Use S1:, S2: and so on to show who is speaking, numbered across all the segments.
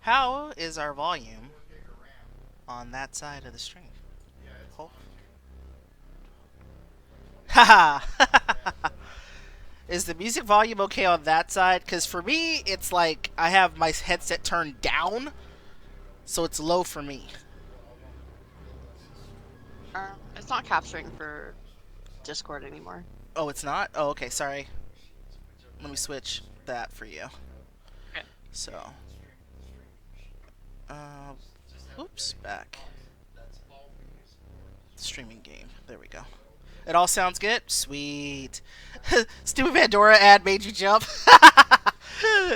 S1: How is our volume on that side of the stream? Oh. Haha! Is the music volume okay on that side? Because for me, it's like I have my headset turned down, so it's low for me.
S2: It's not capturing for Discord anymore.
S1: Oh, it's not? Oh, okay, sorry. Let me switch that for you.
S2: Okay.
S1: So, uh, oops, back. Streaming game. There we go. It all sounds good? Sweet. Stupid Pandora ad made you jump.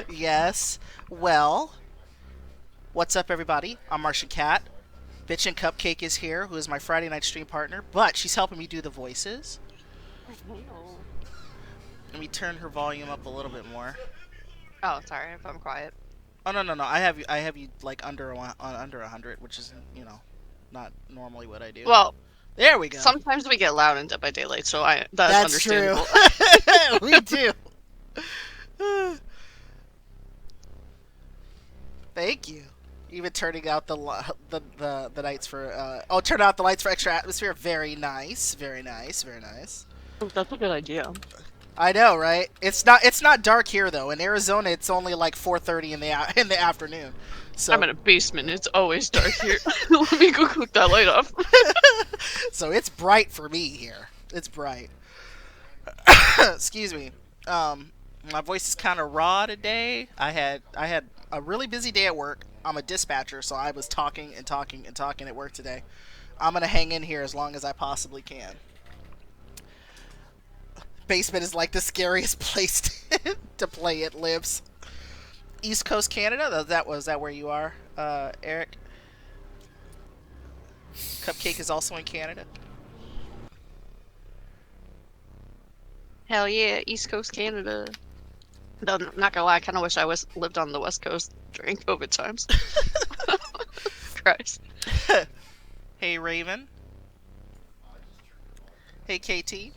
S1: Yes. Well, what's up, everybody? I'm Martian Cat. Bitch and Cupcake is here, who is my Friday night stream partner, but she's helping me do the voices.
S2: Oh,
S1: Let me turn her volume up a little bit more.
S2: sorry if I'm quiet.
S1: Oh no! I have you like under 100, which is not normally what I do.
S2: Well,
S1: There we go.
S2: sometimes we get loud in Dead by Daylight, so that's
S1: That's true.
S2: understandable.
S1: We do. Thank you. Even turning out the lights for turn out the lights for extra atmosphere. Very nice. Very nice. Very nice.
S2: That's a good idea.
S1: I know, right? It's not dark here though. In Arizona, it's only like 4:30 in the afternoon. So
S2: I'm in a basement. It's always dark here. Let me go cook that light off.
S1: so it's bright for me here. It's bright. Excuse me. My voice is kind of raw today. I had a really busy day at work. I'm a dispatcher, so I was talking and talking and talking at work today. I'm gonna hang in here as long as I possibly can. Basement is like the scariest place to play at lives. East Coast Canada. That where you are, Eric? Cupcake is also in Canada.
S2: Hell yeah, East Coast Canada. No, not gonna lie, I kind of wish I lived on the West Coast during COVID times. Christ.
S1: Hey Raven. Hey KT.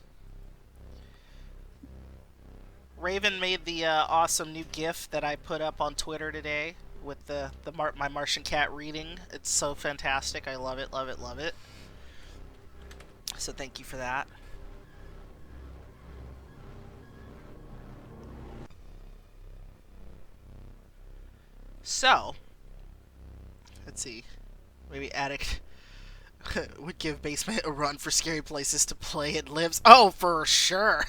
S1: Raven made the awesome new GIF that I put up on Twitter today with my Martian cat reading. It's so fantastic. I love it, love it, love it. So thank you for that. So, let's see. Maybe Addict would give Basement a run for scary places to play and lives. Oh, for sure.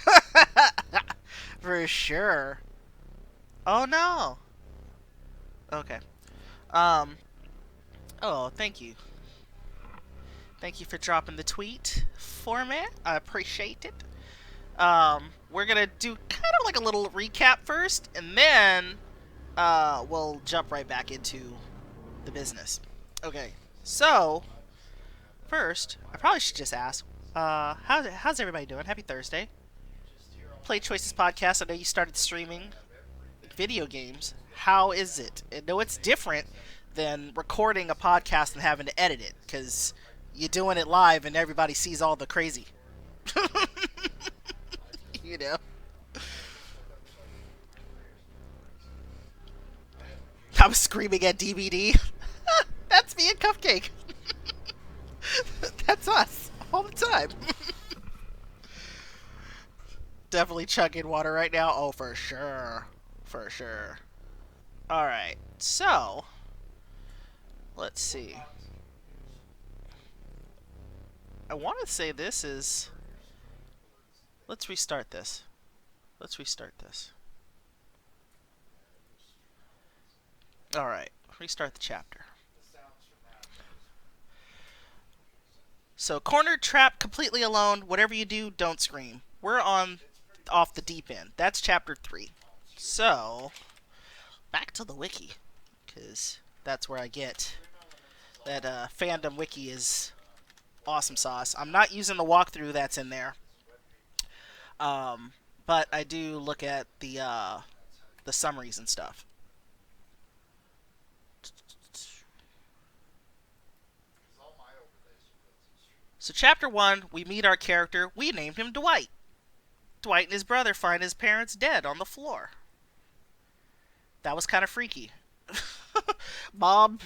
S1: For sure. Oh no. Okay. Um. Oh, thank you. Thank you for dropping the tweet for me. I appreciate it. We're gonna do kind of like a little recap first, and then we'll jump right back into the business. Okay. So first, I probably should just ask, how's everybody doing? Happy Thursday. Play Choices podcast. I know you started streaming video games. How is it? I know it's different than recording a podcast and having to edit it because you're doing it live and everybody sees all the crazy. you know. I'm screaming at DVD. That's me and Cupcake. That's us all the time. Definitely chugging water right now. Oh, for sure. For sure. Alright, so let's see. I want to say this is. Let's restart this. Let's restart this. Alright, restart the chapter. So, cornered, trapped, completely alone. Whatever you do, don't scream. We're on off the deep end. That's chapter 3. So, back to the wiki, because that's where I get that fandom wiki is awesome sauce. I'm not using the walkthrough that's in there, but I do look at the summaries and stuff. So chapter 1, we meet our character. We named him Dwight. Dwight and his brother find his parents dead on the floor. That was kind of freaky. Mom,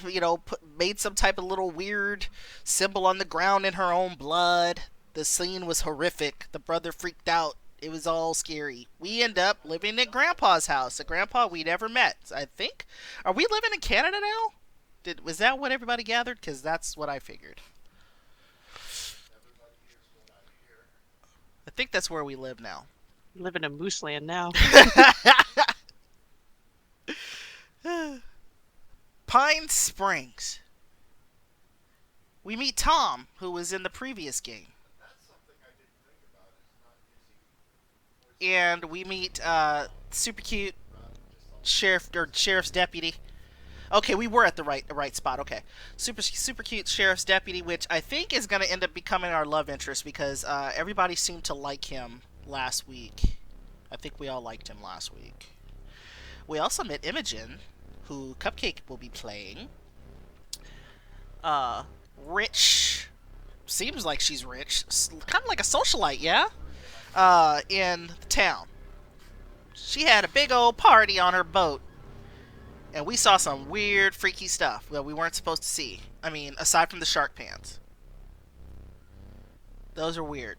S1: made some type of little weird symbol on the ground in her own blood. The scene was horrific. The brother freaked out. It was all scary. We end up living at Grandpa's house, a grandpa we never met, I think. Are we living in Canada now? Was that what everybody gathered? Because that's what I figured. I think that's where we live now.
S2: We live in a moose land now.
S1: Pine Springs. We meet Tom, who was in the previous game. And we meet super cute sheriff's deputy. Okay, we were at the right spot. Okay, super cute sheriff's deputy, which I think is going to end up becoming our love interest because everybody seemed to like him last week. I think we all liked him last week. We also met Imogen, who Cupcake will be playing. Rich, seems like she's rich, kind of like a socialite, yeah. In the town, she had a big old party on her boat. And we saw some weird, freaky stuff that we weren't supposed to see. I mean, aside from the shark pants. Those are weird.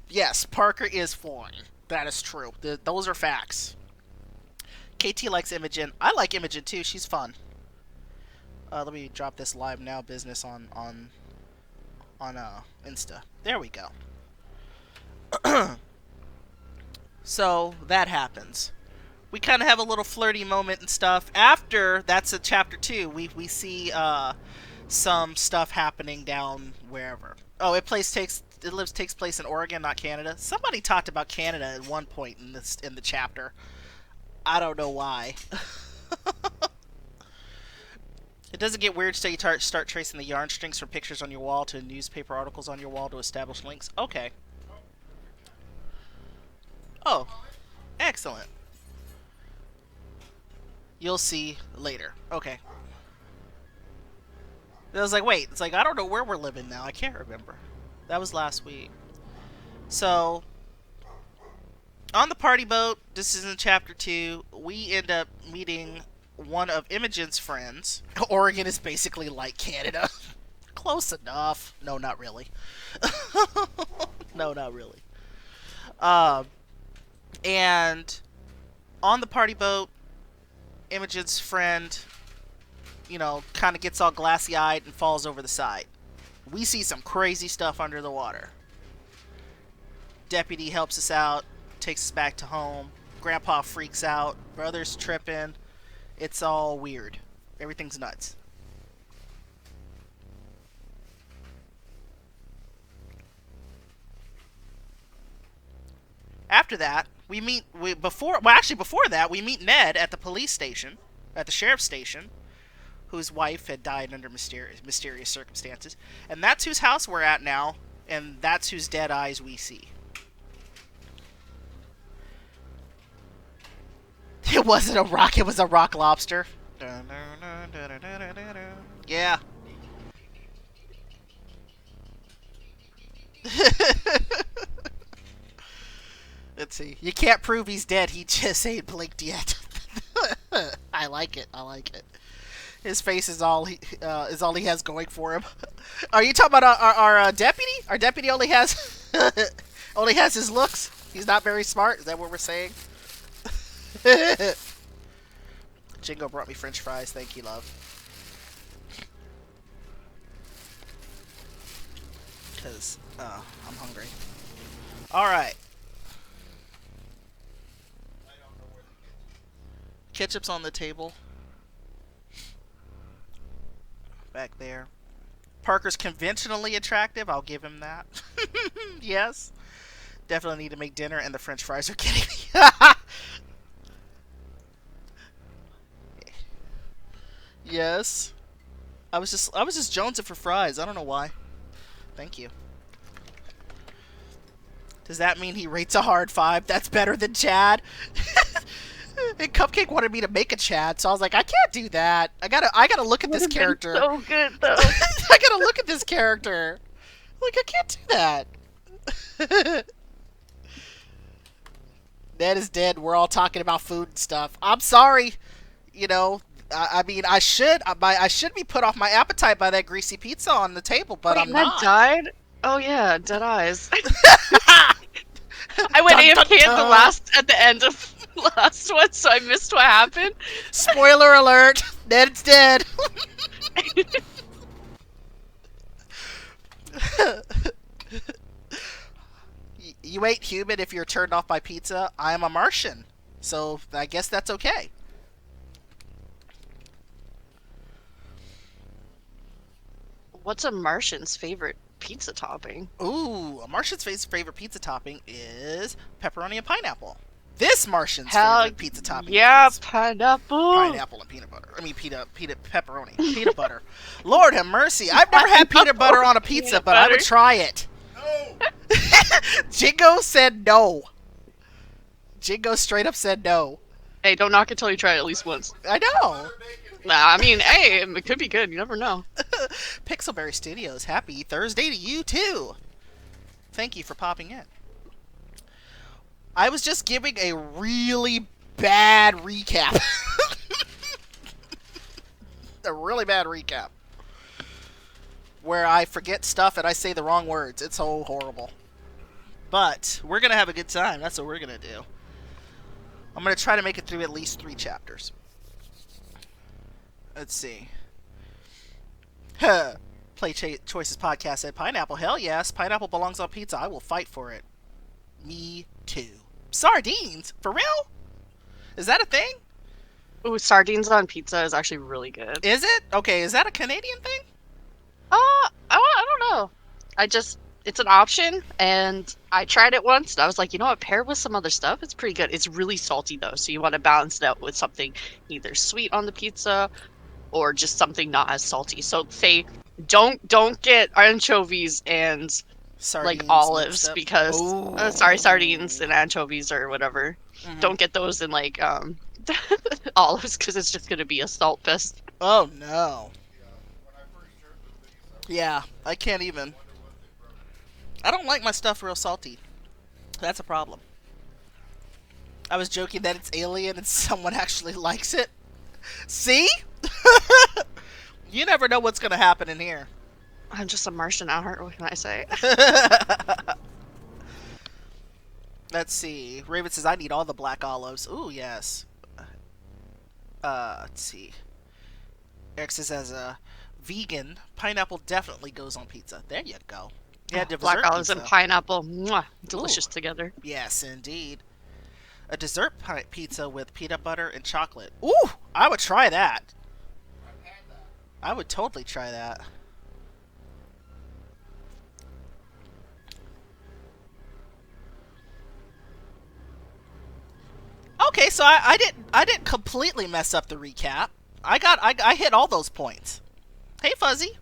S1: Yes, Parker is foreign. That is true. Those are facts. KT likes Imogen. I like Imogen too. She's fun. Let me drop this live now business on Insta. There we go. So that happens. We kind of have a little flirty moment and stuff. After that's a chapter 2, we see some stuff happening down wherever. Oh, it takes place in Oregon, not Canada. Somebody talked about Canada at one point in the chapter. I don't know why. It doesn't get weird until you start tracing the yarn strings from pictures on your wall to newspaper articles on your wall to establish links. Okay. Oh, excellent. You'll see later. Okay. I was like, wait. It's like, I don't know where we're living now. I can't remember. That was last week. So, on the party boat, this is in chapter 2, we end up meeting one of Imogen's friends. Oregon is basically like Canada. Close enough. No, not really. No, not really. And on the party boat, Imogen's friend, kind of gets all glassy-eyed and falls over the side. We see some crazy stuff under the water. Deputy helps us out, takes us back to home. Grandpa freaks out. Brother's tripping. It's all weird. Everything's nuts. After that, before that, we meet Ned at the police station, at the sheriff's station, whose wife had died under mysterious circumstances. And that's whose house we're at now, and that's whose dead eyes we see. It wasn't a rock, it was a rock lobster. Yeah. Let's see. You can't prove he's dead, he just ain't blinked yet. I like it. His face is all he has going for him. Are you talking about our deputy? Our deputy only has only has his looks. He's not very smart. Is that what we're saying? Jingo brought me French fries. Thank you, love. Because I'm hungry. All right. Ketchup's on the table. Back there. Parker's conventionally attractive. I'll give him that. Yes. Definitely need to make dinner, and the French fries are kidding me. Yes. I was just jonesing for fries. I don't know why. Thank you. Does that mean he rates a hard 5? That's better than Chad. And Cupcake wanted me to make a Chad, so I was like, I can't do that. I gotta look at this character.
S2: So good though.
S1: I gotta look at this character. Like, I can't do that. Ned is dead. We're all talking about food and stuff. I'm sorry. You know, I mean, I should be put off my appetite by that greasy pizza on the table, but
S2: Wait,
S1: I'm
S2: Ned
S1: not.
S2: died? Oh yeah, dead eyes. I went
S1: Dun dun
S2: AFK
S1: dun.
S2: at the end of last one, so I missed what happened.
S1: Spoiler alert. Ned's dead. You ain't human if you're turned off by pizza. I am a Martian. So I guess that's okay.
S2: What's a Martian's favorite pizza topping?
S1: Ooh, a Martian's favorite pizza topping is pepperoni and pineapple. This Martian's
S2: Hell
S1: favorite pizza topping
S2: yeah,
S1: is
S2: pineapple.
S1: pineapple and peanut butter. I mean, peanut pepperoni, peanut butter. Lord have mercy. I've never had peanut butter on a pizza,
S2: Peanut
S1: but I
S2: butter.
S1: would try it.
S3: No!
S1: Jingo said no. Jingo straight up said no.
S2: Hey, don't knock it till you try it at least once.
S1: I know.
S2: Nah, I mean, hey, it could be good. You never know.
S1: Pixelberry Studios, happy Thursday to you too. Thank you for popping in. I was just giving a really bad recap. A really bad recap. Where I forget stuff and I say the wrong words. It's so horrible. But we're going to have a good time. That's what we're going to do. I'm going to try to make it through at least 3 chapters. Let's see. Choices Podcast said pineapple. Hell yes. Pineapple belongs on pizza. I will fight for it. Me too. Sardines? For real? Is that a thing?
S2: Ooh, sardines on pizza is actually really good.
S1: Is it? Okay, is that a Canadian thing?
S2: I don't know. It's an option, and I tried it once, and I was like, you know what, paired with some other stuff, it's pretty good. It's really salty, though, so you want to balance it out with something either sweet on the pizza or just something not as salty. So say, don't get anchovies and
S1: Sardines
S2: like olives
S1: mixed up.
S2: because
S1: Ooh.
S2: sardines and anchovies or whatever.
S1: Mhm.
S2: Don't get those in like olives because it's just gonna be a salt fest.
S1: Oh no. Yeah, I can't even. I don't like my stuff real salty. That's a problem. I was joking that it's alien and someone actually likes it. See? You never know what's gonna happen in here.
S2: I'm just a Martian at heart. What can I say?
S1: Let's see. Raven says, I need all the black olives. Ooh, yes. Let's see. Eric says, as a vegan, pineapple definitely goes on pizza. There you go. Yeah, dessert
S2: Black olives
S1: pizza.
S2: and pineapple, mwah, delicious
S1: Ooh.
S2: together.
S1: Yes, indeed. A dessert pizza with peanut butter and chocolate. Ooh, I would try that. I would totally try that. Okay, so I didn't completely mess up the recap. I hit all those points. Hey, Fuzzy.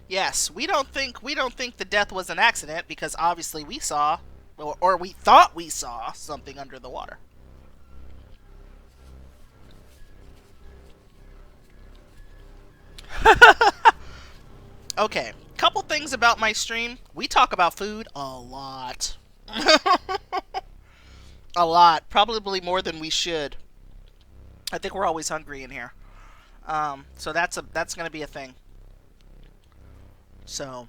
S1: Yes, we don't think the death was an accident because obviously we saw, or we thought we saw something under the water. Okay, couple things about my stream. We talk about food a lot. A lot, probably more than we should. I think we're always hungry in here. So that's gonna be a thing. So,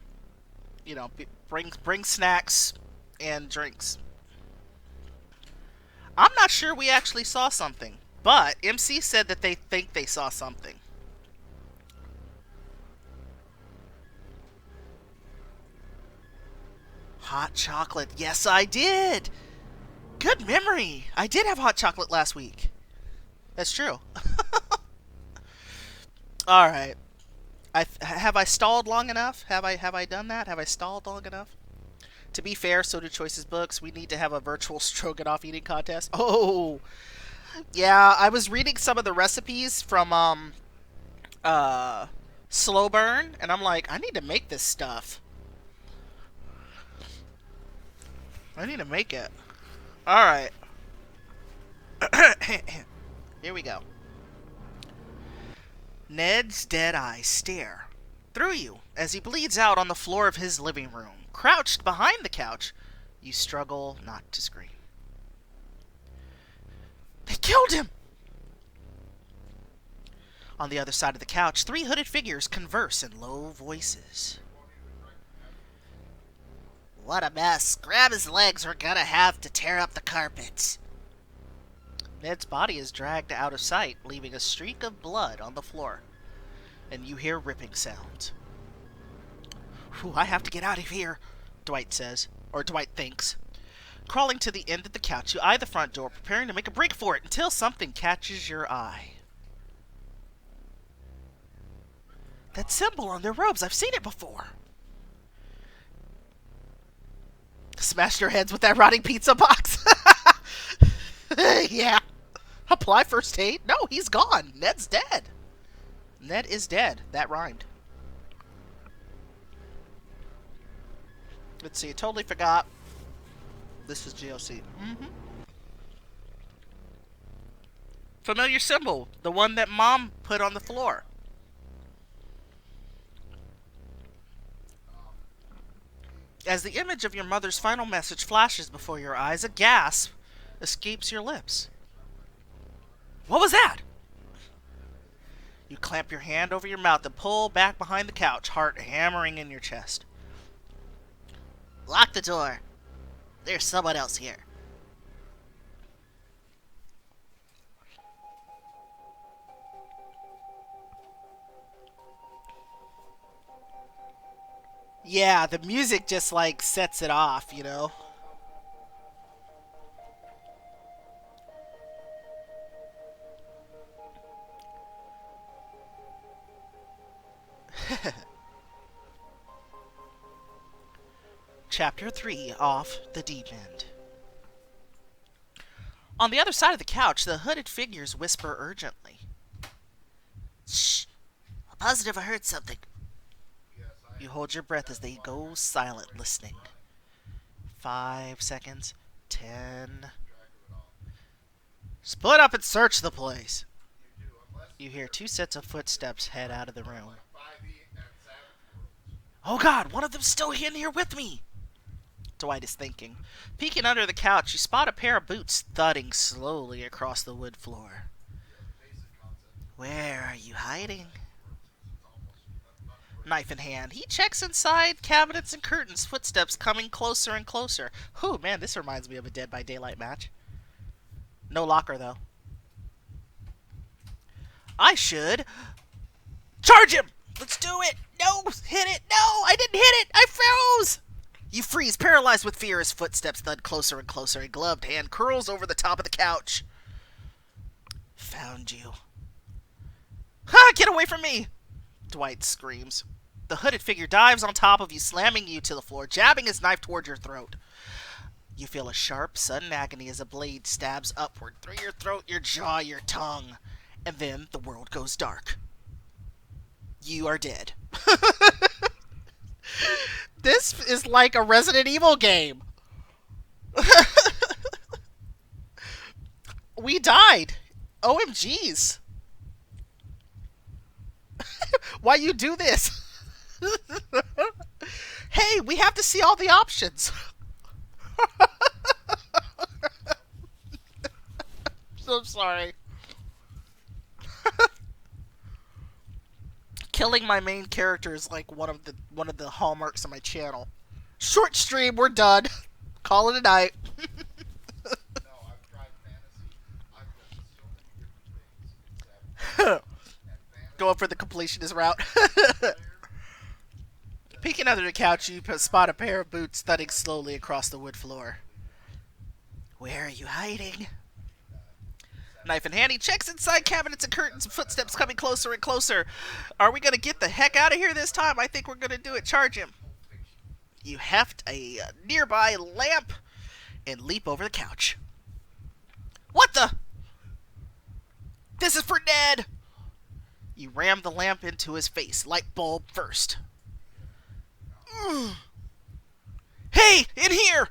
S1: you know, bring snacks and drinks. I'm not sure we actually saw something, but MC said that they think they saw something. Hot chocolate. Yes, I did. Good memory. I did have hot chocolate last week. That's true. All right. Have I stalled long enough? Have I done that? Have I stalled long enough? To be fair, so do Choices Books. We need to have a virtual stroganoff eating contest. Oh, yeah. I was reading some of the recipes from Slow Burn, and I'm like, I need to make this stuff. I need to make it. All right. Here we go. Ned's dead eyes stare through you as he bleeds out on the floor of his living room. Crouched behind the couch, you struggle not to scream. They killed him! On the other side of the couch, three hooded figures converse in low voices. What a mess. Grab his legs, we're gonna have to tear up the carpet. Ned's body is dragged out of sight, leaving a streak of blood on the floor. And you hear ripping sounds. Whew, I have to get out of here, Dwight says. Or Dwight thinks. Crawling to the end of the couch, you eye the front door, preparing to make a break for it until something catches your eye. That symbol on their robes, I've seen it before. Smash your heads with that rotting pizza box. Yeah. Apply first aid? No, he's gone. Ned's dead. Ned is dead. That rhymed. Let's see. Totally forgot. This is GOC. Familiar symbol. The one that Mom put on the floor. As the image of your mother's final message flashes before your eyes, a gasp escapes your lips. What was that? You clamp your hand over your mouth and pull back behind the couch, heart hammering in your chest. Lock the door. There's someone else here. Yeah, the music just like sets it off, you know? Chapter 3, Off the Deep End. On the other side of the couch, the hooded figures whisper urgently. Shh! I'm positive I heard something. You hold your breath as they go silent, listening. 5 seconds. 10. Split up and search the place. You hear two sets of footsteps head out of the room. Oh God, one of them's still in here with me. Dwight is thinking. Peeking under the couch, you spot a pair of boots thudding slowly across the wood floor. Where are you hiding? Knife in hand, he checks inside cabinets and curtains, footsteps coming closer and closer. Oh man, this reminds me of a Dead by Daylight match. No locker though. I should charge him! Let's do it! No! Hit it! No! I didn't hit it! I froze! You freeze, paralyzed with fear as footsteps thud closer and closer. A gloved hand curls over the top of the couch. Found you. Ha! Get away from me! Dwight screams. The hooded figure dives on top of you, slamming you to the floor, jabbing his knife toward your throat. You feel a sharp, sudden agony as a blade stabs upward through your throat, your jaw, your tongue. And then the world goes dark. You are dead. This is like a Resident Evil game. We died. OMGs. Why you do this? Hey, we have to see all the options. So sorry. Killing my main character is like one of the hallmarks of my channel. Short stream, we're done. Call it a night. Going for the completionist route. Peeking under the couch, you spot a pair of boots thudding slowly across the wood floor. Where are you hiding? Knife in hand, he checks inside cabinets and curtains, footsteps coming closer and closer. Are we going to get the heck out of here this time? I think we're going to do it. Charge him. You heft a nearby lamp and leap over the couch. What the? This is for Ned! You ram the lamp into his face, light bulb first. Hey, in here!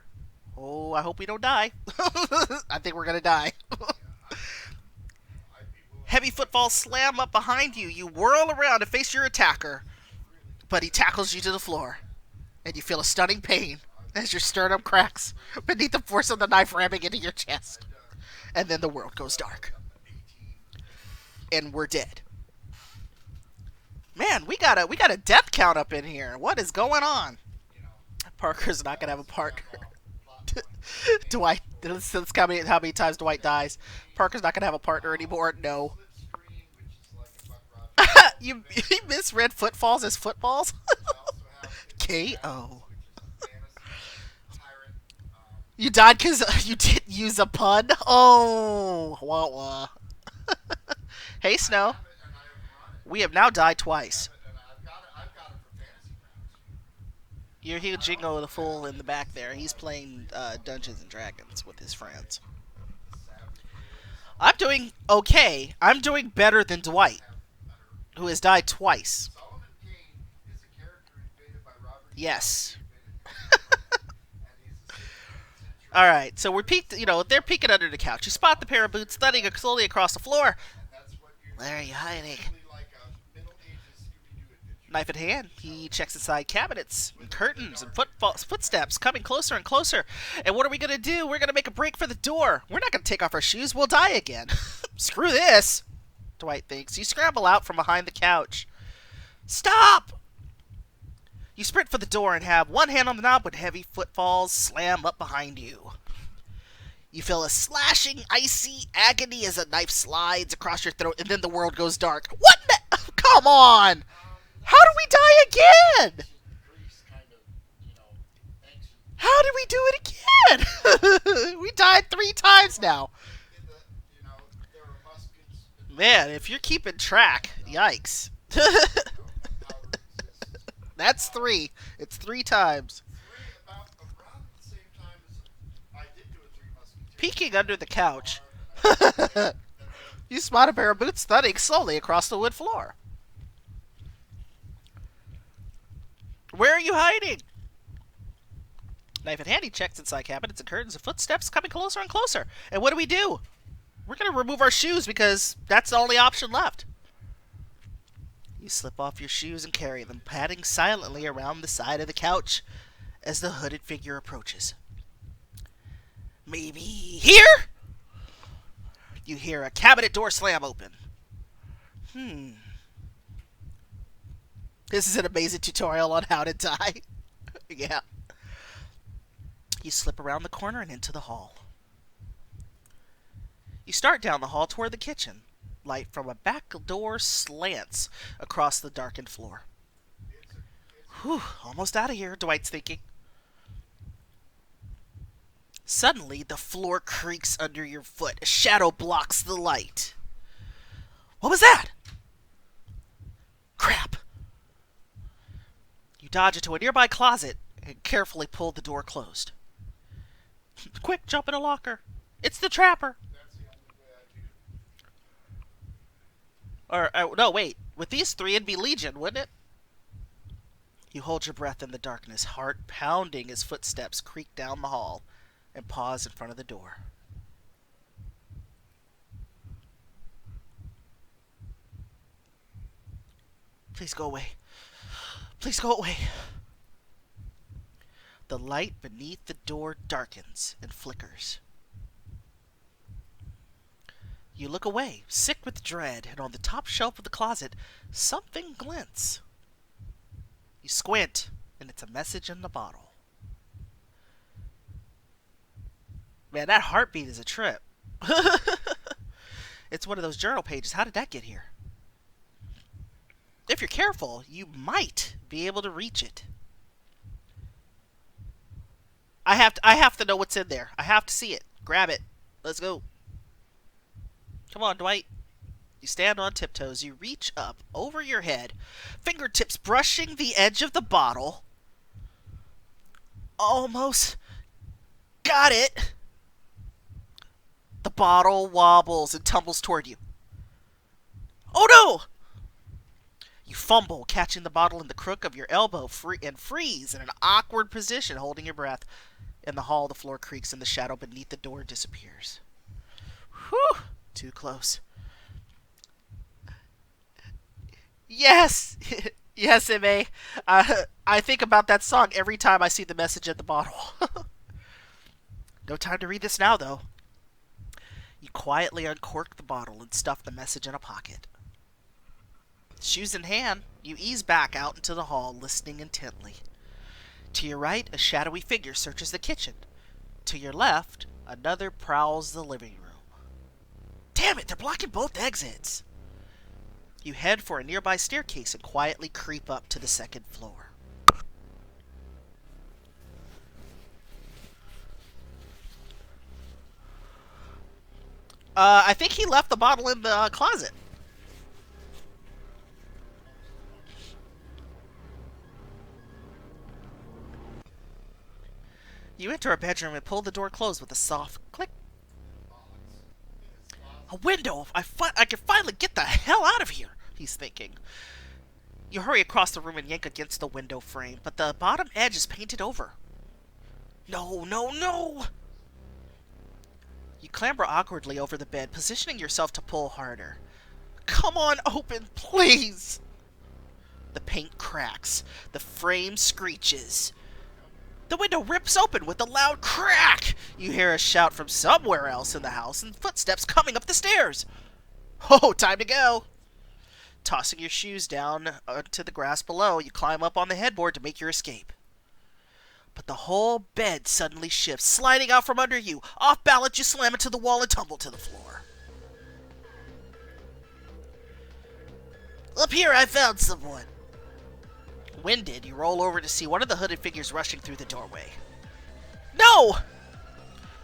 S1: Oh, I hope we don't die. I think we're going to die. Heavy footfalls slam up behind you. You whirl around to face your attacker, but he tackles you to the floor, and you feel a stunning pain as your sternum cracks beneath the force of the knife ramming into your chest. And then the world goes dark. And we're dead. Man, we got a death count up in here. What is going on? Parker's not gonna have a partner. Dwight, let's count how many times Dwight dies. Parker's not gonna have a partner anymore. No. You misread footfalls as footballs. K.O. You died because you didn't use a pun. Oh, wah wah. Hey, Snow. We have now died twice. You hear Jingo the Fool in the back there. He's playing Dungeons and Dragons with his friends. I'm doing okay. I'm doing better than Dwight, who has died twice. Yes. All right. So we're peeked. They're peeking under the couch. You spot the pair of boots thudding slowly across the floor. Where are you hiding? Knife in hand, he checks inside cabinets and curtains and footsteps coming closer and closer. And what are we going to do? We're going to make a break for the door. We're not going to take off our shoes. We'll die again. Screw this, Dwight thinks. You scramble out from behind the couch. Stop! You sprint for the door and have one hand on the knob when heavy footfalls slam up behind you. You feel a slashing, icy agony as a knife slides across your throat, and then the world goes dark. What the? Come on! How do we die again? How did we do it again? We died 3 times now. Man, if you're keeping track, yikes. That's 3. It's 3 times. Peeking under the couch, you spot a pair of boots thudding slowly across the wood floor. Where are you hiding? Knife in hand, he checks inside cabinets and curtains and footsteps coming closer and closer. And what do? We're going to remove our shoes because that's the only option left. You slip off your shoes and carry them, padding silently around the side of the couch as the hooded figure approaches. Maybe here? You hear a cabinet door slam open. This is an amazing tutorial on how to die. Yeah. You slip around the corner and into the hall. You start down the hall toward the kitchen. Light from a back door slants across the darkened floor. Whew, almost out of here, Dwight's thinking. Suddenly, the floor creaks under your foot. A shadow blocks the light. What was that? Crap. You dodge into a nearby closet and carefully pull the door closed. Quick, jump in a locker. It's the trapper. No, wait. With these 3, it'd be Legion, wouldn't it? You hold your breath in the darkness, heart pounding as footsteps creak down the hall and pause in front of the door. Please go away. Please go away. The light beneath the door darkens and flickers. You look away, sick with dread, and on the top shelf of the closet, something glints. You squint, and it's a message in the bottle. Man, that heartbeat is a trip. It's one of those journal pages. How did that get here? If you're careful, you might be able to reach it. I have to know what's in there. I have to see it. Grab it. Let's go. Come on, Dwight. You stand on tiptoes. You reach up over your head, fingertips brushing the edge of the bottle. Almost got it. The bottle wobbles and tumbles toward you. Oh no! You fumble, catching the bottle in the crook of your elbow and freeze in an awkward position, holding your breath. In the hall, the floor creaks and the shadow beneath the door disappears. Whew! Too close. Yes! Yes, M.A. I think about that song every time I see the message at the bottle. No time to read this now, though. You quietly uncork the bottle and stuff the message in a pocket. Shoes in hand, you ease back out into the hall, listening intently. To your right, a shadowy figure searches the kitchen. To your left, another prowls the living room. Damn it, they're blocking both exits! You head for a nearby staircase and quietly creep up to the second floor. I think he left the bottle in the closet. You enter a bedroom and pull the door closed with a soft click. A window! I can finally get the hell out of here, he's thinking. You hurry across the room and yank against the window frame, but the bottom edge is painted over. No, no, no! You clamber awkwardly over the bed, positioning yourself to pull harder. Come on, open, please! The paint cracks. The frame screeches. The window rips open with a loud crack. You hear a shout from somewhere else in the house and footsteps coming up the stairs. Oh, time to go. Tossing your shoes down to the grass below, you climb up on the headboard to make your escape. But the whole bed suddenly shifts, sliding out from under you. Off balance, you slam into the wall and tumble to the floor. Up here, I found someone. Winded, you roll over to see one of the hooded figures rushing through the doorway. No!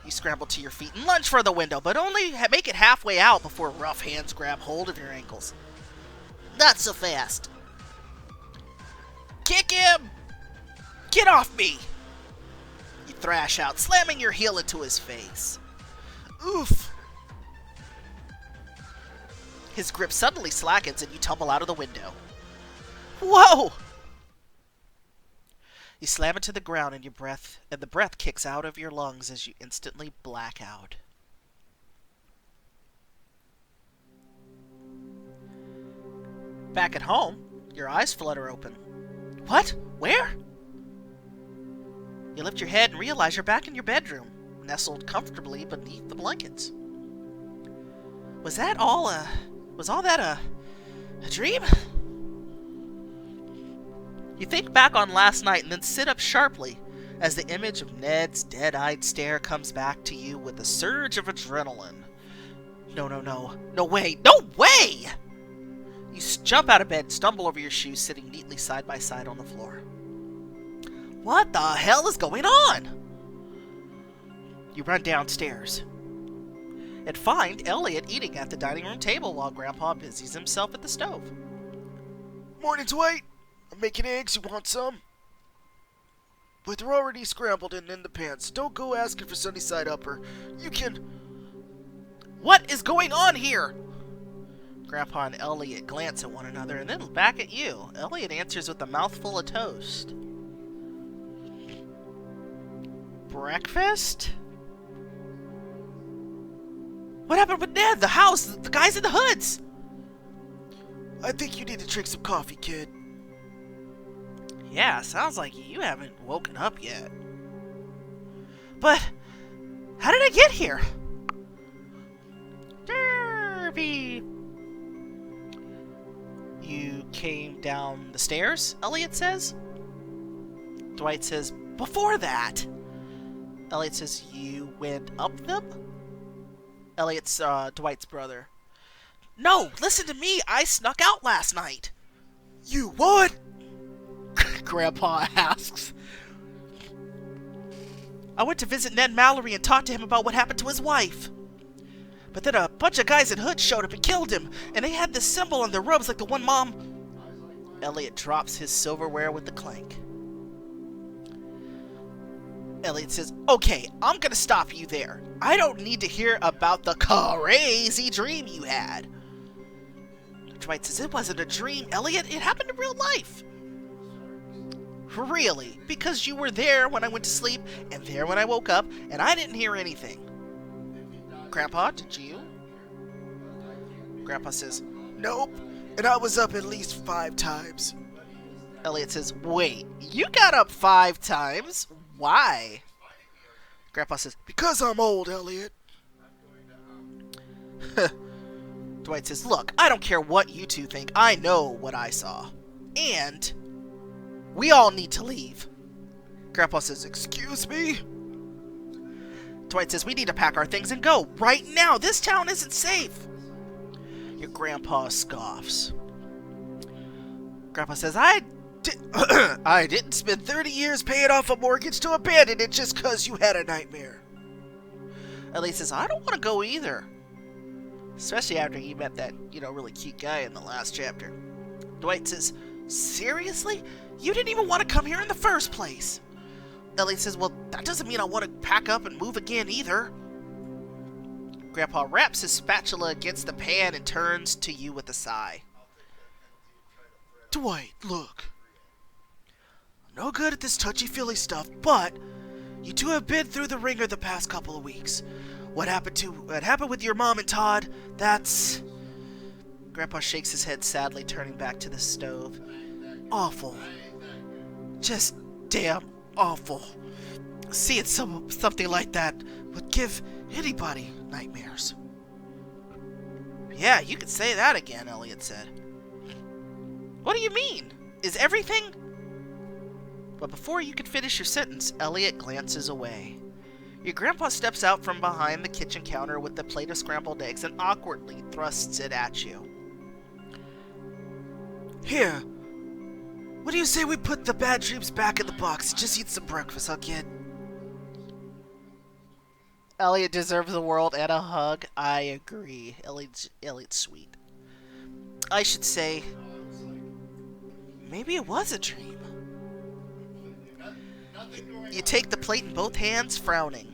S1: You scramble to your feet and lunge for the window, but only make it halfway out before rough hands grab hold of your ankles. Not so fast. Kick him! Get off me! You thrash out, slamming your heel into his face. Oof! His grip suddenly slackens and you tumble out of the window. Whoa! You slam into the ground and the breath kicks out of your lungs as you instantly black out. Back at home, your eyes flutter open. What? Where? You lift your head and realize you're back in your bedroom, nestled comfortably beneath the blankets. Was all that a dream? You think back on last night and then sit up sharply as the image of Ned's dead-eyed stare comes back to you with a surge of adrenaline. No, no, no. No way! No way! You jump out of bed and stumble over your shoes sitting neatly side by side on the floor. What the hell is going on? You run downstairs and find Elliot eating at the dining room table while Grandpa busies himself at the stove.
S3: Morning, Dwight. I'm making eggs. You want some? But they're already scrambled and in the pans. Don't go asking for sunny side up or you can...
S1: What is going on here? Grandpa and Elliot glance at one another and then back at you. Elliot answers with a mouthful of toast. Breakfast? What happened with Ned, the house, the guys in the hoods?
S3: I think you need to drink some coffee, kid.
S1: Yeah, sounds like you haven't woken up yet. But, how did I get here? Derby! You came down the stairs, Elliot says. Dwight says, before that. Elliot says, you went up them? Elliot's Dwight's brother. No, listen to me, I snuck out last night.
S3: You what?
S1: Grandpa asks. I went to visit Ned Mallory and talk to him about what happened to his wife. But then a bunch of guys in hoods showed up and killed him, and they had this symbol on their robes like the one Mom... Elliot drops his silverware with a clank. Elliot says, okay, I'm gonna stop you there. I don't need to hear about the crazy dream you had. Dwight says, it wasn't a dream, Elliot. It happened in real life. Really? Because you were there when I went to sleep, and there when I woke up, and I didn't hear anything. Grandpa, did you? Grandpa says,
S3: Nope. and I was up at least 5 times.
S1: Elliot says, wait, you got up 5 times? Why? Grandpa says,
S3: Because I'm old, Elliot.
S1: Dwight says, look, I don't care what you two think. I know what I saw. And we all need to leave. Grandpa says, excuse me? Dwight says, we need to pack our things and go right now. This town isn't safe. Your grandpa scoffs. Grandpa says, I didn't spend 30 years paying off a mortgage to abandon it just because you had a nightmare. Elliot says, I don't want to go either. Especially after he met that, really cute guy in the last chapter. Dwight says, seriously? You didn't even want to come here in the first place. Elliot says, well, that doesn't mean I want to pack up and move again either. Grandpa wraps his spatula against the pan and turns to you with a sigh.
S3: Dwight, look. I'm no good at this touchy-feely stuff, but you two have been through the ringer the past couple of weeks. What happened with your mom and Todd, that's...
S1: Grandpa shakes his head sadly, turning back to the stove.
S3: Awful. Just damn awful. Seeing something like that would give anybody nightmares.
S1: Yeah, you could say that again, Elliot said. What do you mean? Is everything... But before you could finish your sentence, Elliot glances away. Your grandpa steps out from behind the kitchen counter with the plate of scrambled eggs and awkwardly thrusts it at you.
S3: Here. What do you say we put the bad dreams back in the box and just eat some breakfast, huh, kid?
S1: Elliot deserves the world and a hug. I agree. Elliot's sweet. I should say, maybe it was a dream. You take the plate in both hands, frowning.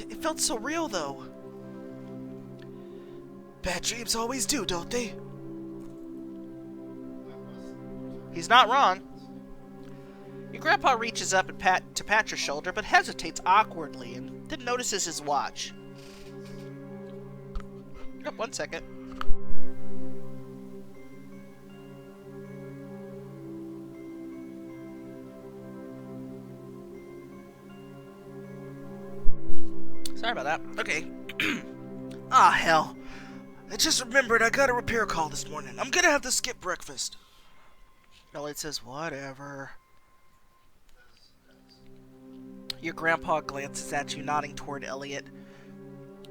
S1: It felt so real, though.
S3: Bad dreams always do, don't they?
S1: He's not wrong. Your grandpa reaches up and pat your shoulder, but hesitates awkwardly and then notices his watch. Oh, 1 second. Sorry about that.
S3: Okay. Ah, hell. I just remembered I got a repair call this morning. I'm gonna have to skip breakfast.
S1: Elliot says, whatever. Your grandpa glances at you, nodding toward Elliot.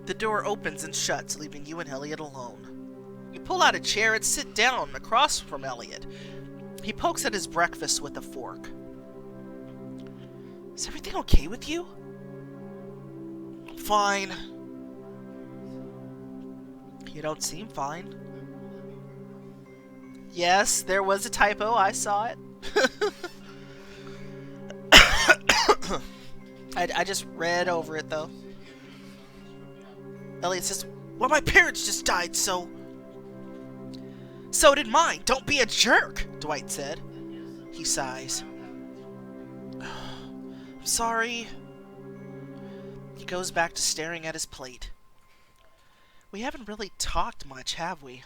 S1: The door opens and shuts, leaving you and Elliot alone. You pull out a chair and sit down across from Elliot. He pokes at his breakfast with a fork. Is everything okay with you?
S3: Fine.
S1: You don't seem fine. Yes, there was a typo. I saw it. I just read over it, though. Elliot says, well, my parents just died, so... So did mine. Don't be a jerk, Dwight said. He sighs. I'm sorry. He goes back to staring at his plate. We haven't really talked much, have we?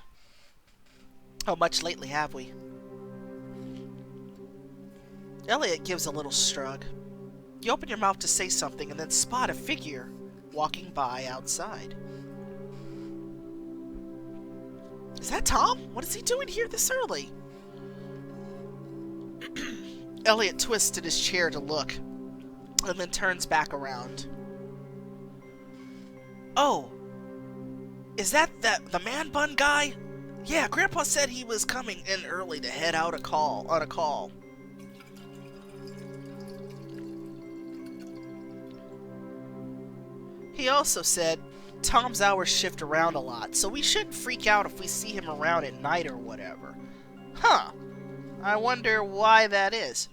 S1: Oh, much lately, have we? Elliot gives a little shrug. You open your mouth to say something and then spot a figure walking by outside. Is that Tom? What is he doing here this early? Elliot twists in his chair to look and then turns back around. Oh, is that the man bun guy? Yeah, Grandpa said he was coming in early to head out on a call. He also said Tom's hours shift around a lot, so we shouldn't freak out if we see him around at night or whatever. Huh. I wonder why that is.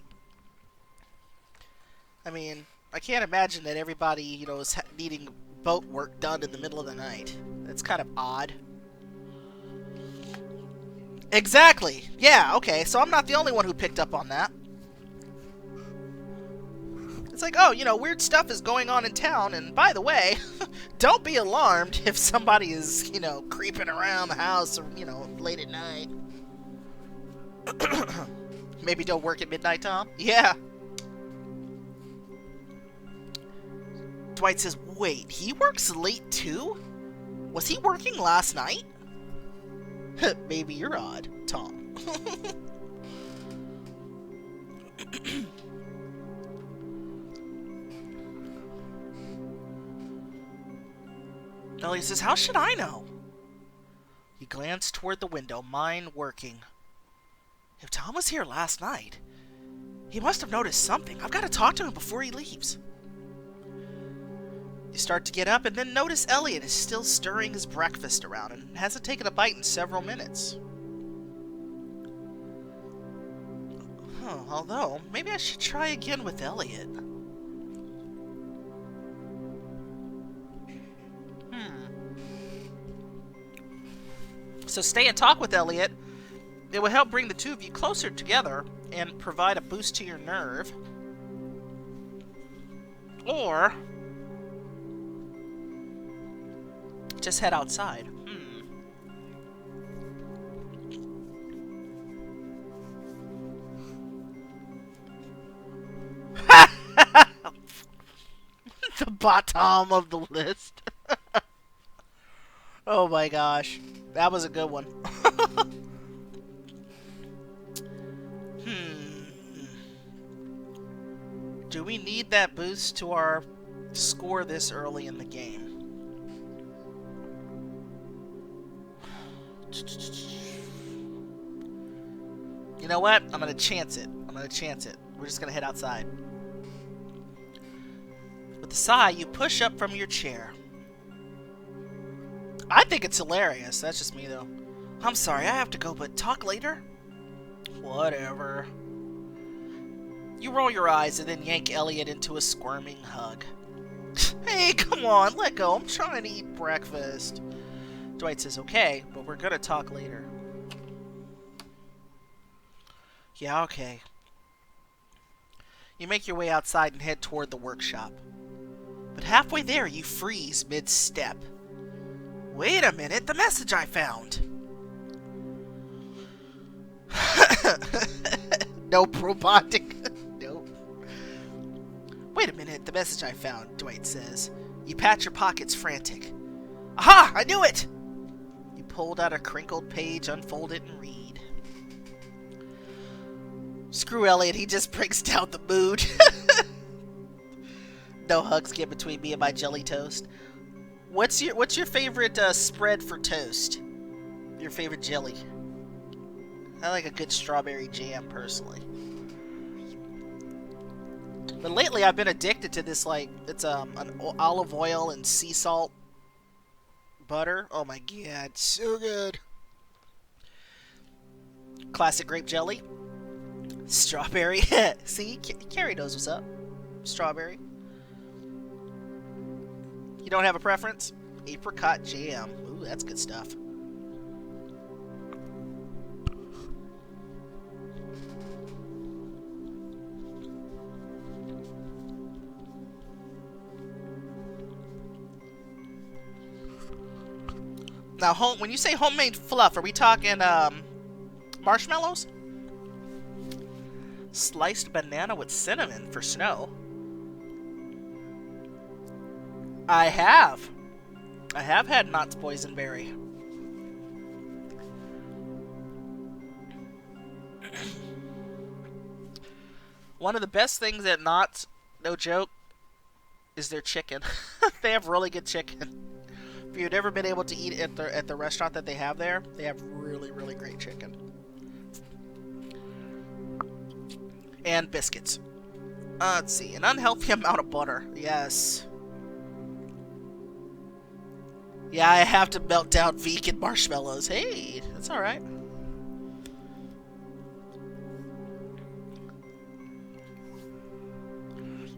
S1: I mean, I can't imagine that everybody, is needing boat work done in the middle of the night. That's kind of odd. Exactly. Yeah, okay, so I'm not the only one who picked up on that. It's like, oh, weird stuff is going on in town, and by the way, Don't be alarmed if somebody is, creeping around the house or, late at night. Maybe don't work at midnight, Tom? Yeah. Dwight says, wait, he works late too? Was he working last night? Maybe you're odd, Tom. Elliot says, how should I know? He glanced toward the window, mind working. If Tom was here last night, he must have noticed something. I've got to talk to him before he leaves. You start to get up and then notice Elliot is still stirring his breakfast around and hasn't taken a bite in several minutes. Although, maybe I should try again with Elliot. So stay and talk with Elliot. It will help bring the two of you closer together and provide a boost to your nerve. Or just head outside. The bottom of the list. Oh my gosh. That was a good one. Do we need that boost to our score this early in the game? You know what? I'm gonna chance it. We're just gonna head outside. With a sigh, you push up from your chair. I think it's hilarious. That's just me, though. I'm sorry, I have to go, but talk later? Whatever. You roll your eyes and then yank Elliot into a squirming hug. Hey, come on, let go. I'm trying to eat breakfast. Dwight says, okay, but we're gonna talk later. Yeah, okay. You make your way outside and head toward the workshop. But halfway there, you freeze mid-step. Wait a minute, the message I found! Nope, robotic. Nope. Wait a minute, the message I found, Dwight says. You pat your pockets frantic. Aha! I knew it! You pulled out a crinkled page, unfold it, and read. Screw Elliot, he just brings down the mood. No hugs get between me and my jelly toast. What's your favorite spread for toast? Your favorite jelly? I like a good strawberry jam, personally. But lately, I've been addicted to this, it's an olive oil and sea salt butter. Oh my god, so good. Classic grape jelly. Strawberry. See, Carrie knows what's up. Strawberry. You don't have a preference? Apricot jam. Ooh, that's good stuff. Now, when you say homemade fluff, are we talking marshmallows? Sliced banana with cinnamon for snow. I have had Knott's Boysenberry. One of the best things at Knott's, no joke, is their chicken. They have really good chicken. If you've never been able to eat at the restaurant that they have there, they have really, really great chicken. And biscuits. Let's see, an unhealthy amount of butter. Yes. Yeah, I have to melt down vegan marshmallows. Hey, that's alright.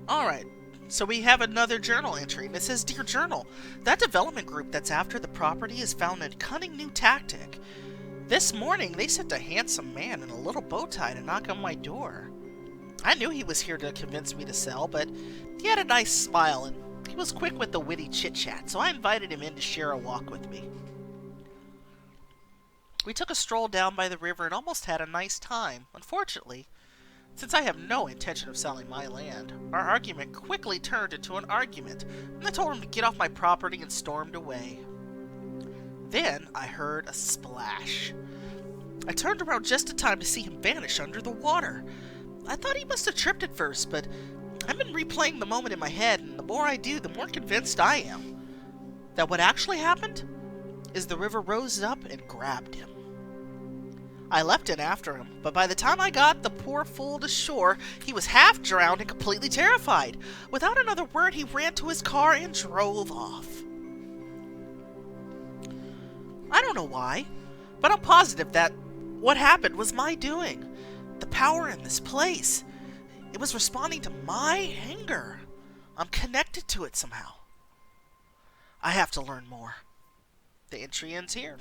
S1: Alright, so we have another journal entry, and it says, Dear Journal, that development group that's after the property has found a cunning new tactic. This morning, they sent a handsome man in a little bow tie to knock on my door. I knew he was here to convince me to sell, but he had a nice smile, and
S3: He was quick with the witty chit-chat, so I invited him in to share a walk with me. We took a stroll down by the river and almost had a nice time. Unfortunately, since I have no intention of selling my land, our argument quickly turned into an argument, and I told him to get off my property and stormed away. Then I heard a splash. I turned around just in time to see him vanish under the water. I thought he must have tripped at first, but I've been replaying the moment in my head, and the more I do, the more convinced I am that what actually happened is the river rose up and grabbed him. I leapt in after him, but by the time I got the poor fool to shore, he was half drowned and completely terrified. Without another word, he ran to his car and drove off. I don't know why, but I'm positive that what happened was my doing. The power in this place, it was responding to my anger. I'm connected to it somehow. I have to learn more. The entry ends here.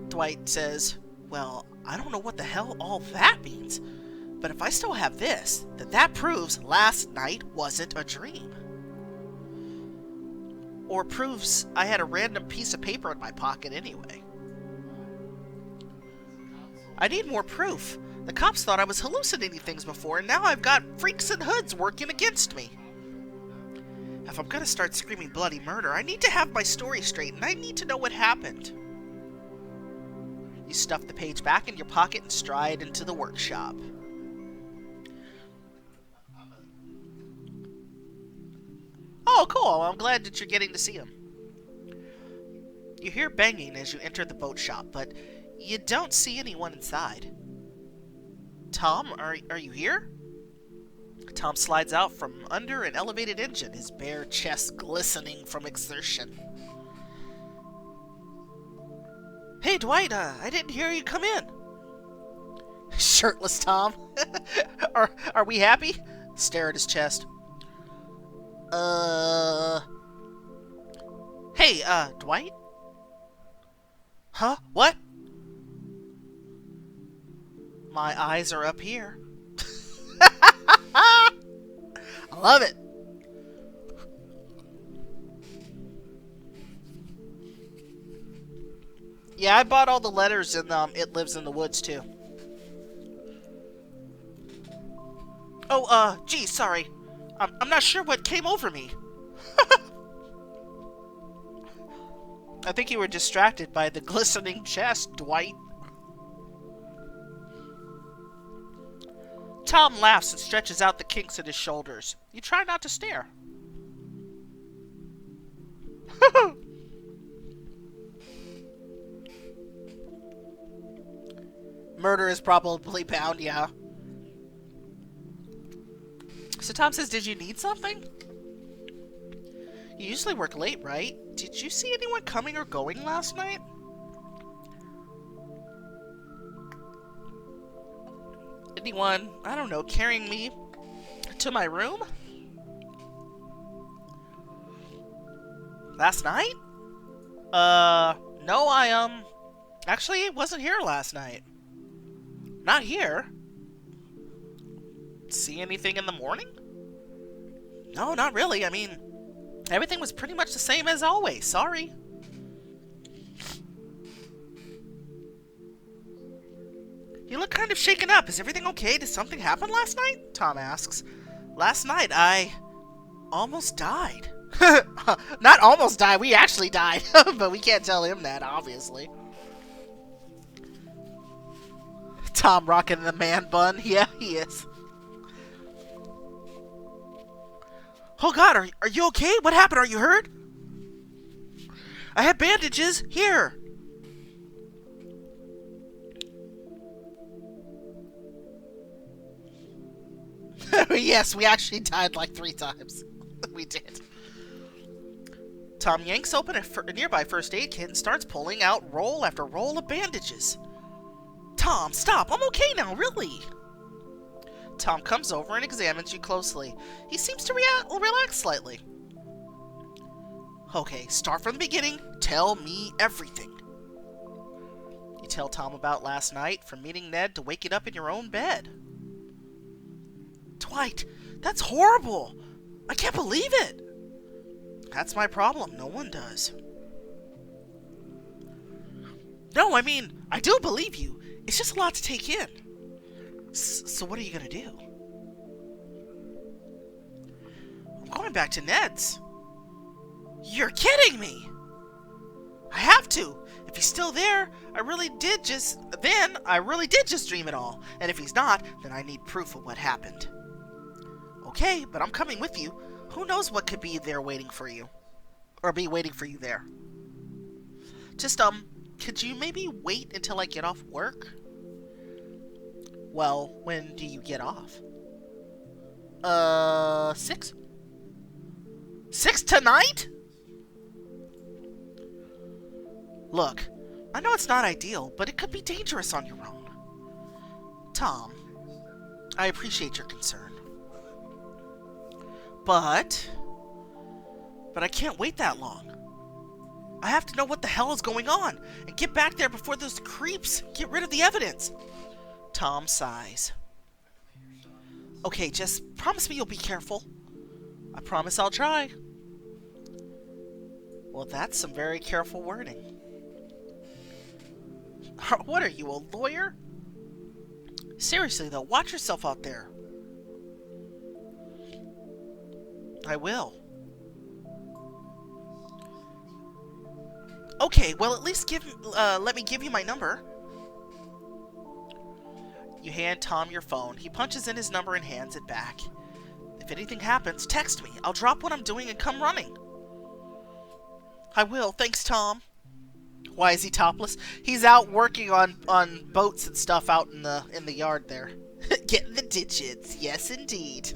S3: Dwight says, well, I don't know what the hell all that means, but if I still have this, then that proves last night wasn't a dream. Or proves I had a random piece of paper in my pocket anyway. I need more proof. The cops thought I was hallucinating things before, and now I've got freaks and hoods working against me. If I'm gonna start screaming bloody murder, I need to have my story straight, and I need to know what happened. You stuff the page back in your pocket and stride into the workshop. Oh, cool. I'm glad that you're getting to see him. You hear banging as you enter the boat shop, but you don't see anyone inside. Tom, are you here? Tom slides out from under an elevated engine, his bare chest glistening from exertion. Hey, Dwight, I didn't hear you come in. Shirtless Tom. Are we happy? Stare at his chest. Hey, Dwight? Huh? What? My eyes are up here. I love it. Yeah, I bought all the letters in It Lives in the Woods, too. Oh, gee, sorry. I'm not sure what came over me. I think you were distracted by the glistening chest, Dwight. Tom laughs and stretches out the kinks in his shoulders. You try not to stare. Murder is probably bound, yeah. So Tom says, did you need something? You usually work late, right? Did you see anyone coming or going last night? Anyone, I don't know, carrying me to my room? Last night? No, I, actually wasn't here last night. Not here. See anything in the morning? No, not really. I mean, everything was pretty much the same as always. Sorry. You look kind of shaken up. Is everything okay? Did something happen last night? Tom asks. Last night, I almost died. Not almost died. We actually died. But we can't tell him that, obviously. Tom rocking the man bun. Yeah, he is. Oh God, are you okay? What happened? Are you hurt? I have bandages. Here. Yes, we actually died like 3 times. We did. Tom yanks open a nearby first aid kit and starts pulling out roll after roll of bandages. Tom, stop. I'm okay now, really. Tom comes over and examines you closely. He seems to relax slightly. Okay, start from the beginning. Tell me everything.
S1: You tell Tom about last night, from meeting Ned to waking up in your own bed.
S3: Dwight, that's horrible. I can't believe it.
S1: That's my problem. No one does.
S3: No, I mean, I do believe you. It's just a lot to take in. So what are you gonna do?
S1: I'm going back to Ned's.
S3: You're kidding me!
S1: I have to. If he's still there, I really did just dream it all. And if he's not, then I need proof of what happened. Okay, but I'm coming with you. Who knows what could be there waiting for you? Or be waiting for you there. Just, could you maybe wait until I get off work? Well, when do you get off? 6? 6 tonight? Look, I know it's not ideal, but it could be dangerous on your own. Tom, I appreciate your concern. But I can't wait that long. I have to know what the hell is going on and get back there before those creeps get rid of the evidence. Tom sighs. Okay, just promise me you'll be careful. I promise I'll try. Well, that's some very careful wording. What are you, a lawyer? Seriously, though, watch yourself out there. I will. Okay, well, at least let me give you my number. You hand Tom your phone. He punches in his number and hands it back. If anything happens, text me. I'll drop what I'm doing and come running. I will. Thanks, Tom. Why is he topless? He's out working on boats and stuff out in the yard there. Getting the digits. Yes, indeed.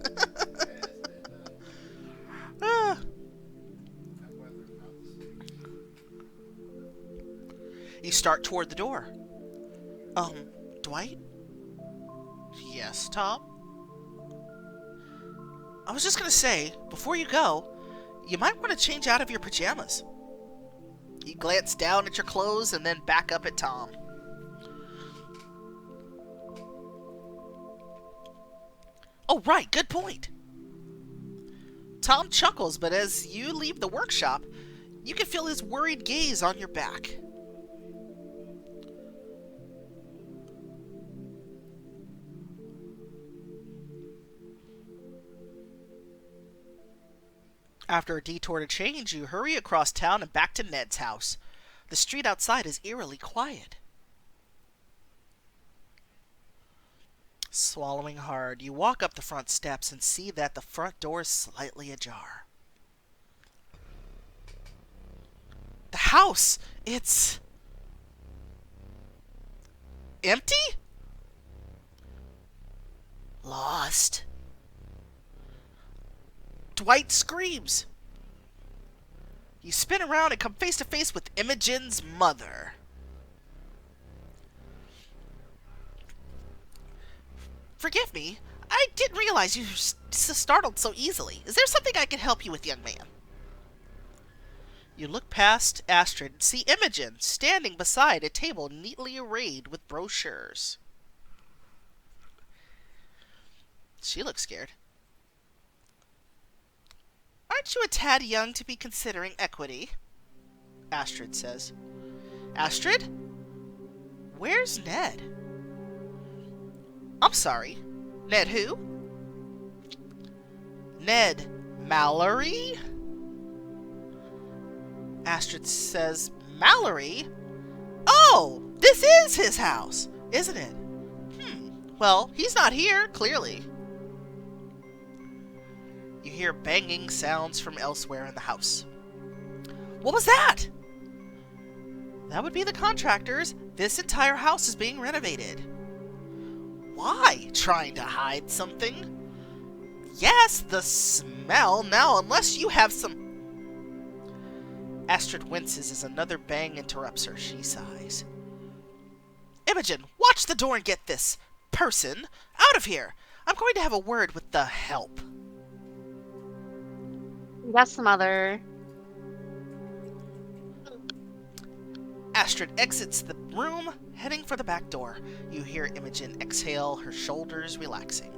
S1: You start toward the door. Dwight? Yes, Tom? I was just gonna say, before you go, you might want to change out of your pajamas. You glance down at your clothes and then back up at Tom. Oh, right, good point. Tom chuckles, but as you leave the workshop, you can feel his worried gaze on your back. After a detour to change, you hurry across town and back to Ned's house. The street outside is eerily quiet. Swallowing hard, you walk up the front steps and see that the front door is slightly ajar. The house! It's empty? Lost. Dwight screams. You spin around and come face to face with Imogen's mother. Forgive me, I didn't realize you were startled so easily. Is there something I can help you with, young man? You look past Astrid and see Imogen standing beside a table neatly arrayed with brochures. She looks scared. Aren't you a tad young to be considering equity? Astrid says. Astrid? Where's Ned? I'm sorry. Ned who? Ned Mallory? Astrid says, Mallory? Oh, this is his house, isn't it? Well, he's not here, clearly. You hear banging sounds from elsewhere in the house. What was that? That would be the contractors. This entire house is being renovated. Why? Trying to hide something? Yes, the smell. Now, unless you have some... Astrid winces as another bang interrupts her. She sighs. Imogen, watch the door and get this person out of here. I'm going to have a word with the help.
S2: Yes, Mother.
S1: Astrid exits
S3: room, heading for the back door. You hear Imogen exhale, her shoulders relaxing.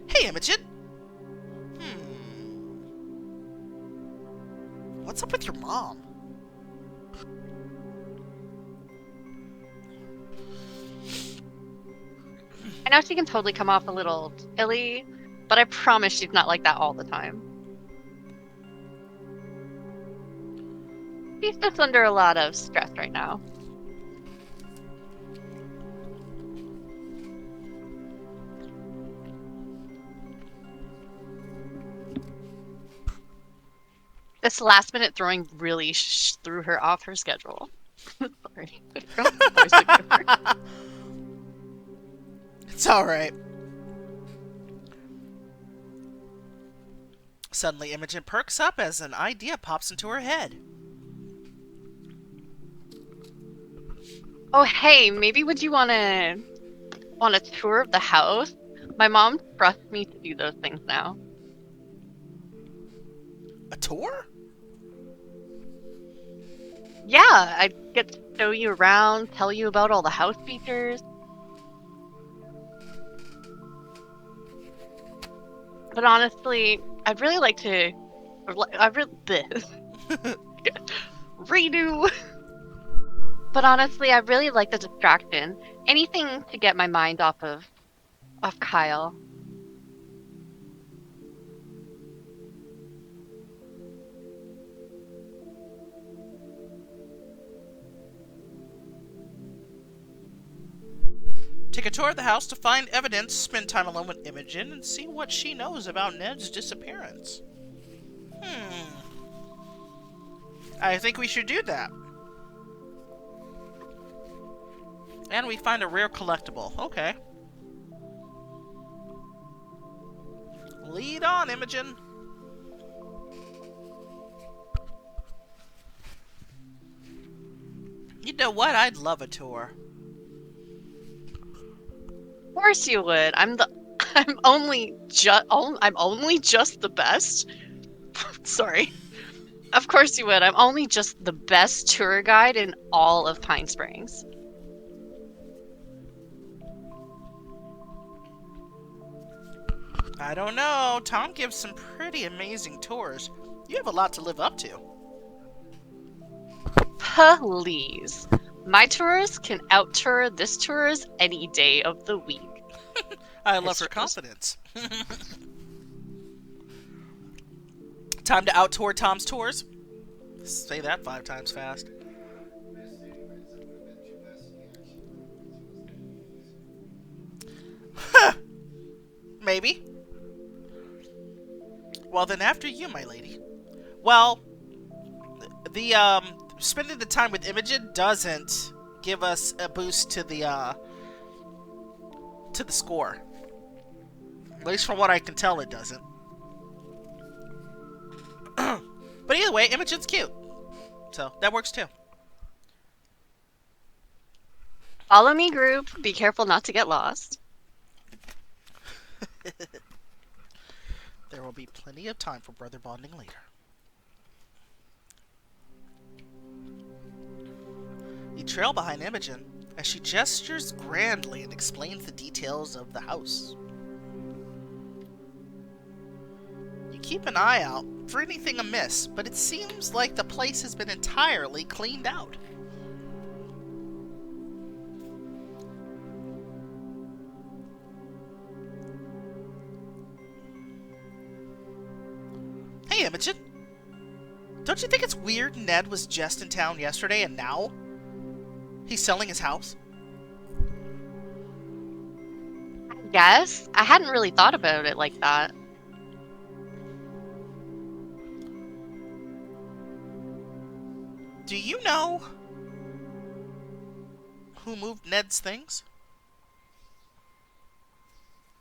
S3: Hey, Imogen! What's up with your mom?
S2: I know she can totally come off a little chilly, but I promise she's not like that all the time. She's just under a lot of stress right now. This last minute throwing really threw her off her schedule. Sorry.
S3: It's alright. Suddenly, Imogen perks up as an idea pops into her head.
S2: Oh, hey, maybe would you want a tour of the house? My mom trusts me to do those things now.
S3: A tour?
S2: Yeah, I get to show you around, tell you about all the house features. But honestly, I'd really like to... redo. But honestly, I really like the distraction. Anything to get my mind off Kyle.
S3: Take a tour of the house to find evidence, spend time alone with Imogen, and see what she knows about Ned's disappearance. I think we should do that. And we find a rare collectible. Okay. Lead on, Imogen. You know what? I'd love a tour.
S2: Of course you would. I'm only just the best. Sorry. Of course you would. I'm only just the best tour guide in all of Pine Springs.
S3: I don't know. Tom gives some pretty amazing tours. You have a lot to live up to.
S2: Please. My tours can out-tour this tour's any day of the week.
S3: I love her confidence. Time to out-tour Tom's tours. Say that 5 times fast. Maybe. Well, then after you, my lady. Well, the spending the time with Imogen doesn't give us a boost to the score. At least from what I can tell, it doesn't. But either way, Imogen's cute. So, that works too.
S2: Follow me, group. Be careful not to get lost.
S3: There will be plenty of time for brother bonding later. You trail behind Imogen as she gestures grandly and explains the details of the house. You keep an eye out for anything amiss, but it seems like the place has been entirely cleaned out. Hey, Imogen. Don't you think it's weird Ned was just in town yesterday and now he's selling his house?
S2: Yes, I hadn't really thought about it like that.
S3: Do you know who moved Ned's things?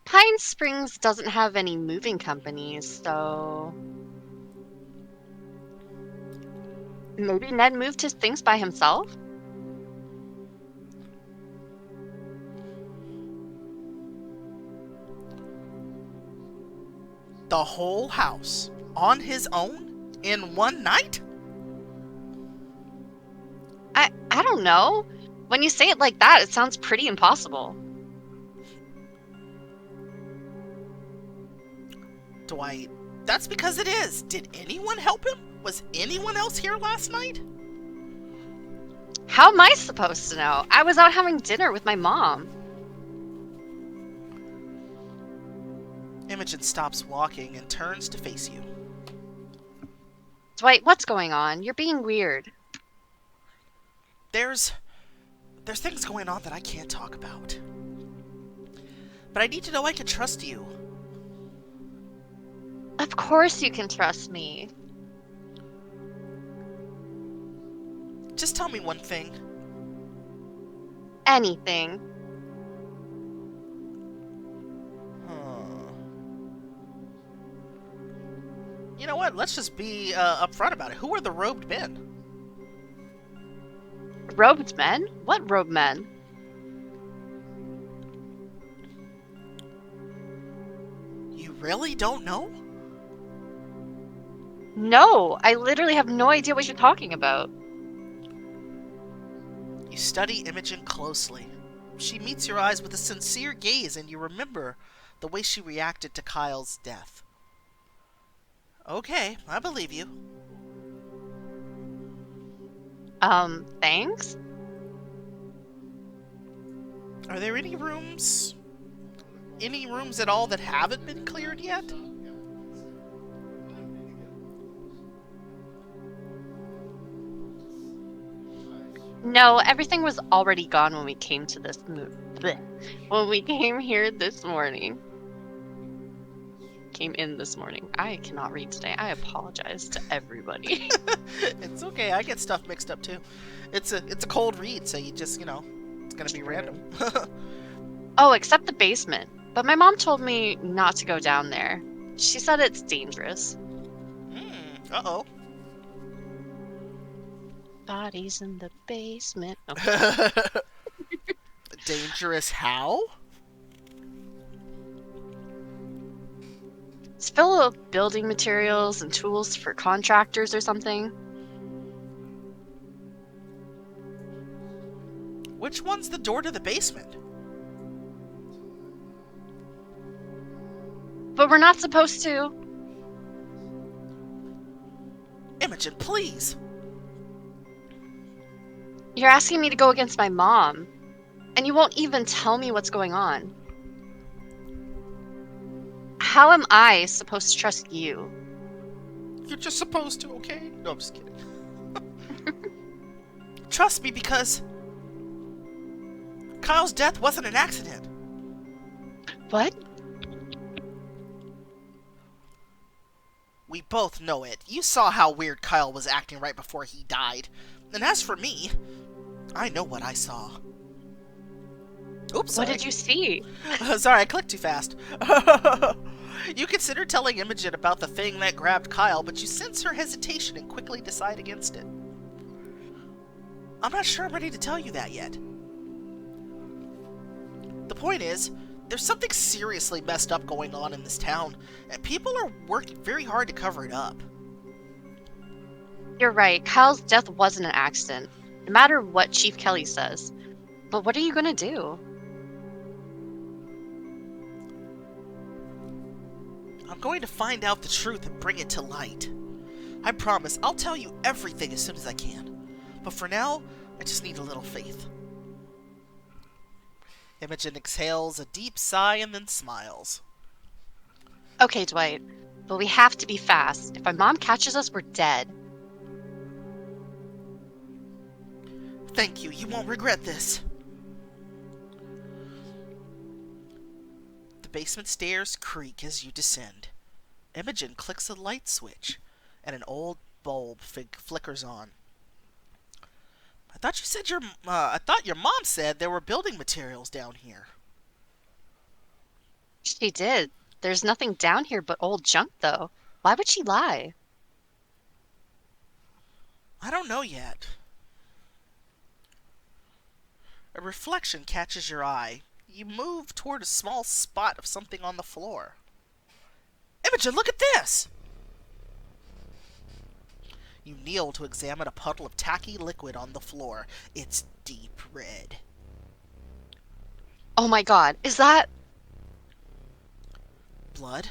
S2: Pine Springs doesn't have any moving companies, so... Maybe Ned moved his things by himself?
S3: The whole house on his own in one night?
S2: I I don't know. When you say it like that, it sounds pretty impossible.
S3: Dwight, that's because it is. Did anyone help him? Was anyone else here last night?
S2: How am I supposed to know? I was out having dinner with my mom.
S3: Imogen stops walking and turns to face you.
S2: Dwight, what's going on? You're being weird.
S3: There's things going on that I can't talk about. But I need to know I can trust you.
S2: Of course you can trust me.
S3: Just tell me one thing.
S2: Anything.
S3: You know what? Let's just be upfront about it. Who are the robed men?
S2: Robed men? What robed men?
S3: You really don't know?
S2: No, I literally have no idea what you're talking about.
S3: You study Imogen closely. She meets your eyes with a sincere gaze, and you remember the way she reacted to Kyle's death. Okay, I believe you.
S2: Thanks?
S3: Are there any rooms at all that haven't been cleared yet?
S2: No, everything was already gone when we came to this when we came here this morning. Came in this morning. I cannot read today. I apologize to everybody.
S3: It's okay. I get stuff mixed up too. It's a cold read, so you just, it's gonna be random.
S2: Oh, except the basement. But my mom told me not to go down there. She said it's dangerous.
S3: Uh-oh.
S2: Bodies in the basement. Oh.
S3: Dangerous how?
S2: It's full of building materials and tools for contractors or something.
S3: Which one's the door to the basement?
S2: But we're not supposed to.
S3: Imogen, please.
S2: You're asking me to go against my mom, and you won't even tell me what's going on. How am I supposed to trust you?
S3: You're just supposed to, okay? No, I'm just kidding. Trust me, because Kyle's death wasn't an accident.
S2: What?
S3: We both know it. You saw how weird Kyle was acting right before he died. And as for me, I know what I saw. Oops, sorry.
S2: What did you see?
S3: Sorry, I clicked too fast. You considered telling Imogen about the thing that grabbed Kyle, but you sense her hesitation and quickly decide against it. I'm not sure I'm ready to tell you that yet. The point is, there's something seriously messed up going on in this town, and people are working very hard to cover it up.
S2: You're right. Kyle's death wasn't an accident, no matter what Chief Kelly says. But what are you gonna do?
S3: I'm going to find out the truth and bring it to light. I promise I'll tell you everything as soon as I can. But for now, I just need a little faith. Imogen exhales a deep sigh and then smiles.
S2: Okay, Dwight, but we have to be fast. If my mom catches us, we're dead.
S3: Thank you. You won't regret this. The basement stairs creak as you descend. Imogen clicks a light switch, and an old bulb flickers on. I thought your mom said there were building materials down here.
S2: She did. There's nothing down here but old junk, though. Why would she lie?
S3: I don't know yet. A reflection catches your eye. You move toward a small spot of something on the floor. Imogen, look at this! You kneel to examine a puddle of tacky liquid on the floor. It's deep red.
S2: Oh my god, is that...
S3: Blood?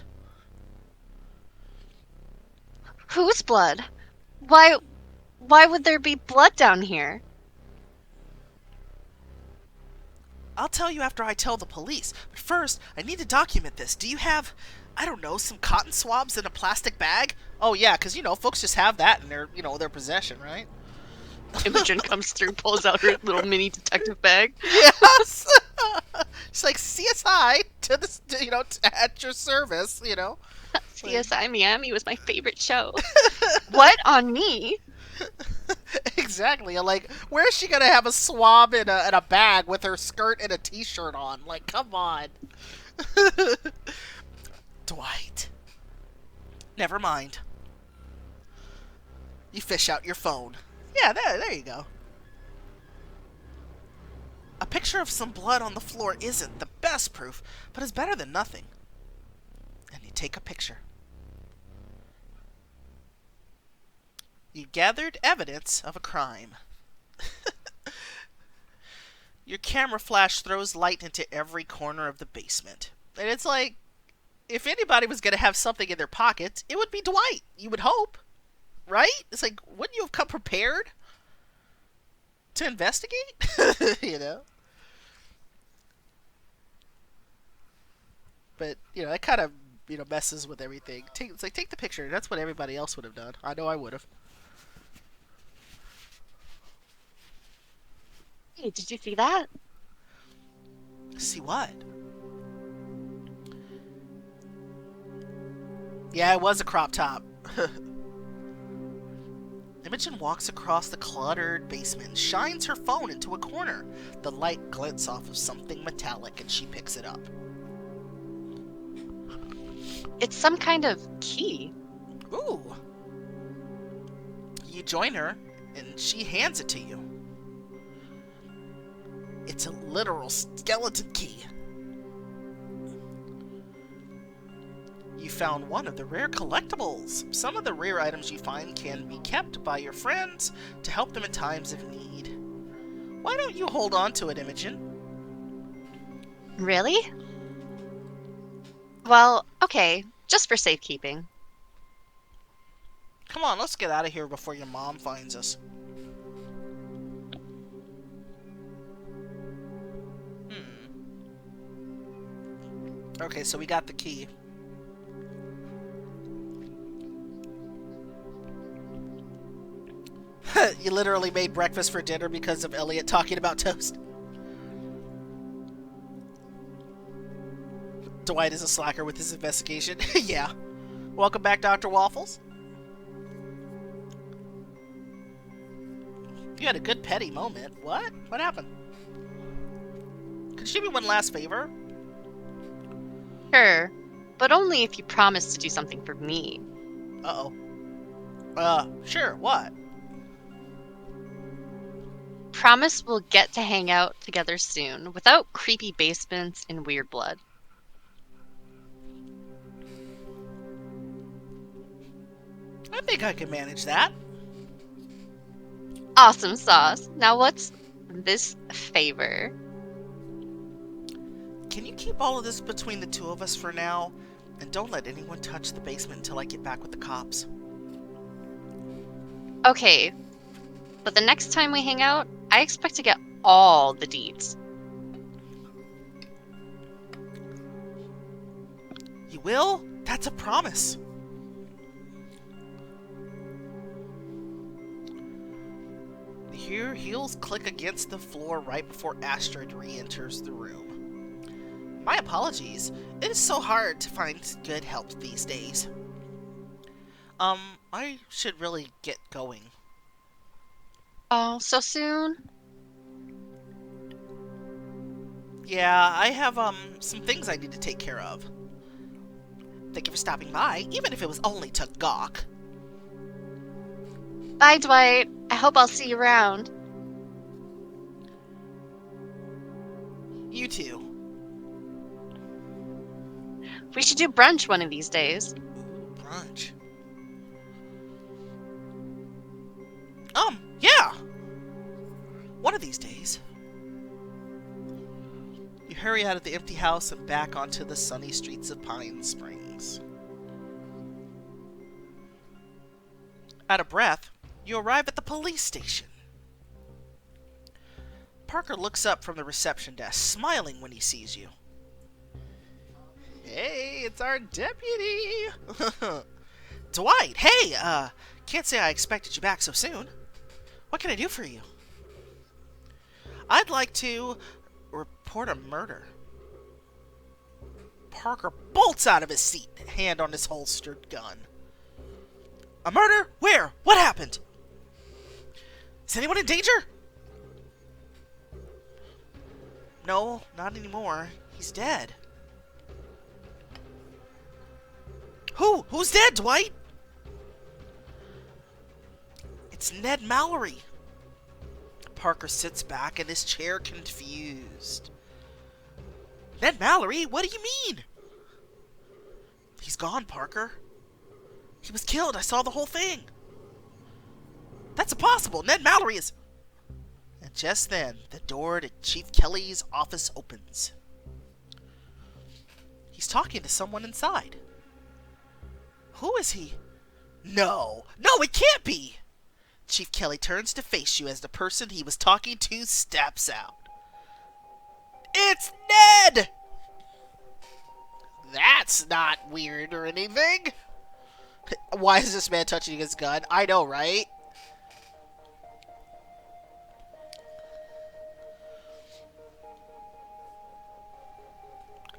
S2: whose blood? Why would there be blood down here?
S3: I'll tell you after I tell the police. But first, I need to document this. Do you have, I don't know, some cotton swabs in a plastic bag? Oh yeah, because, folks just have that in their possession, right?
S2: Imogen comes through, pulls out her little mini detective bag.
S3: Yes! It's like CSI at your service,
S2: CSI Miami was my favorite show. What on me?
S3: Exactly. Like, where's she gonna have a swab in a bag with her skirt and a t-shirt on? Like, come on. Dwight. Never mind. You fish out your phone. Yeah, there you go. A picture of some blood on the floor isn't the best proof, but it's better than nothing. And you take a picture. You gathered evidence of a crime. Your camera flash throws light into every corner of the basement. And it's like, if anybody was going to have something in their pockets, it would be Dwight. You would hope. Right? It's like, wouldn't you have come prepared to investigate? But, it kind of, messes with everything. It's like, take the picture. That's what everybody else would have done. I know I would have.
S2: Hey, did you see that?
S3: See what? Yeah, it was a crop top. Imogen walks across the cluttered basement and shines her phone into a corner. The light glints off of something metallic and she picks it up.
S2: It's some kind of key.
S3: Ooh. You join her and she hands it to you. It's a literal skeleton key. You found one of the rare collectibles. Some of the rare items you find can be kept by your friends to help them in times of need. Why don't you hold on to it, Imogen?
S2: Really? Well, okay, just for safekeeping.
S3: Come on, let's get out of here before your mom finds us. Okay, so we got the key. You literally made breakfast for dinner because of Elliot talking about toast. Dwight is a slacker with his investigation. Yeah. Welcome back, Dr. Waffles. You had a good petty moment. What? What happened? Could you do me one last favor?
S2: Sure, but only if you promise to do something for me.
S3: Uh-oh. Sure, what?
S2: Promise we'll get to hang out together soon, without creepy basements and weird blood.
S3: I think I can manage that.
S2: Awesome sauce. Now what's this favor?
S3: Can you keep all of this between the two of us for now? And don't let anyone touch the basement until I get back with the cops.
S2: Okay, but the next time we hang out, I expect to get all the deeds.
S3: You will? That's a promise. Your heels click against the floor right before Astrid re-enters the room. My apologies. It is so hard to find good help these days. I should really get going.
S2: Oh, so soon?
S3: Yeah, I have, some things I need to take care of. Thank you for stopping by, even if it was only to gawk.
S2: Bye, Dwight. I hope I'll see you around.
S3: You too.
S2: We should do brunch one of these days.
S3: Brunch. Yeah. One of these days. You hurry out of the empty house and back onto the sunny streets of Pine Springs. Out of breath, you arrive at the police station. Parker looks up from the reception desk, smiling when he sees you. Hey, it's our deputy! Dwight, hey, can't say I expected you back so soon. What can I do for you? I'd like to report a murder. Parker bolts out of his seat, hand on his holstered gun. A murder? Where? What happened? Is anyone in danger? No, not anymore. He's dead. Who? Who's dead, Dwight? It's Ned Mallory. Parker sits back in his chair, confused. Ned Mallory? What do you mean? He's gone, Parker. He was killed. I saw the whole thing. That's impossible. Ned Mallory is... And just then, the door to Chief Kelly's office opens. He's talking to someone inside. Who is he? No, it can't be! Chief Kelly turns to face you as the person he was talking to steps out. It's Ned! That's not weird or anything. Why is this man touching his gun? I know, right?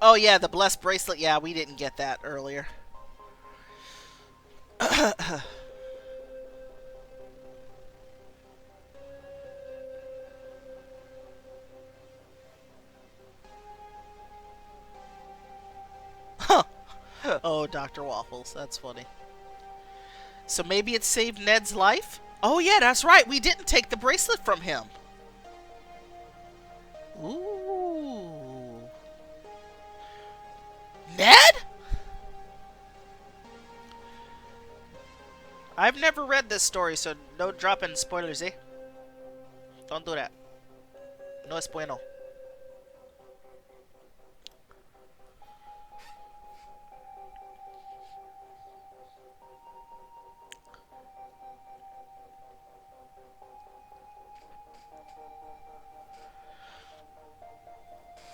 S3: Oh yeah, the blessed bracelet. Yeah, we didn't get that earlier. Oh, Dr. Waffles, that's funny. So maybe it saved Ned's life? Oh yeah, that's right, we didn't take the bracelet from him. Ooh. Ned? I've never read this story, so no dropping spoilers, eh? Don't do that. No es bueno.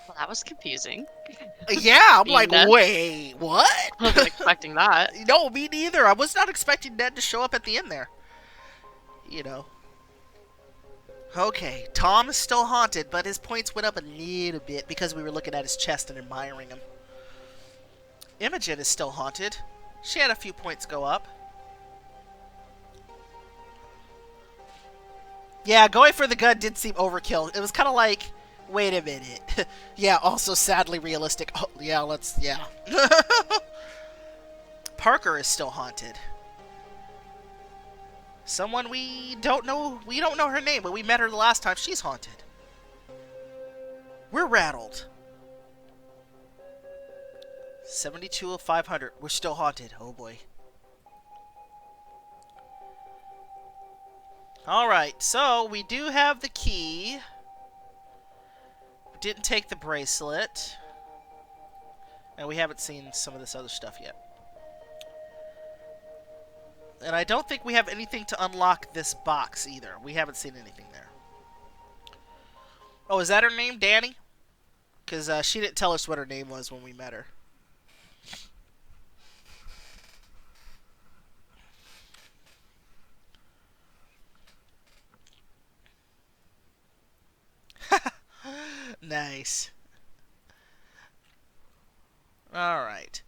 S2: Well, that was confusing.
S3: Yeah, I'm like,
S2: Ned?
S3: wait, what?
S2: I wasn't expecting that.
S3: No, me neither. I was not expecting Ned to show up at the end there. You know. Okay, Tom is still haunted, but his points went up a little bit because we were looking at his chest and admiring him. Imogen is still haunted. She had a few points go up. Yeah, going for the gun did seem overkill. It was kind of like, wait a minute. Yeah, also sadly realistic. Oh, yeah. Parker is still haunted. Someone we don't know her name, but we met her the last time. She's haunted. We're rattled. 72 of 500. We're still haunted. Oh boy. Alright, so we do have the key. We didn't take the bracelet. And we haven't seen some of this other stuff yet. And I don't think we have anything to unlock this box either. We haven't seen anything there. Oh, is that her name, Danny? Because she didn't tell us what her name was when we met her. Nice. Alright.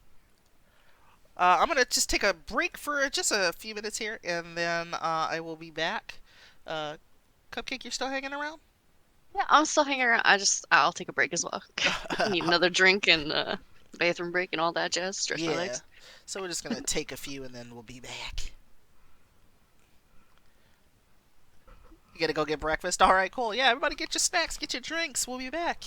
S3: I'm going to just take a break for just a few minutes here, and then I will be back. Cupcake, you're still hanging around?
S2: Yeah, I'm still hanging around. I'll take a break as well. Need another drink and bathroom break and all that jazz. Stretch my legs.
S3: So we're just going to take a few, and then we'll be back. You gotta go get breakfast? Alright, cool. Yeah, everybody get your snacks, get your drinks. We'll be back.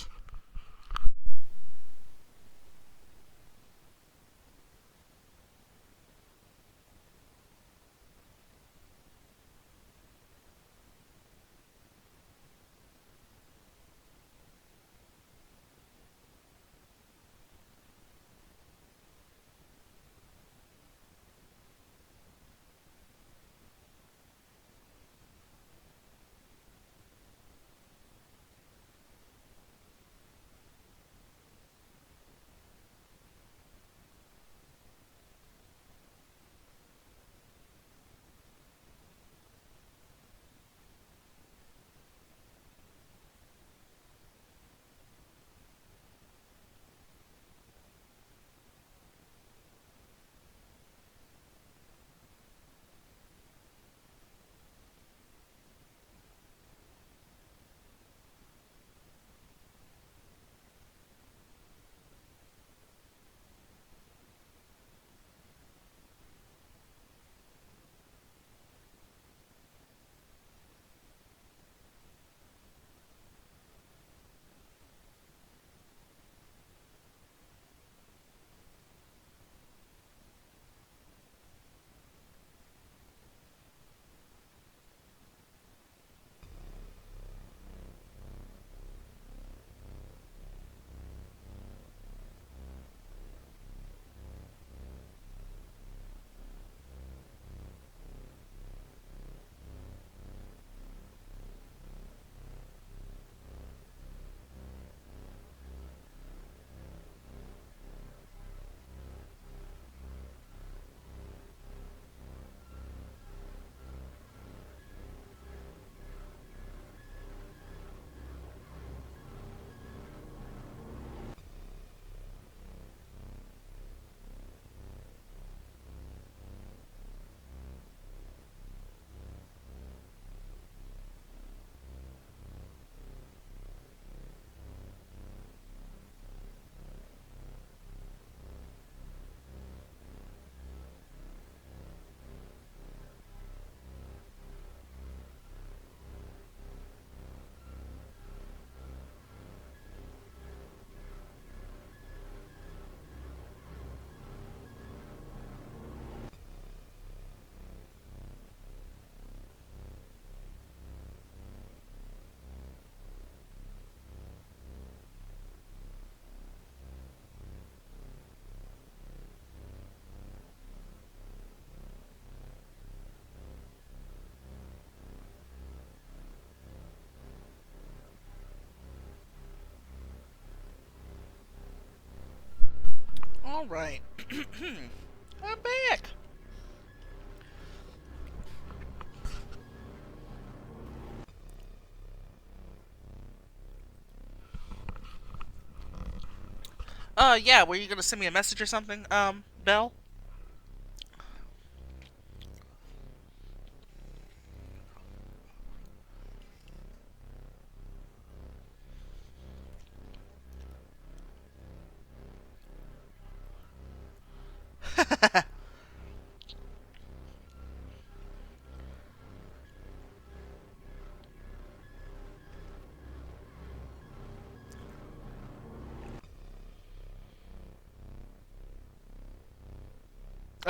S1: All right. I'm back. Yeah, were you gonna send me a message or something, Belle?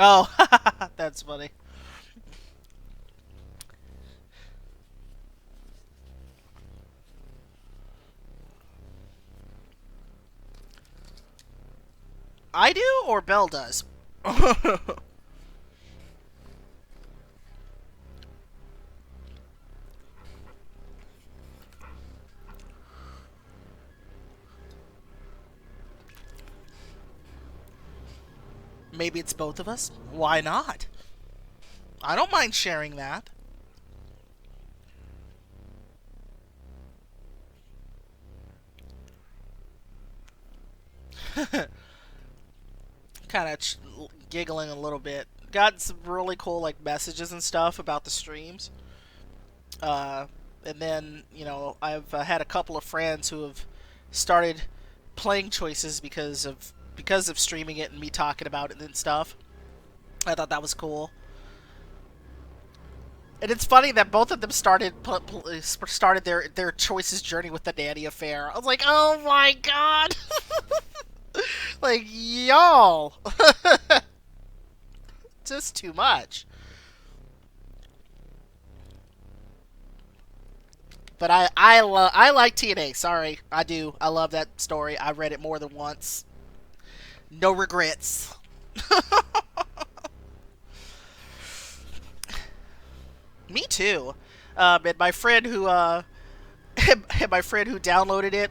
S1: Oh, that's funny. I do, or Belle does? Maybe it's both of us? Why not? I don't mind sharing that. Kind of giggling a little bit. Got some really cool like messages and stuff about the streams. Uh, and then I've had a couple of friends who have started playing choices because of streaming it and me talking about it and stuff. I thought that was cool. And it's funny that both of them started their choices journey with the nanny affair. I was like, oh my god, like y'all, just too much. But I like TNA. Sorry, I do. I love that story. I read it more than once. No regrets. Me too. And my friend who and my friend who downloaded it,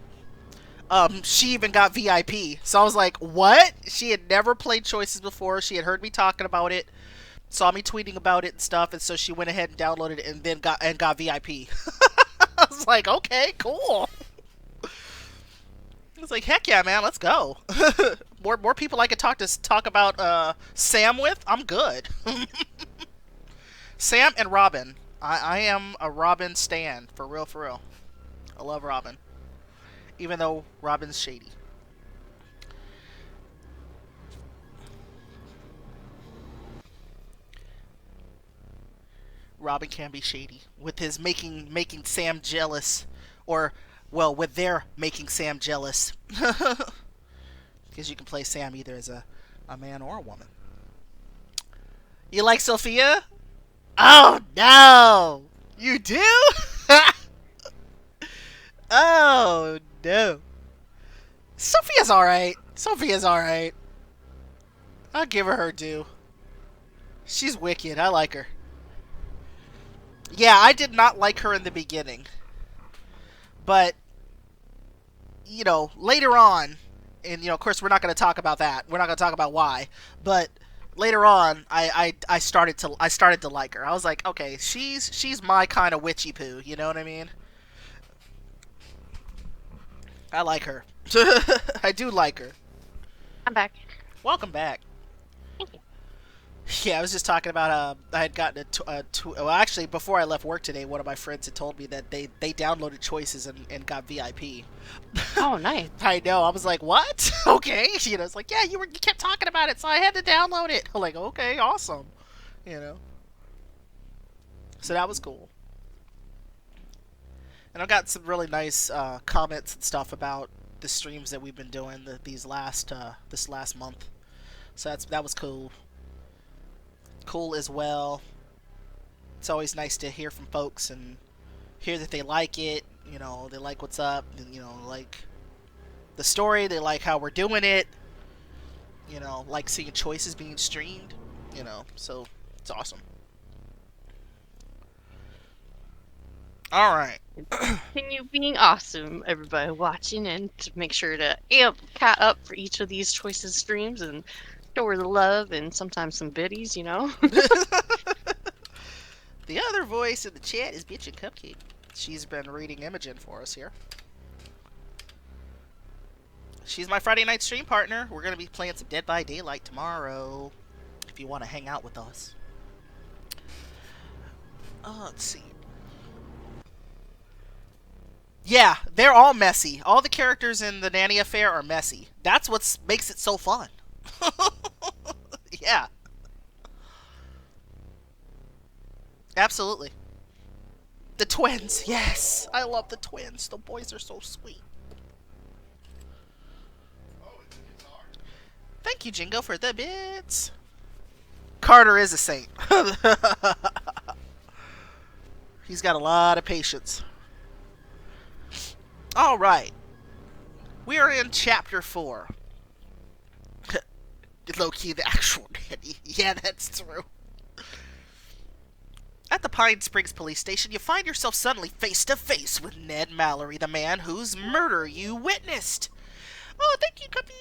S1: she even got VIP. So I was like, what? She had never played Choices before. She had heard me talking about it, saw me tweeting about it and stuff, and so she went ahead and downloaded it and then got VIP. I was like, okay, cool. I was like, heck yeah, man, let's go. more people I could talk about Sam with. I'm good. Sam and Robin. I am a Robin stan, for real, for real. I love Robin. Even though Robin's shady. Robin can be shady. With his making Sam jealous. Or, well, with their making Sam jealous. Because you can play Sam either as a man or a woman. You like Sophia? Oh, no! You do? Oh, no. Sophia's alright. Sophia's alright. I'll give her due. She's wicked. I like her. Yeah, I did not like her in the beginning. But, later on, and, of course, we're not going to talk about that. We're not going to talk about why. But later on, I started to like her. I was like, okay, she's my kind of witchy poo. You know what I mean? I like her. I do like her.
S2: I'm back.
S1: Welcome back.
S2: Thank you.
S1: Yeah, I was just talking about I had gotten well, actually, before I left work today, one of my friends had told me that they downloaded Choices and got VIP.
S2: Oh, nice.
S1: I know. I was like, what? Okay. It's like, yeah, you kept talking about it, so I had to download it. I'm like, okay, awesome. So that was cool. And I've got some really nice comments and stuff about the streams that we've been doing this last month. So that was cool. Cool as well. It's always nice to hear from folks and hear that they like it. They like what's up. And, like the story. They like how we're doing it. Like seeing Choices being streamed. So it's awesome. Alright.
S2: Continue being awesome, everybody watching, and to make sure to amp Cat up for each of these choices streams and show her the love and sometimes some biddies, you know?
S1: The other voice in the chat is Bitchin' Cupcake. She's been reading Imogen for us here. She's my Friday night stream partner. We're going to be playing some Dead by Daylight tomorrow, if you want to hang out with us. Let's see. Yeah, they're all messy. All the characters in the Nanny Affair are messy. That's what makes it so fun. Yeah. Absolutely. The twins, yes! I love the twins. The boys are so sweet. Thank you, Jingo, for the bits. Carter is a saint. He's got a lot of patience. Alright. We are in Chapter 4. Low-key, the actual nanny. Yeah, that's true. At the Pine Springs police station, you find yourself suddenly face to face with Ned Mallory, the man whose murder you witnessed. Oh, thank you, Guppy.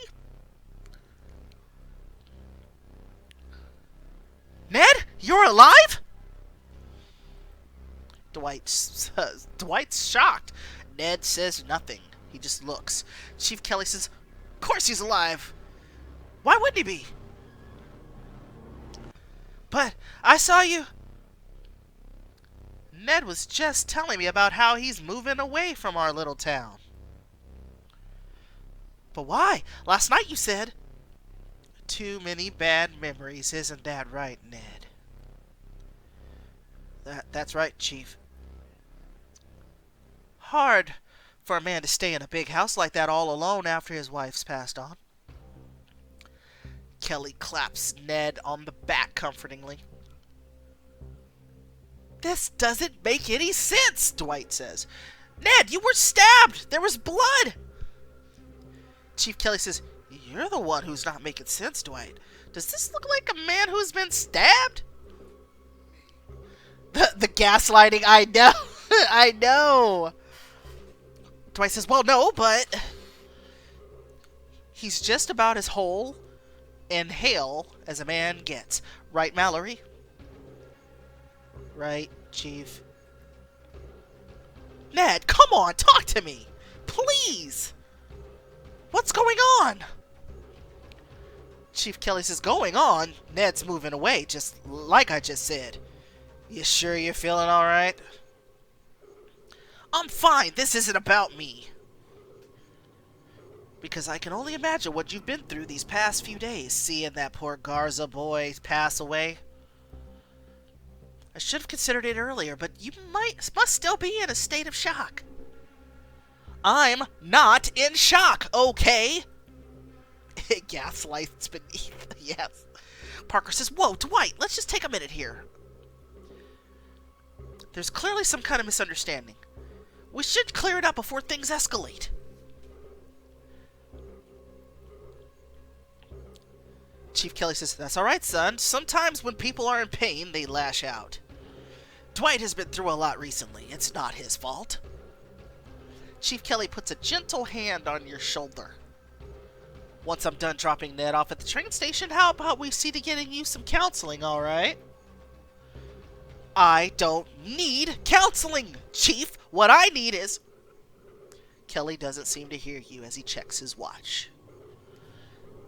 S1: Ned, you're alive? Dwight's shocked. Ned says nothing. He just looks. Chief Kelly says, "Of course he's alive. Why wouldn't he be?" "But I saw you." "Ned was just telling me about how he's moving away from our little town." "But why? Last night you said..." "Too many bad memories, isn't that right, Ned?" That's right, Chief. Hard for a man to stay in a big house like that all alone after his wife's passed on. Kelly claps Ned on the back comfortingly. "This doesn't make any sense," Dwight says. "Ned, you were stabbed! There was blood!" Chief Kelly says, "You're the one who's not making sense, Dwight. Does this look like a man who's been stabbed?" The gaslighting, I know. I know. Dwight says, "Well, no, but he's just about as whole and hale as a man gets. Right, Mallory?" "Right, Chief." "Ned, come on, talk to me. Please. What's going on?" Chief Kelly says, "Going on? Ned's moving away, just like I just said. You sure you're feeling alright?" "I'm fine. This isn't about me." "Because I can only imagine what you've been through these past few days, seeing that poor Garza boy pass away. I should have considered it earlier, but you must still be in a state of shock." "I'm not in shock, okay?" It gaslights beneath. Yes. Parker says, "Whoa, Dwight, let's just take a minute here. There's clearly some kind of misunderstanding. We should clear it up before things escalate." Chief Kelly says, "That's alright, son. Sometimes when people are in pain, they lash out. Dwight has been through a lot recently. It's not his fault." Chief Kelly puts a gentle hand on your shoulder. "Once I'm done dropping Ned off at the train station, how about we see to getting you some counseling, alright?" "I don't need counseling, Chief. What I need is..." Kelly doesn't seem to hear you as he checks his watch.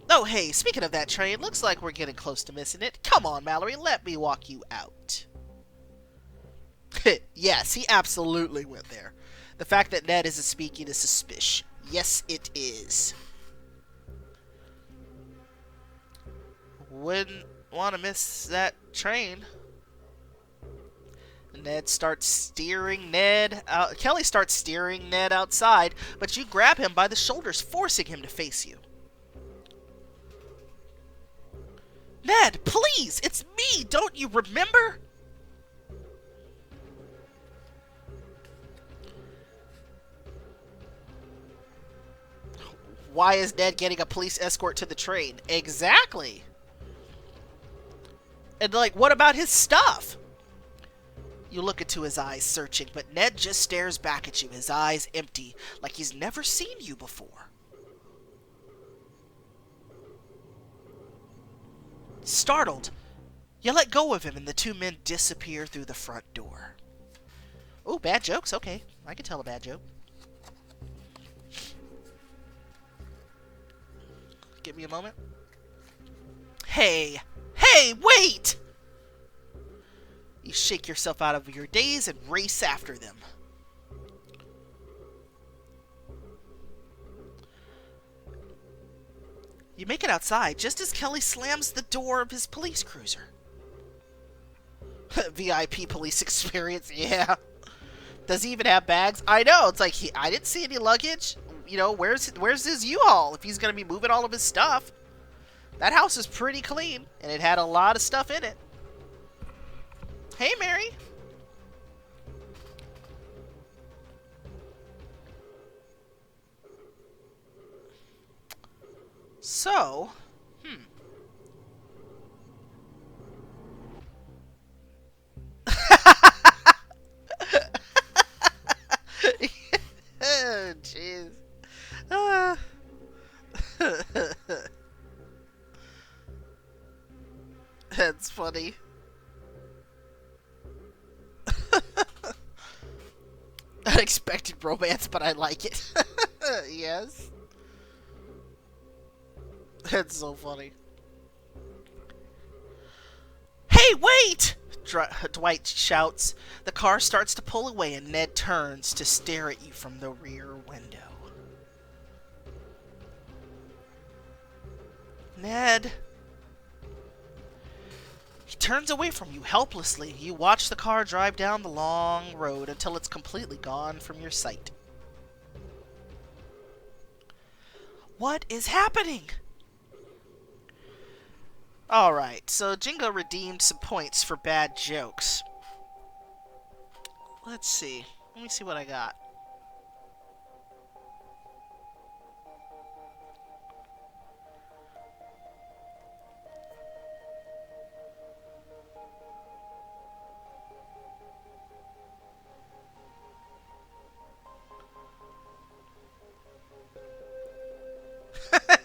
S1: "Oh, hey, speaking of that train, looks like we're getting close to missing it. Come on, Mallory, let me walk you out." Yes, he absolutely went there. The fact that Ned isn't speaking is suspicious. Yes, it is. Wouldn't want to miss that train. Ned starts steering Ned out. Kelly starts steering Ned outside, but you grab him by the shoulders, forcing him to face you. "Ned, please! It's me! Don't you remember?" Why is Ned getting a police escort to the train? Exactly. And, like, what about his stuff?
S3: You look into his eyes, searching, but Ned just stares back at you, his eyes empty, like he's never seen you before. Startled, you let go of him and the two men disappear through the front door. Oh, bad jokes? Okay, I can tell a bad joke. Give me a moment. Hey! Hey, wait! You shake yourself out of your daze and race after them. You make it outside just as Kelly slams the door of his police cruiser. VIP police experience, yeah. Does he even have bags? I know, it's like, I didn't see any luggage. You know, where's his U-Haul if he's going to be moving all of his stuff? That house is pretty clean, and it had a lot of stuff in it. Hey, Mary. So, oh, jeez. That's funny. Unexpected romance, but I like it. Yes. That's so funny. Hey, wait! Dwight shouts. The car starts to pull away and Ned turns to stare at you from the rear window. Ned. He turns away from you helplessly. You watch the car drive down the long road until it's completely gone from your sight. What is happening? Alright, so Jingo redeemed some points for bad jokes. Let's see. Let me see what I got.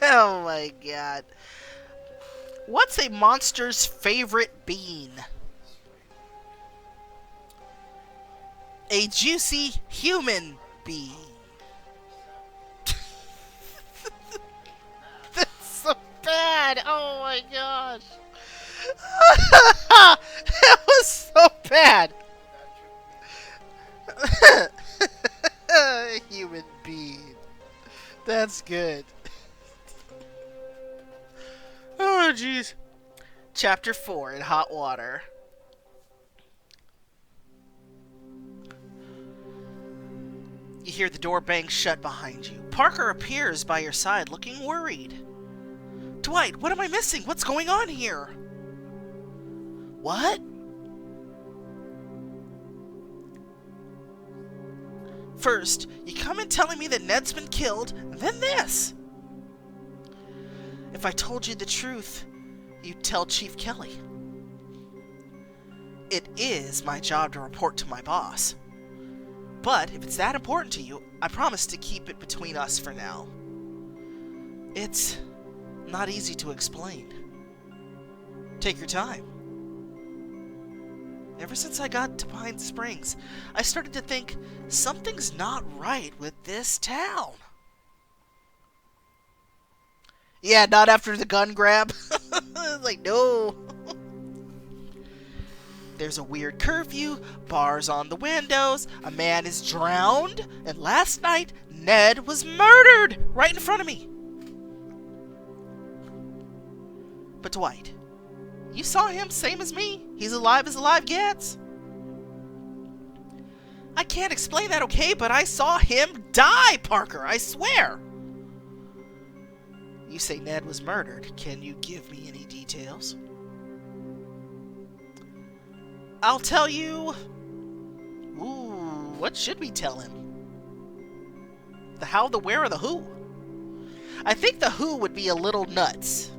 S3: Oh my god. What's a monster's favorite bean? A juicy human bean. That's so bad. Oh my gosh. That was so bad. Human bean. That's good. Oh, jeez. Chapter 4 in hot water. You hear the door bang shut behind you. Parker appears by your side, looking worried. Dwight, what am I missing? What's going on here? What? First, you come in telling me that Ned's been killed, and then this. If I told you the truth, you'd tell Chief Kelly. It is my job to report to my boss. But if it's that important to you, I promise to keep it between us for now. It's not easy to explain. Take your time. Ever since I got to Pine Springs, I started to think something's not right with this town. Yeah, not after the gun grab. Like, no. There's a weird curfew, bars on the windows, a man is drowned, and last night, Ned was murdered right in front of me. But Dwight, you saw him, same as me. He's alive as alive gets. I can't explain that, okay, but I saw him die, Parker, I swear. You say Ned was murdered. Can you give me any details? I'll tell you... Ooh, what should we tell him? The how, the where, or the who? I think the who would be a little nuts.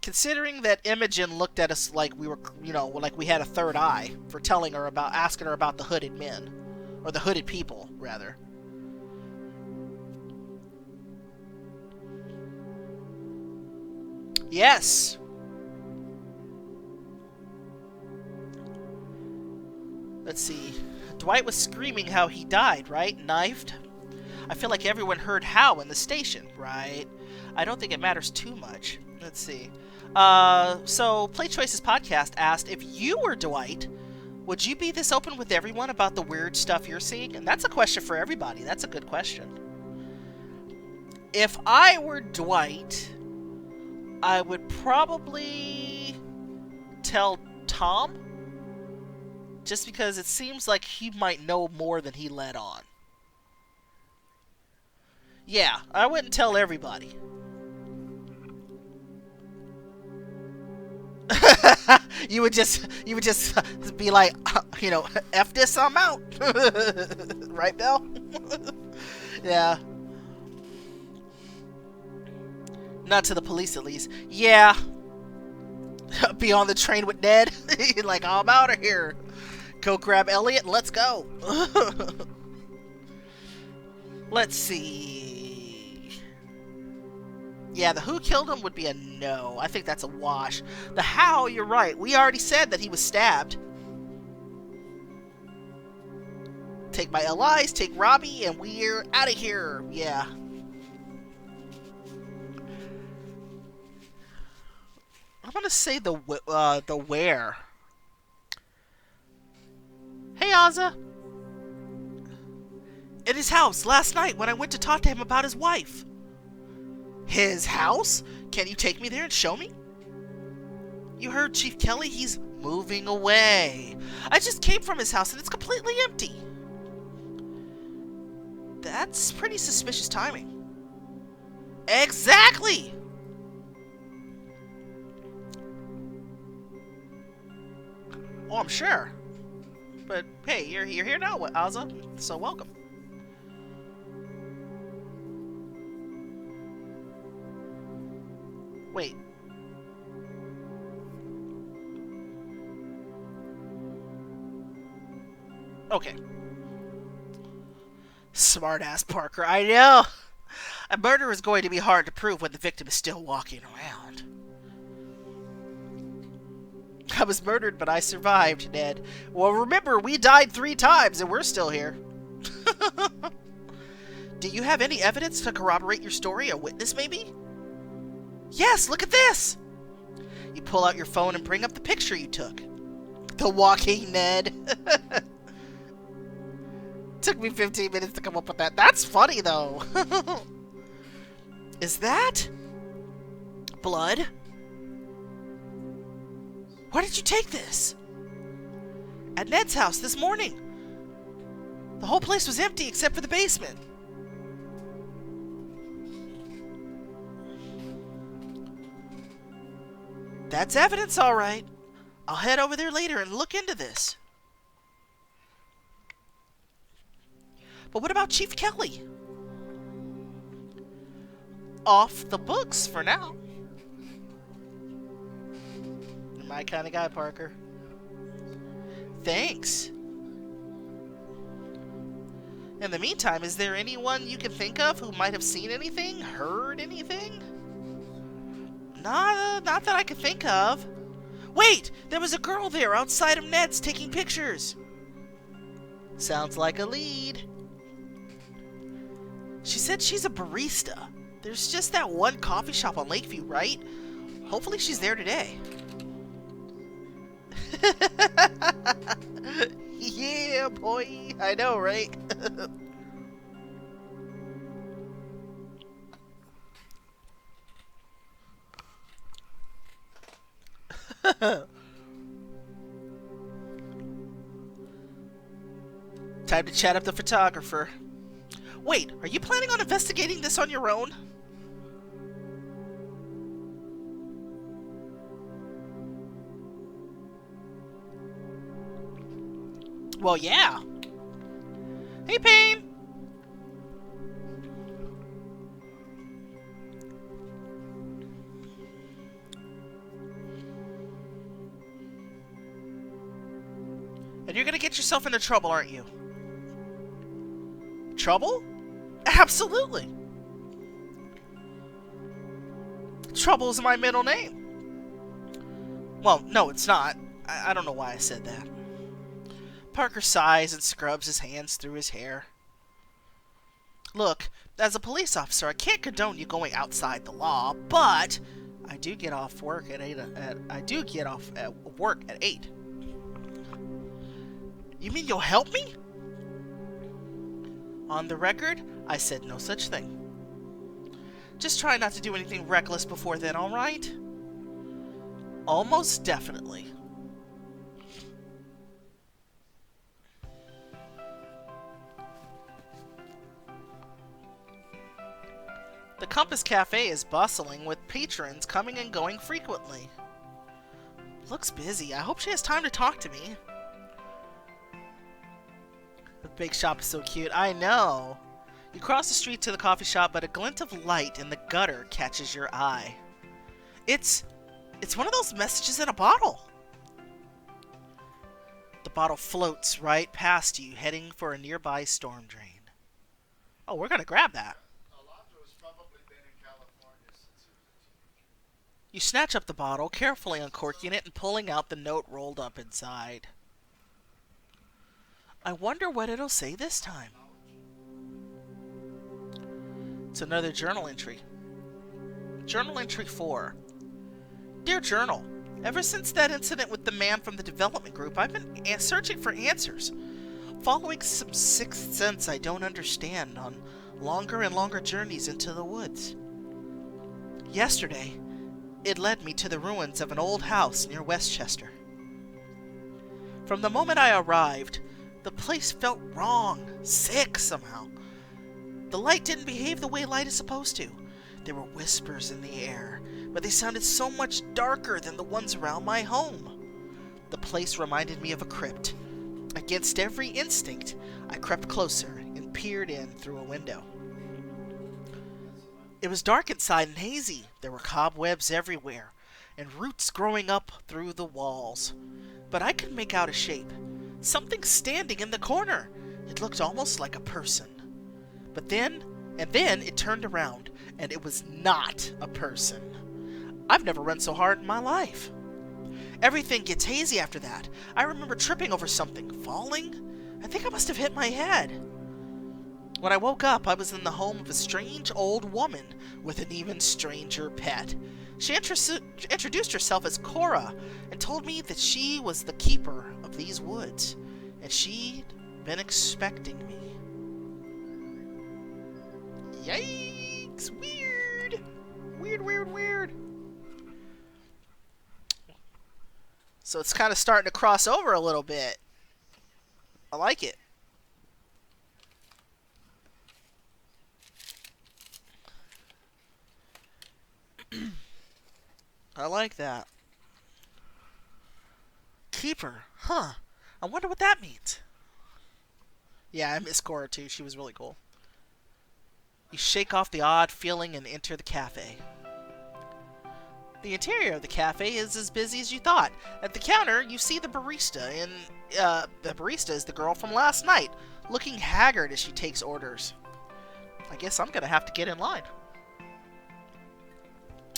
S1: Considering that Imogen looked at us like we were, like we had a third eye for asking her about the hooded men. Or the hooded people, rather. Yes. Let's see. Dwight was screaming how he died, right? Knifed? I feel like everyone heard how in the station, right? I don't think it matters too much. Let's see. So Play Choices Podcast asked, if you were Dwight, would you be this open with everyone about the weird stuff you're seeing? And that's a question for everybody. That's a good question. If I were Dwight, I would probably tell Tom, just because it seems like he might know more than he let on. Yeah, I wouldn't tell everybody. you would just be like, F this, I'm out. Right, Bill? Yeah. Not to the police, at least. Yeah. Be on the train with Ned. Like, I'm out of here. Go grab Elliot and let's go. Let's see. Yeah, the who killed him would be a no. I think that's a wash. The how, you're right. We already said that he was stabbed. Take my allies, take Robbie, and we're out of here. Yeah. I'm gonna say the where. Hey, Ozza. In his house last night when I went to talk to him about his wife. His house? Can you take me there and show me? You heard Chief Kelly? He's moving away. I just came from his house and it's completely empty. That's pretty suspicious timing. Exactly! Oh, I'm sure. But hey, you're here now, Ozza, so welcome. Wait. Okay. Smart-ass Parker, I know! A murder is going to be hard to prove when the victim is still walking around. I was murdered, but I survived, Ned. Well, remember, we died 3 times, and we're still here. Do you have any evidence to corroborate your story? A witness, maybe? Yes, look at this! You pull out your phone and bring up the picture you took. The walking Ned. Took me 15 minutes to come up with that. That's funny, though. Is that blood? Where did you take this? At Ned's house this morning. The whole place was empty except for the basement. That's evidence, all right. I'll head over there later and look into this. But what about Chief Kelly? Off the books for now. You're my kind of guy, Parker. Thanks. In the meantime, is there anyone you can think of who might have seen anything? Heard anything? Not that I can think of. Wait! There was a girl there outside of Ned's taking pictures. Sounds like a lead. She said she's a barista. There's just that one coffee shop on Lakeview, right? Hopefully she's there today. Yeah, boy. I know, right? Time to chat up the photographer. Wait, are you planning on investigating this on your own? Well, yeah. Hey, Payne!
S3: And you're gonna get yourself into trouble, aren't you? Trouble? Absolutely. Trouble is my middle name. Well, no, it's not. I don't know why I said that. Parker sighs and scrubs his hands through his hair. Look, as a police officer, I can't condone you going outside the law, but I do get off work at 8. I do get off at work at 8. You mean you'll help me? On the record, I said no such thing. Just try not to do anything reckless before then, all right? Almost definitely. The Compass Cafe is bustling with patrons coming and going frequently. Looks busy. I hope she has time to talk to me. The bake shop is so cute. I know. You cross the street to the coffee shop, but a glint of light in the gutter catches your eye. It's one of those messages in a bottle. The bottle floats right past you, heading for a nearby storm drain. Oh, we're gonna grab that. You snatch up the bottle, carefully uncorking it and pulling out the note rolled up inside. I wonder what it'll say this time. It's another journal entry. Journal entry 4. Dear Journal, ever since that incident with the man from the development group, I've been searching for answers. Following some sixth sense I don't understand on longer and longer journeys into the woods. Yesterday, it led me to the ruins of an old house near Westchester. From the moment I arrived, the place felt wrong, sick somehow. The light didn't behave the way light is supposed to. There were whispers in the air, but they sounded so much darker than the ones around my home. The place reminded me of a crypt. Against every instinct, I crept closer and peered in through a window. It was dark inside and hazy. There were cobwebs everywhere, and roots growing up through the walls. But I could make out a shape. Something standing in the corner. It looked almost like a person. But then it turned around, and it was not a person. I've never run so hard in my life. Everything gets hazy after that. I remember tripping over something, falling. I think I must have hit my head. When I woke up, I was in the home of a strange old woman with an even stranger pet. She introduced herself as Cora and told me that she was the keeper of these woods, and she'd been expecting me. Yikes! Weird! Weird. So it's kind of starting to cross over a little bit. I like it. I like that. Keeper, huh? I wonder what that means. Yeah, I miss Cora too. She was really cool. You shake off the odd feeling and enter the cafe. The interior of the cafe is as busy as you thought. At the counter, you see the barista, and the barista is the girl from last night, looking haggard as she takes orders. I guess I'm gonna have to get in line.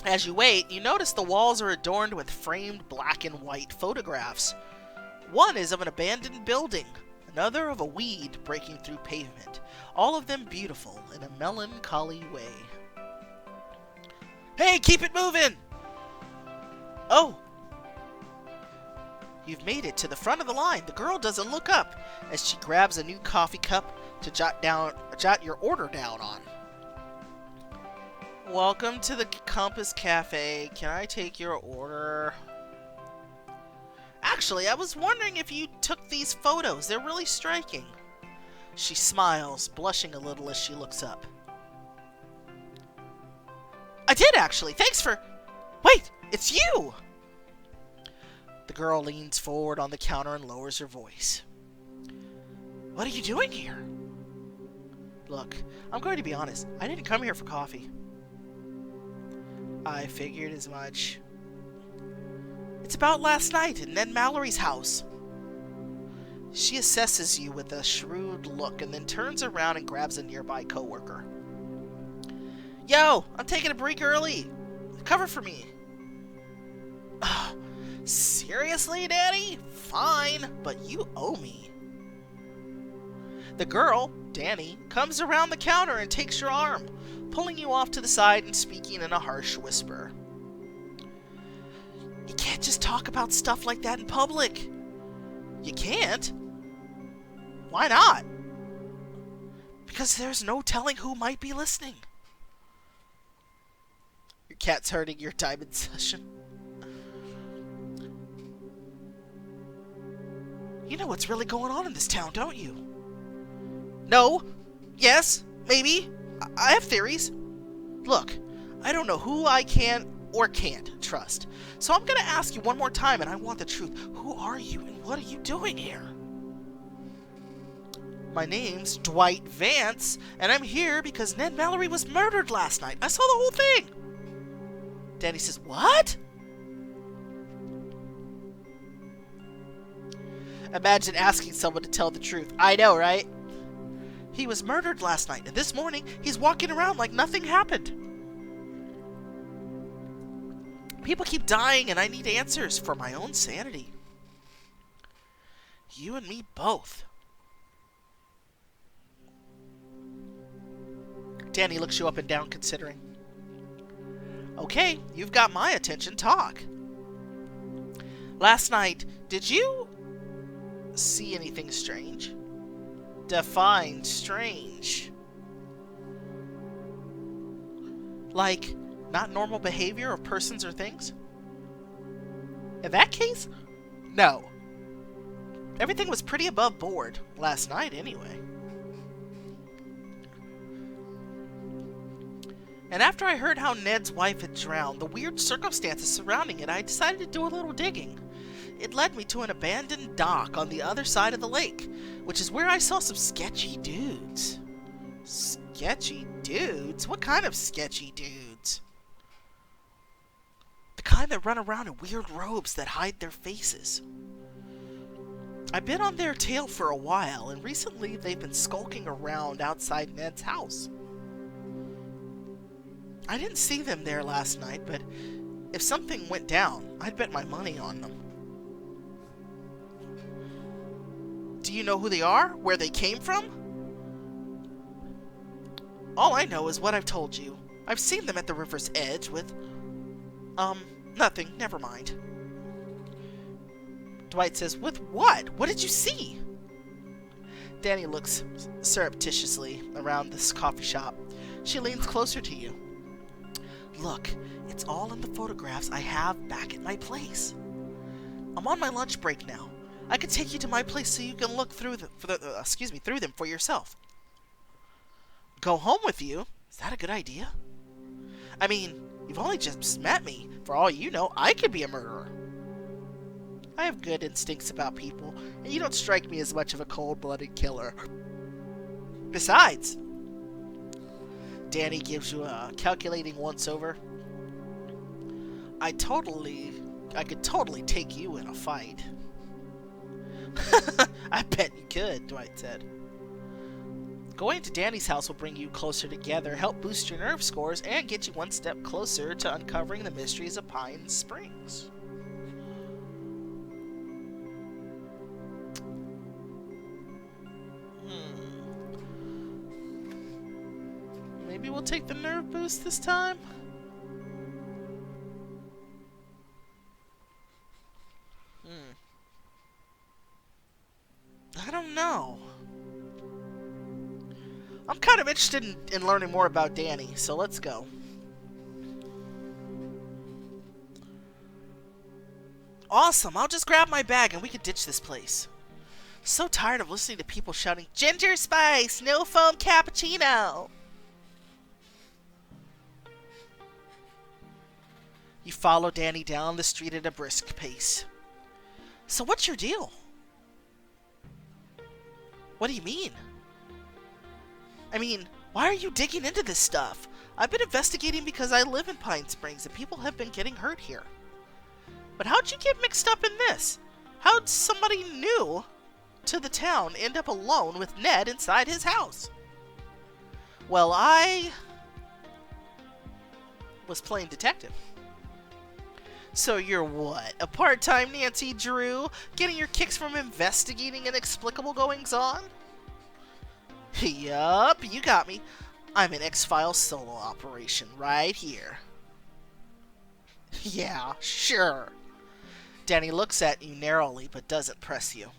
S3: As you wait, you notice the walls are adorned with framed black and white photographs. One is of an abandoned building, another of a weed breaking through pavement, all of them beautiful in a melancholy way. Hey, keep it moving! Oh! You've made it to the front of the line. The girl doesn't look up as she grabs a new coffee cup to jot your order down on. Welcome to the Compass Cafe. Can I take your order? Actually, I was wondering if you took these photos. They're really striking. She smiles, blushing a little as she looks up. I did, actually. Thanks for... Wait, it's you! The girl leans forward on the counter and lowers her voice. What are you doing here? Look, I'm going to be honest. I didn't come here for coffee. I figured as much. It's about last night in Ned Mallory's house.
S1: She assesses you with a shrewd look and then turns around and grabs a nearby coworker. Yo, I'm taking a break early. Cover for me. Seriously, Danny? Fine, but you owe me. The girl, Danny, comes around the counter and takes your arm, pulling you off to the side and speaking in a harsh whisper. You can't just talk about stuff like that in public. You can't? Why not? Because there's no telling who might be listening. Your cat's hurting your diamond session. You know what's really going on in this town, don't you? No. Yes. Maybe. I have theories. Look, I don't know who I can or can't trust. So I'm going to ask you one more time, and I want the truth. Who are you, and what are you doing here? My name's Dwight Vance, and I'm here because Ned Mallory was murdered last night. I saw the whole thing. Danny says, what? Imagine asking someone to tell the truth. I know, right? He was murdered last night, and this morning he's walking around like nothing happened. People keep dying, and I need answers for my own sanity. You and me both. Danny looks you up and down, considering. Okay, you've got my attention. Talk. Last night, did you see anything strange? Define strange. Like, not normal behavior of persons or things? In that case, no. Everything was pretty above board last night anyway. And after I heard how Ned's wife had drowned, the weird circumstances surrounding it, I decided to do a little digging. It led me to an abandoned dock on the other side of the lake, which is where I saw some sketchy dudes. Sketchy dudes? What kind of sketchy dudes? The kind that run around in weird robes that hide their faces. I've been on their tail for a while, and recently they've been skulking around outside Ned's house. I didn't see them there last night, but if something went down, I'd bet my money on them. Do you know who they are? Where they came from? All I know is what I've told you. I've seen them at the river's edge with... nothing. Never mind. Dwight says, with what? What did you see? Danny looks surreptitiously around this coffee shop. She leans closer to you. Look, it's all in the photographs I have back at my place. I'm on my lunch break now. I could take you to my place so you can look through through them for yourself. Go home with you? Is that a good idea? I mean, you've only just met me. For all you know, I could be a murderer. I have good instincts about people, and you don't strike me as much of a cold-blooded killer. Besides, Danny gives you a calculating once-over. I could totally take you in a fight. I bet you could, Dwight said. Going to Danny's house will bring you closer together, help boost your nerve scores, and get you one step closer to uncovering the mysteries of Pine Springs. Maybe we'll take the nerve boost this time? I don't know. I'm kind of interested in learning more about Danny, so let's go. Awesome, I'll just grab my bag and we can ditch this place. So tired of listening to people shouting, ginger spice, no foam cappuccino. You follow Danny down the street at a brisk pace. So what's your deal? What do you mean? I mean, why are you digging into this stuff? I've been investigating because I live in Pine Springs and people have been getting hurt here. But how'd you get mixed up in this? How'd somebody new to the town end up alone with Ned inside his house? Well, I was playing detective. So you're what? A part-time Nancy Drew, getting your kicks from investigating inexplicable goings-on? Yup, you got me. I'm an X-Files solo operation right here. Yeah, sure. Danny looks at you narrowly but doesn't press you.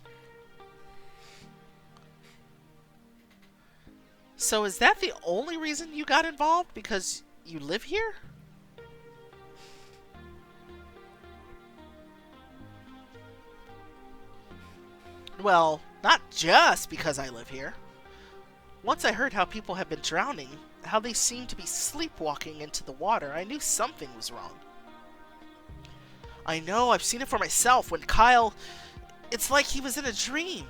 S1: So is that the only reason you got involved? Because you live here? Well, not just because I live here. Once I heard how people have been drowning, how they seem to be sleepwalking into the water, I knew something was wrong. I know, I've seen it for myself when Kyle... It's like he was in a dream.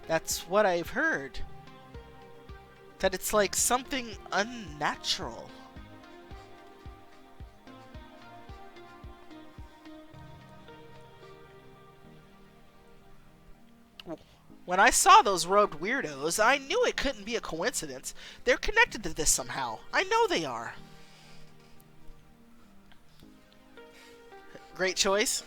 S1: That's what I've heard. That it's like something unnatural. When I saw those robed weirdos, I knew it couldn't be a coincidence. They're connected to this somehow. I know they are. Great choice.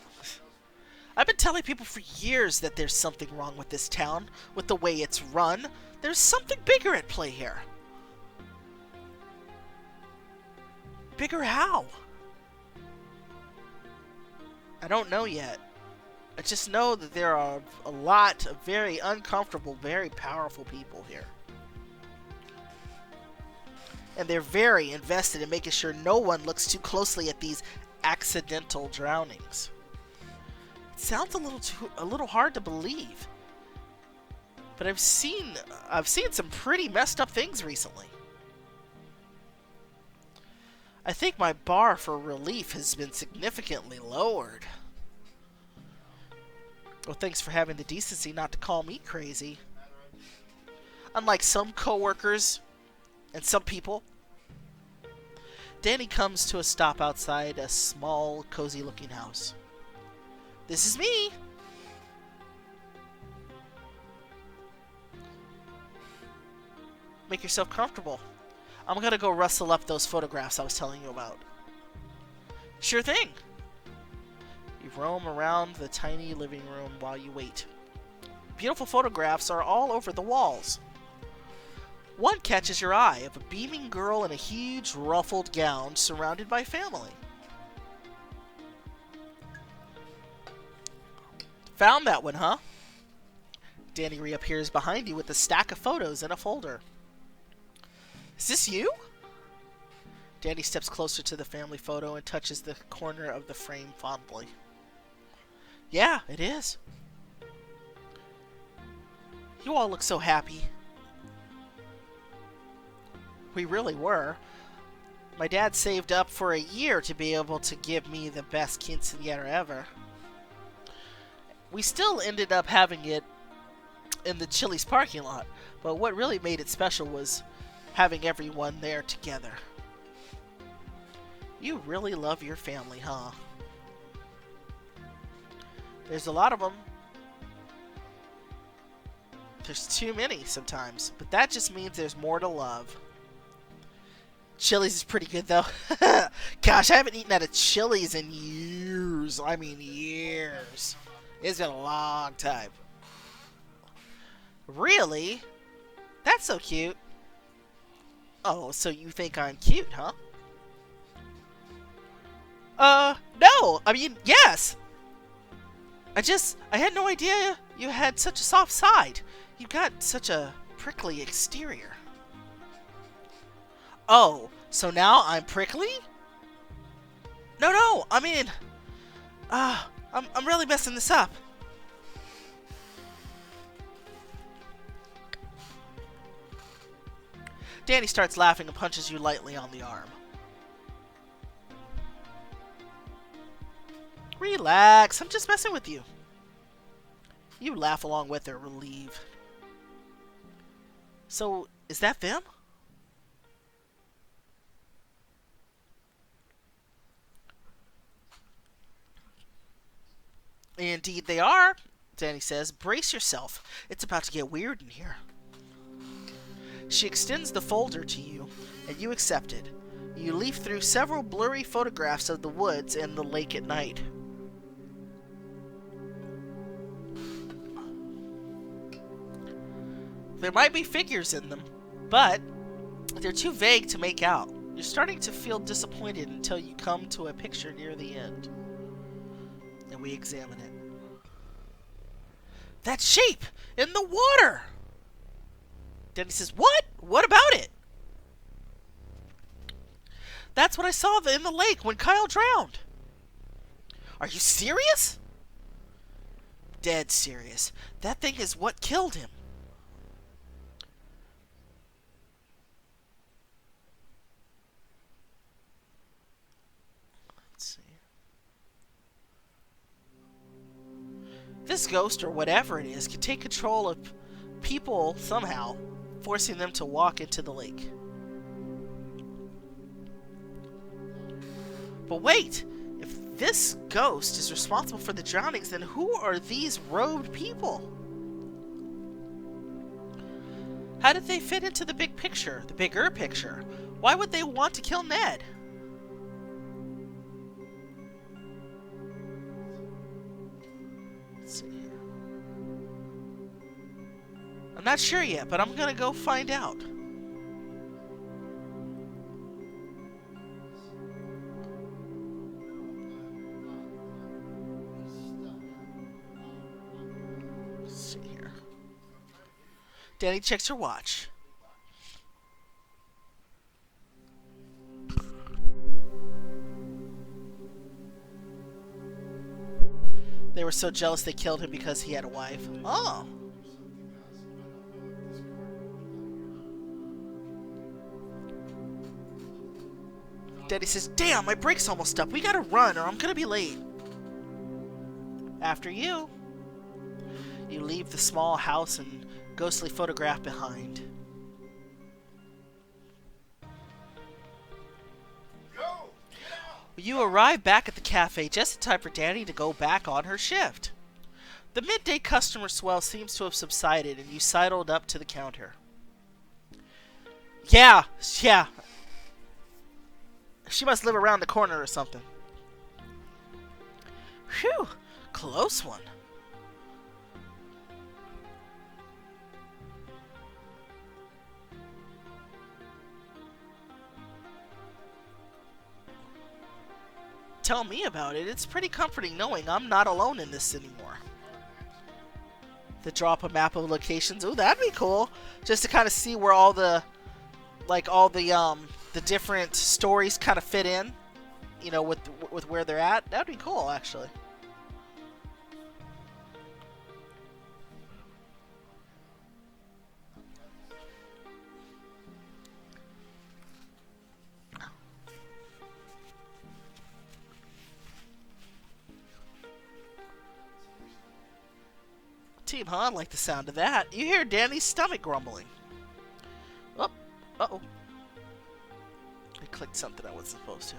S1: I've been telling people for years that there's something wrong with this town, with the way it's run. There's something bigger at play here. Bigger how? I don't know yet. I just know that there are a lot of very uncomfortable, very powerful people here. And they're very invested in making sure no one looks too closely at these accidental drownings. It sounds a little hard to believe. But I've seen some pretty messed up things recently. I think my bar for relief has been significantly lowered. Well, thanks for having the decency not to call me crazy. Unlike some coworkers and some people, Danny comes to a stop outside a small, cozy-looking house. This is me! Make yourself comfortable. I'm gonna go rustle up those photographs I was telling you about. Sure thing! You roam around the tiny living room while you wait. Beautiful photographs are all over the walls. One catches your eye of a beaming girl in a huge ruffled gown surrounded by family. Found that one, huh? Danny reappears behind you with a stack of photos in a folder. Is this you? Danny steps closer to the family photo and touches the corner of the frame fondly. Yeah, it is. You all look so happy. We really were. My dad saved up for a year to be able to give me the best quinceañera ever. We still ended up having it in the Chili's parking lot, but what really made it special was having everyone there together. You really love your family, huh? There's a lot of them. There's too many sometimes, but that just means there's more to love. Chili's is pretty good though. Gosh, I haven't eaten at a Chili's in years. I mean years. It's been a long time. Really? That's so cute. Oh, so you think I'm cute, huh? No! I mean, yes! I had no idea you had such a soft side. You got such a prickly exterior. Oh, so now I'm prickly? No, I mean... I'm really messing this up. Danny starts laughing and punches you lightly on the arm. Relax, I'm just messing with you. You laugh along with her, relieved. So, is that them? Indeed they are. Danny says. Brace yourself. It's about to get weird in here. She extends the folder to you, and you accept it. You leaf through several blurry photographs of the woods and the lake at night. There might be figures in them, but they're too vague to make out. You're starting to feel disappointed until you come to a picture near the end. And we examine it. That shape! In the water! Danny says, what? What about it? That's what I saw in the lake when Kyle drowned. Are you serious? Dead serious. That thing is what killed him. Let's see. This ghost, or whatever it is, can take control of people somehow, forcing them to walk into the lake. But wait! If this ghost is responsible for the drownings, then who are these robed people? How did they fit into the big picture, the bigger picture? Why would they want to kill Ned? Let's see here. I'm not sure yet, but I'm gonna go find out. Danny checks her watch. They were so jealous they killed him because he had a wife. Oh. Danny says, damn, my break's almost up. We gotta run or I'm gonna be late. After you. You leave the small house and ghostly photograph behind. You arrive back at the cafe just in time for Danny to go back on her shift. The midday customer swell seems to have subsided and you sidled up to the counter. Yeah. She must live around the corner or something. Phew, close one. Tell me about it. It's pretty comforting knowing I'm not alone in this anymore. To drop a map of locations. Oh, that'd be cool. Just to kind of see where all the the different stories kind of fit in, you know, with where they're at. That'd be cool, actually. Team, huh? I like the sound of that. You hear Danny's stomach grumbling. Oh, uh-oh. I clicked something I wasn't supposed to.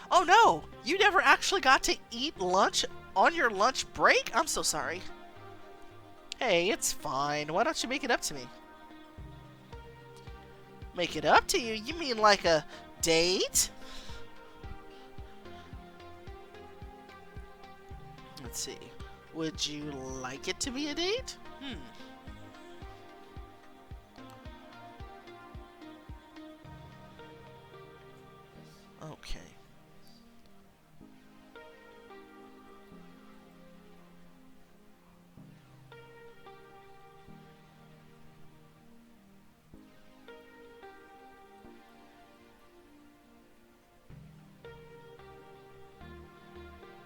S1: Oh no! You never actually got to eat lunch on your lunch break? I'm so sorry. Hey, it's fine. Why don't you make it up to me? Make it up to you? You mean like a date? Let's see. Would you like it to be a date? Okay.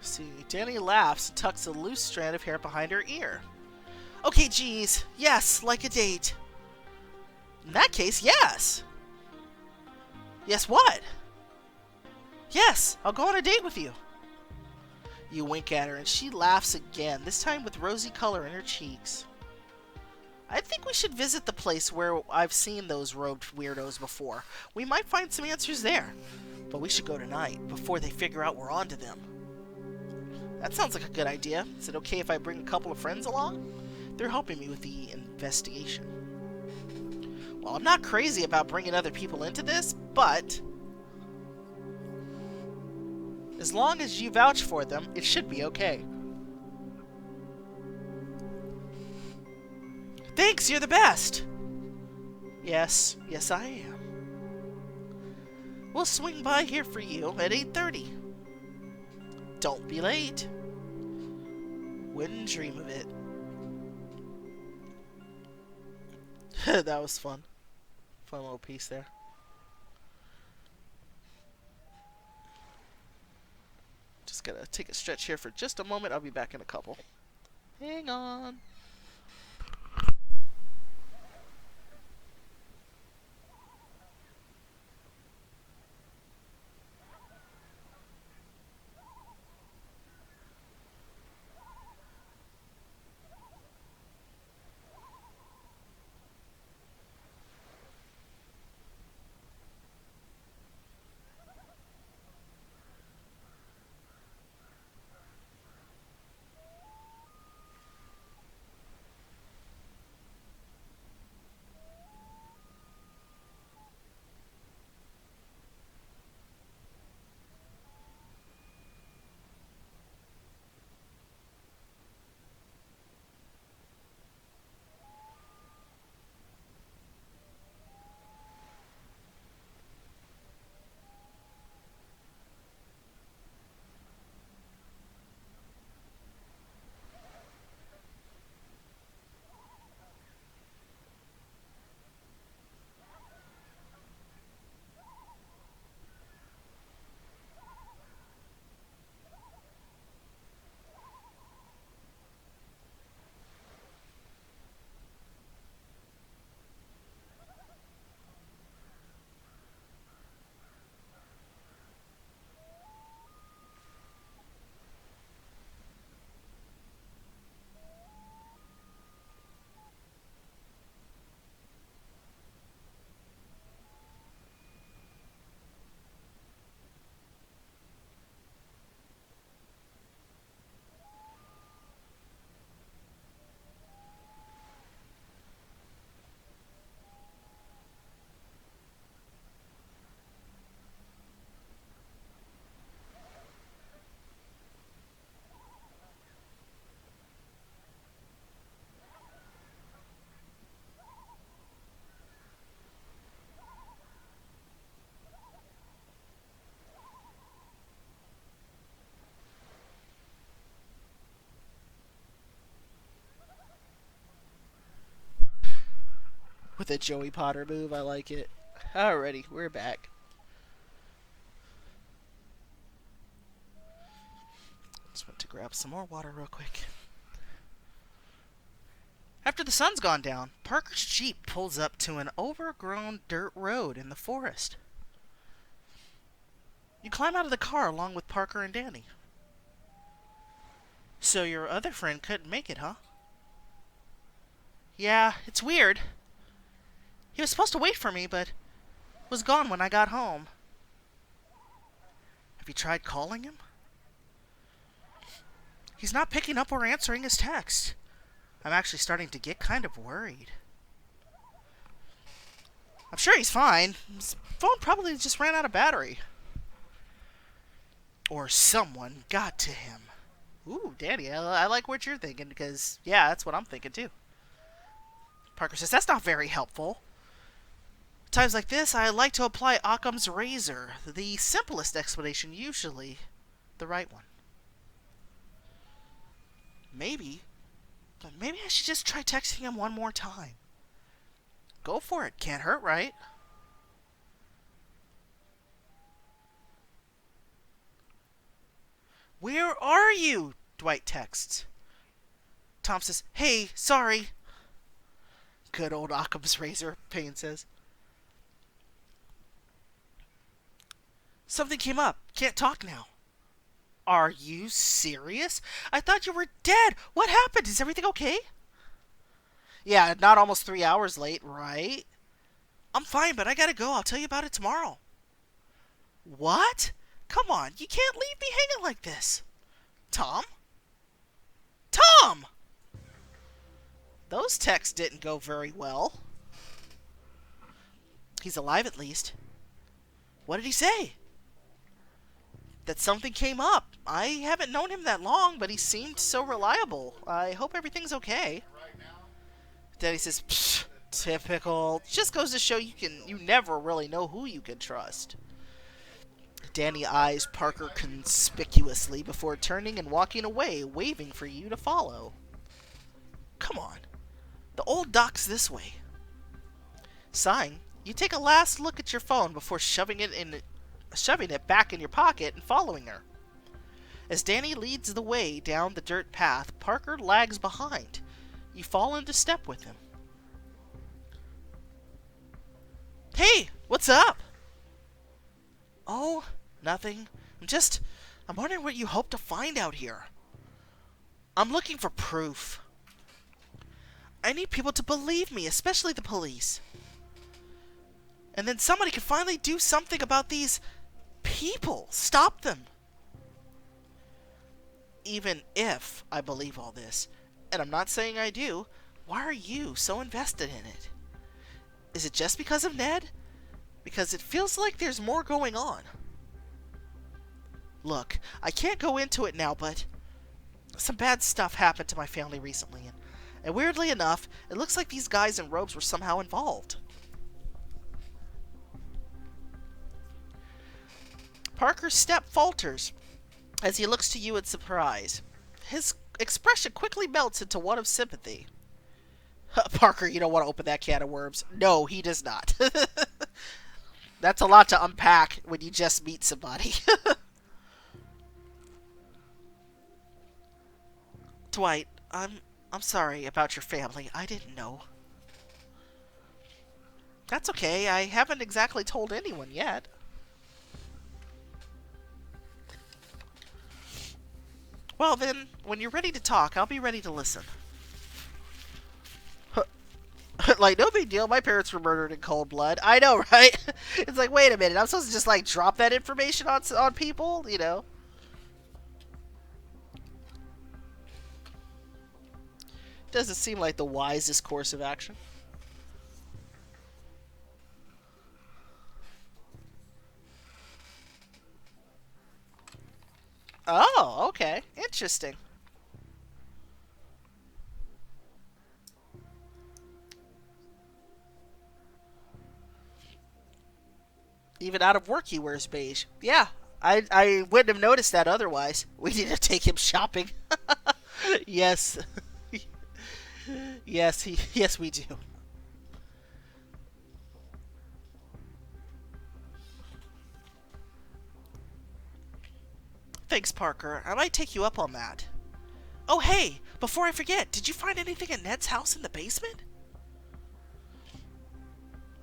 S1: See, Danny laughs and tucks a loose strand of hair behind her ear. Okay, geez. Yes, like a date. In that case, yes. Yes, what? Yes, I'll go on a date with you. You wink at her and she laughs again, this time with rosy color in her cheeks. I think we should visit the place where I've seen those robed weirdos before. We might find some answers there. But we should go tonight, before they figure out we're onto them. That sounds like a good idea. Is it okay if I bring a couple of friends along? They're helping me with the investigation. Well, I'm not crazy about bringing other people into this, but as long as you vouch for them, it should be okay. Thanks, you're the best! Yes, I am. We'll swing by here for you at 8:30. Don't be late. Wouldn't dream of it. That was fun. Fun little piece there. Just gotta take a stretch here for just a moment. I'll be back in a couple. Hang on. With a Joey Potter move, I like it. Alrighty, we're back. Just went to grab some more water real quick. After the sun's gone down, Parker's Jeep pulls up to an overgrown dirt road in the forest. You climb out of the car along with Parker and Danny. So your other friend couldn't make it, huh? Yeah, it's weird. He was supposed to wait for me, but was gone when I got home. Have you tried calling him? He's not picking up or answering his text. I'm actually starting to get kind of worried. I'm sure he's fine. His phone probably just ran out of battery. Or someone got to him. Ooh, Danny, I like what you're thinking, because, yeah, that's what I'm thinking, too. Parker says, that's not very helpful. Times like this, I like to apply Occam's razor. The simplest explanation, usually the right one. Maybe I should just try texting him one more time. Go for it. Can't hurt, right? Where are you? Dwight texts. Tom says, hey, sorry. Good old Occam's razor, Payne says. Something came up. Can't talk now. Are you serious? I thought you were dead. What happened? Is everything okay? Yeah, not almost 3 hours late, right? I'm fine, but I gotta go. I'll tell you about it tomorrow. What? Come on, you can't leave me hanging like this. Tom? Tom! Those texts didn't go very well. He's alive at least. What did he say? That something came up. I haven't known him that long, but he seemed so reliable. I hope everything's okay. Daddy says, psh, typical. Just goes to show you never really know who you can trust. Danny eyes Parker conspicuously before turning and walking away, waving for you to follow. Come on. The old dock's this way. Sighing, you take a last look at your phone before shoving it back in your pocket and following her. As Danny leads the way down the dirt path, Parker lags behind. You fall into step with him. Hey, what's up? Oh, nothing. I'm wondering what you hope to find out here. I'm looking for proof. I need people to believe me, especially the police. And then somebody can finally do something about these people. Stop them. Even if I believe all this, and I'm not saying I do, why are you so invested in it? Is it just because of Ned? Because it feels like there's more going on. Look, I can't go into it now, but some bad stuff happened to my family recently, and weirdly enough, it looks like these guys in robes were somehow involved. Parker's step falters as he looks to you in surprise. His expression quickly melts into one of sympathy. Parker, you don't want to open that can of worms. No, he does not. That's a lot to unpack when you just meet somebody. Dwight, I'm sorry about your family. I didn't know. That's okay. I haven't exactly told anyone yet. Well then, when you're ready to talk, I'll be ready to listen. Like, no big deal. My parents were murdered in cold blood. I know, right? It's like, wait a minute. I'm supposed to just, like, drop that information on people? You know? Doesn't seem like the wisest course of action. Oh, okay. Interesting. Even out of work he wears beige. Yeah, I wouldn't have noticed that otherwise. We need to take him shopping. Yes. Yes, we do. Thanks, Parker. I might take you up on that. Oh, hey, before I forget, did you find anything at Ned's house in the basement?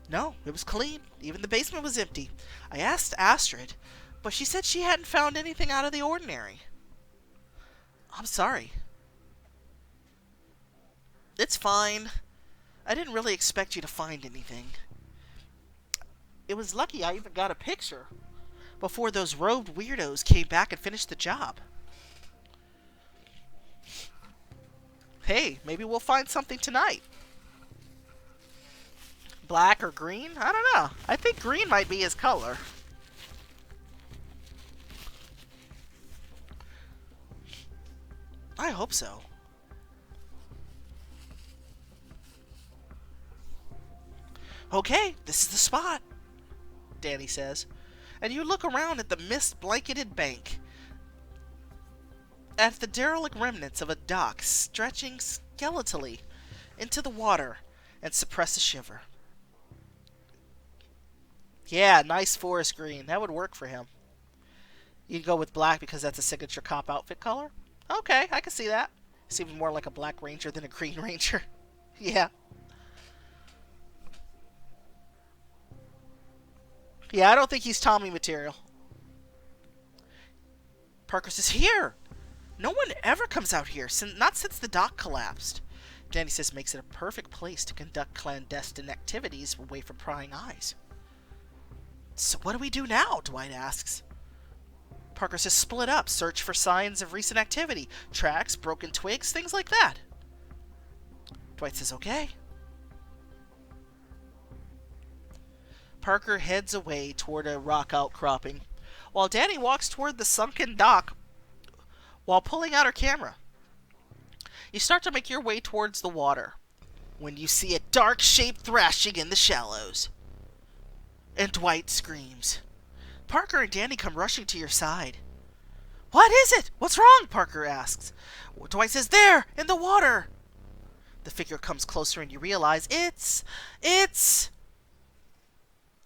S1: No, it was clean. Even the basement was empty. I asked Astrid, but she said she hadn't found anything out of the ordinary. I'm sorry. It's fine. I didn't really expect you to find anything. It was lucky I even got a picture before those robed weirdos came back and finished the job. Hey, maybe we'll find something tonight. Black or green? I don't know. I think green might be his color. I hope so. Okay, this is the spot, Danny says. And you look around at the mist-blanketed bank, at the derelict remnants of a dock stretching skeletally into the water, and suppress a shiver. Yeah, nice forest green. That would work for him. You'd go with black because that's a signature cop outfit color? Okay, I can see that. Seems more like a black ranger than a green ranger. Yeah. Yeah, I don't think he's Tommy material. Parker says, here! No one ever comes out here, not since the dock collapsed. Danny says makes it a perfect place to conduct clandestine activities away from prying eyes. So what do we do now? Dwight asks.
S3: Parker says, split up, search for signs of recent activity, tracks, broken twigs, things like that. Dwight says, okay. Parker heads away toward a rock outcropping, while Danny walks toward the sunken dock while pulling out her camera. You start to make your way towards the water when you see a dark shape thrashing in the shallows. And Dwight screams. Parker and Danny come rushing to your side. What is it? What's wrong? Parker asks. Dwight says, there, in the water. The figure comes closer and you realize it's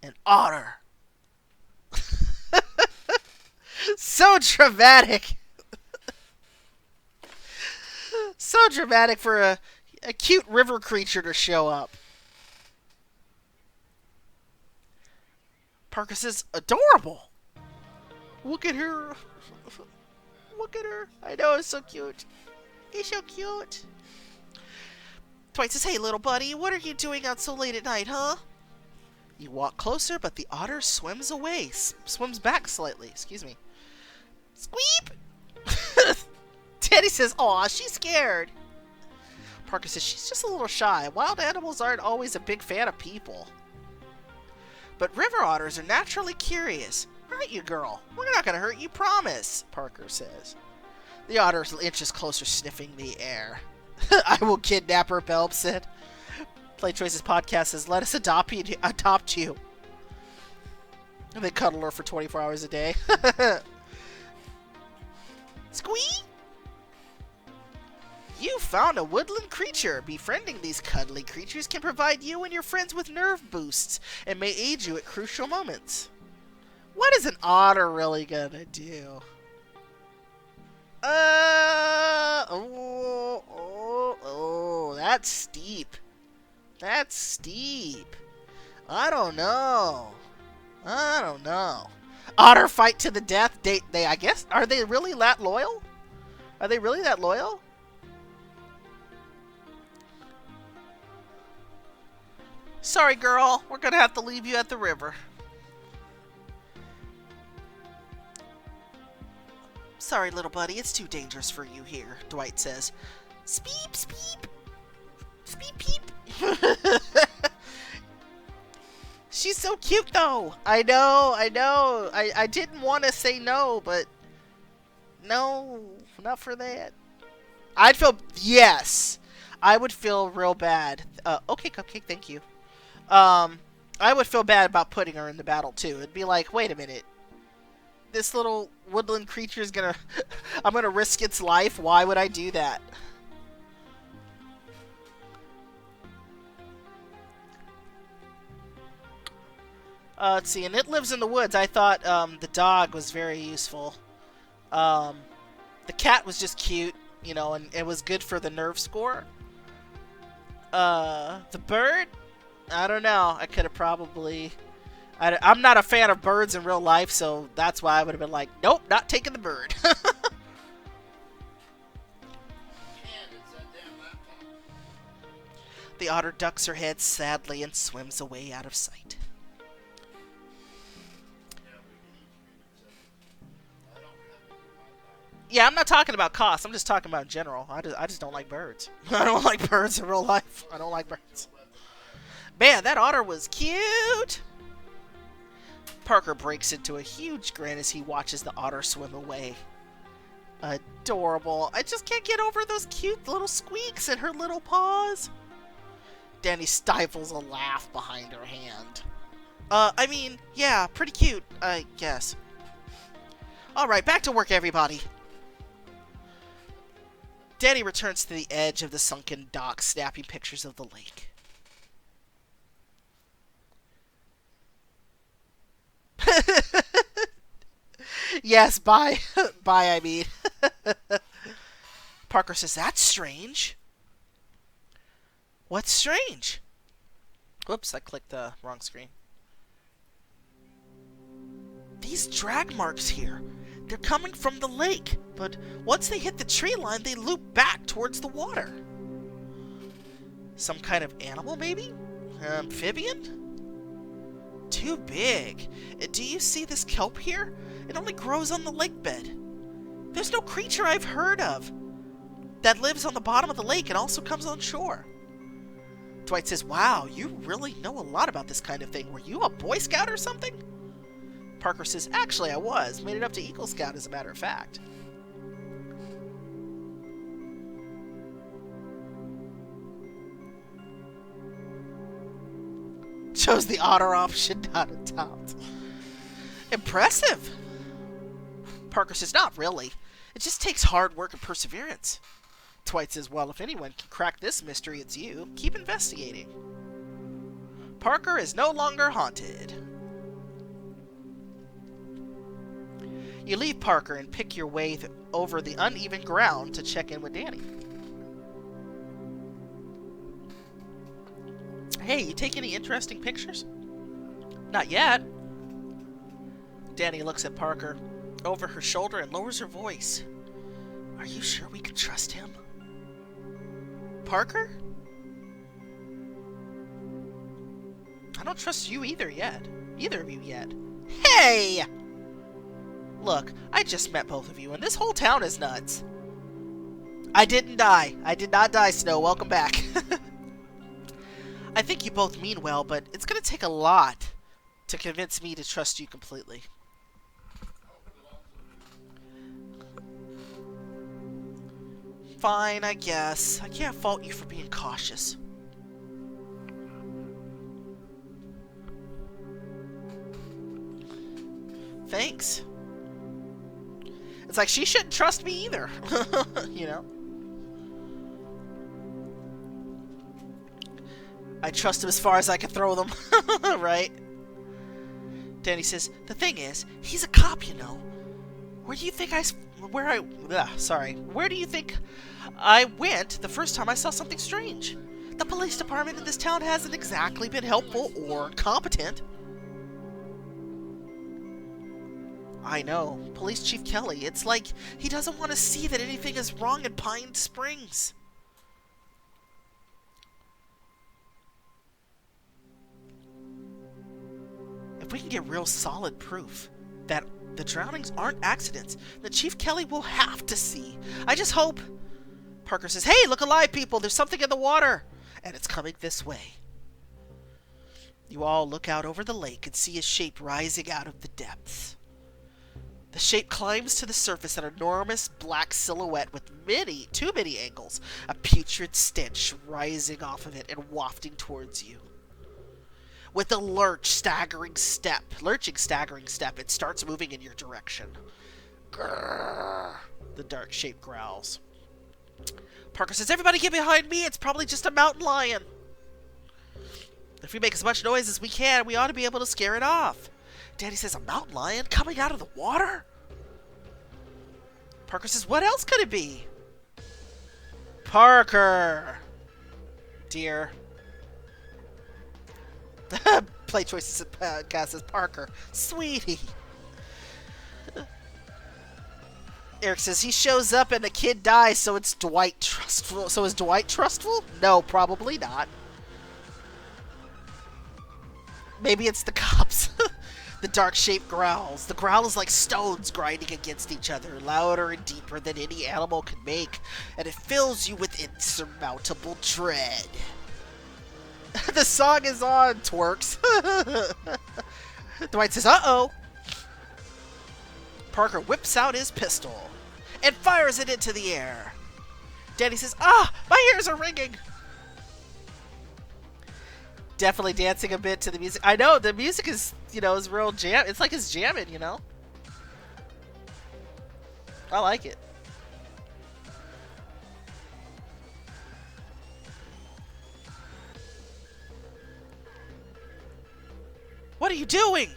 S3: an otter. So dramatic. So dramatic for a cute river creature to show up. Parker says, adorable. Look at her. Look at her. I know, it's so cute. He's so cute. Dwight says, hey, little buddy, what are you doing out so late at night, huh? You walk closer, but the otter swims away. Swims back slightly. Excuse me. Squeep! Danny says, aw, she's scared. Parker says, she's just a little shy. Wild animals aren't always a big fan of people. But river otters are naturally curious. Aren't you, girl? We're not going to hurt you, promise, Parker says. The otter inches closer, sniffing the air. I will kidnap her, Belb said. Play Choices Podcast says, let us adopt you. And they cuddle her for 24 hours a day. Squee! You found a woodland creature. Befriending these cuddly creatures can provide you and your friends with nerve boosts and may aid you at crucial moments. What is an otter really gonna do? That's steep. That's steep. I don't know. Otter fight to the death. They I guess, are they really that loyal? Are they really that loyal? Sorry, girl. We're gonna have to leave you at the river. Sorry, little buddy. It's too dangerous for you here, Dwight says. Speep, speep. Speep, peep. She's so cute, though. I know. I didn't want to say no, but no, not for that. Yes. I would feel real bad. Okay, Cupcake, thank you. I would feel bad about putting her in the battle, too. It'd be like, wait a minute. This little woodland creature is gonna... I'm gonna risk its life? Why would I do that? Let's see. And it lives in the woods. I thought the dog was very useful. The cat was just cute, you know, and it was good for the nerve score. The bird? I don't know. I could have probably... I'm not a fan of birds in real life, so that's why I would have been like, nope, not taking the bird. The otter ducks her head sadly and swims away out of sight. Yeah, I'm not talking about cost. I'm just talking about in general. I just don't like birds. I don't like birds in real life. I don't like birds. Man, that otter was cute. Parker breaks into a huge grin as he watches the otter swim away. Adorable. I just can't get over those cute little squeaks in her little paws. Danny stifles a laugh behind her hand. I mean, yeah, pretty cute, I guess. Alright, back to work, everybody. Danny returns to the edge of the sunken dock, snapping pictures of the lake. Yes, bye. Bye, I mean. Parker says, that's strange. What's strange? Whoops, I clicked the wrong screen. These drag marks here. They're coming from the lake, but once they hit the tree line, they loop back towards the water. Some kind of animal, maybe? Amphibian? Too big. Do you see this kelp here? It only grows on the lake bed. There's no creature I've heard of that lives on the bottom of the lake and also comes on shore. Dwight says, wow, you really know a lot about this kind of thing. Were you a Boy Scout or something? Parker says, actually I was. Made it up to Eagle Scout as a matter of fact. Chose the otter option, not adopt. Impressive. Parker says, not really. It just takes hard work and perseverance. Dwight says, well, if anyone can crack this mystery, it's you. Keep investigating. Parker is no longer haunted. You leave Parker and pick your way over the uneven ground to check in with Danny. Hey, you take any interesting pictures? Not yet. Danny looks at Parker over her shoulder and lowers her voice. Are you sure we can trust him? Parker? I don't trust you either yet. Either of you yet. Hey! Look, I just met both of you, and this whole town is nuts. I didn't die. I did not die, Snow. Welcome back. I think you both mean well, but it's going to take a lot to convince me to trust you completely. Fine, I guess. I can't fault you for being cautious. Thanks. It's like she shouldn't trust me either. You know? I trust him as far as I can throw them. Right? Danny says, the thing is, he's a cop, you know. Where do you think Where do you think I went the first time I saw something strange? The police department in this town hasn't exactly been helpful or competent. I know. Police Chief Kelly, it's like he doesn't want to see that anything is wrong in Pine Springs. If we can get real solid proof that the drownings aren't accidents, then Chief Kelly will have to see. I just hope... Parker says, hey, look alive, people! There's something in the water! And it's coming this way. You all look out over the lake and see a shape rising out of the depths. The shape climbs to the surface, an enormous black silhouette with too many angles, a putrid stench rising off of it and wafting towards you. With a lurching, staggering step, it starts moving in your direction. Grrr, the dark shape growls. Parker says, everybody get behind me, it's probably just a mountain lion. If we make as much noise as we can, we ought to be able to scare it off. Danny says, a mountain lion coming out of the water? Parker says, what else could it be? Parker! Dear. Play choices podcast as Parker. Sweetie. Eric says, he shows up and the kid dies, so it's Dwight trustful. So is Dwight trustful? No, probably not. Maybe it's the cops. The dark shape growls. The growl is like stones grinding against each other, louder and deeper than any animal can make, and it fills you with insurmountable dread. The song is on, twerks. Dwight says, uh-oh. Parker whips out his pistol and fires it into the air. Danny says, ah, my ears are ringing. Definitely dancing a bit to the music. I know, the music is, is real jam. It's like it's jamming, I like it. What are you doing?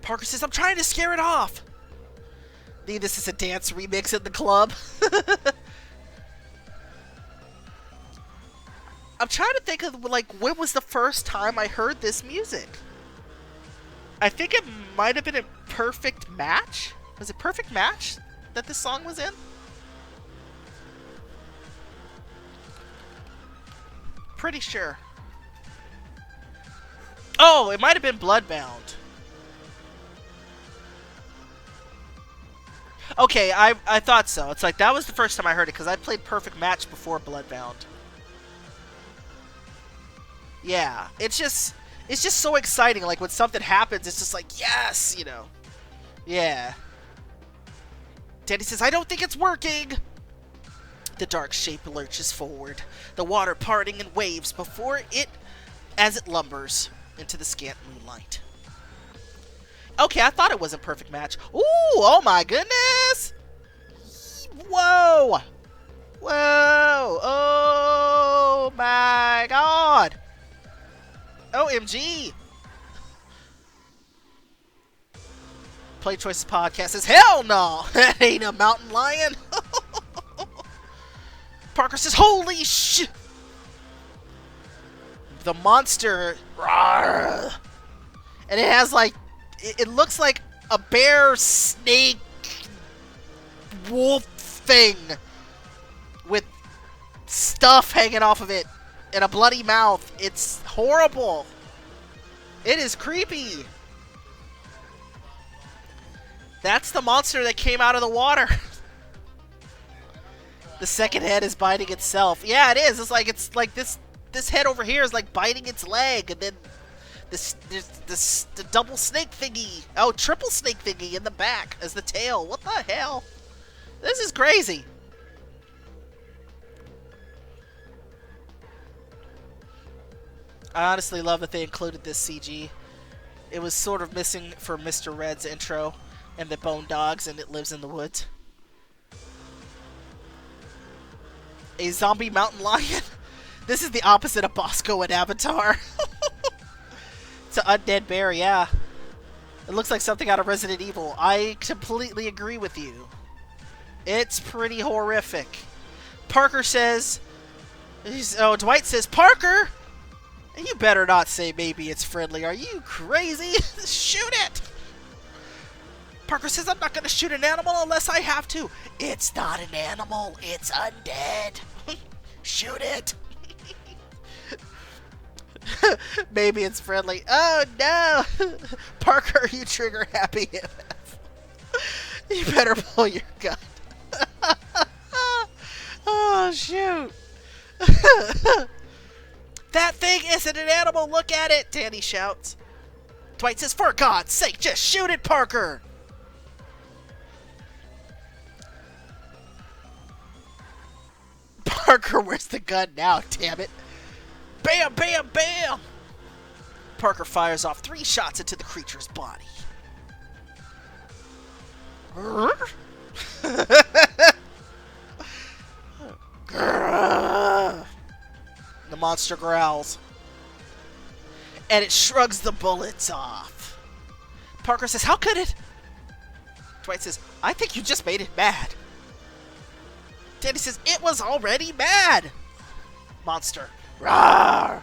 S3: Parker says, I'm trying to scare it off. Need this is a dance remix in the club. I'm trying to think of, when was the first time I heard this music? I think it might have been a Perfect Match. Was it Perfect Match that this song was in? Pretty sure.
S1: Oh, it might have been Bloodbound. Okay, I thought so. It's like, that was the first time I heard it, because I played Perfect Match before Bloodbound. Yeah, it's just so exciting. Like, when something happens, it's just like, yes, you know. Yeah. Danny says, I don't think it's working! The dark shape lurches forward, the water parting in waves before it as it lumbers into the scant moonlight. Okay, I thought it was a perfect match. Ooh, oh my goodness! Whoa! Whoa! Oh my god! OMG! Play Choices Podcast says, hell no! That ain't a mountain lion! Parker says, holy sh... The monster... Rawr, and it has like... It looks like a bear, snake, wolf thing with stuff hanging off of it and a bloody mouth. It's horrible. It is creepy. That's the monster that came out of the water. The second head is biting itself. Yeah, it is. It's like this head over here is like biting its leg, and then the double snake thingy. Oh, triple snake thingy in the back as the tail. What the hell? This is crazy. I honestly love that they included this CG. It was sort of missing for Mr. Red's intro and the bone dogs and it lives in the woods. A zombie mountain lion? This is the opposite of Bosco and Avatar. It's an undead bear, yeah. It looks like something out of Resident Evil. I completely agree with you. It's pretty horrific. Parker says... Dwight says, Parker! You better not say maybe it's friendly. Are you crazy? Shoot it! Parker says, I'm not going to shoot an animal unless I have to. It's not an animal. It's undead. Shoot it. Maybe it's friendly. Oh, no. Parker, you trigger happy MF. You better pull your gun. Oh, shoot. That thing isn't an animal. Look at it, Danny shouts. Dwight says, for God's sake, just shoot it, Parker. Parker, where's the gun now, damn it? Bam, bam, bam! Parker fires off 3 shots into the creature's body. The monster growls. And it shrugs the bullets off. Parker says, how could it? Dwight says, I think you just made it mad. Danny says, it was already mad. Monster. Rawr!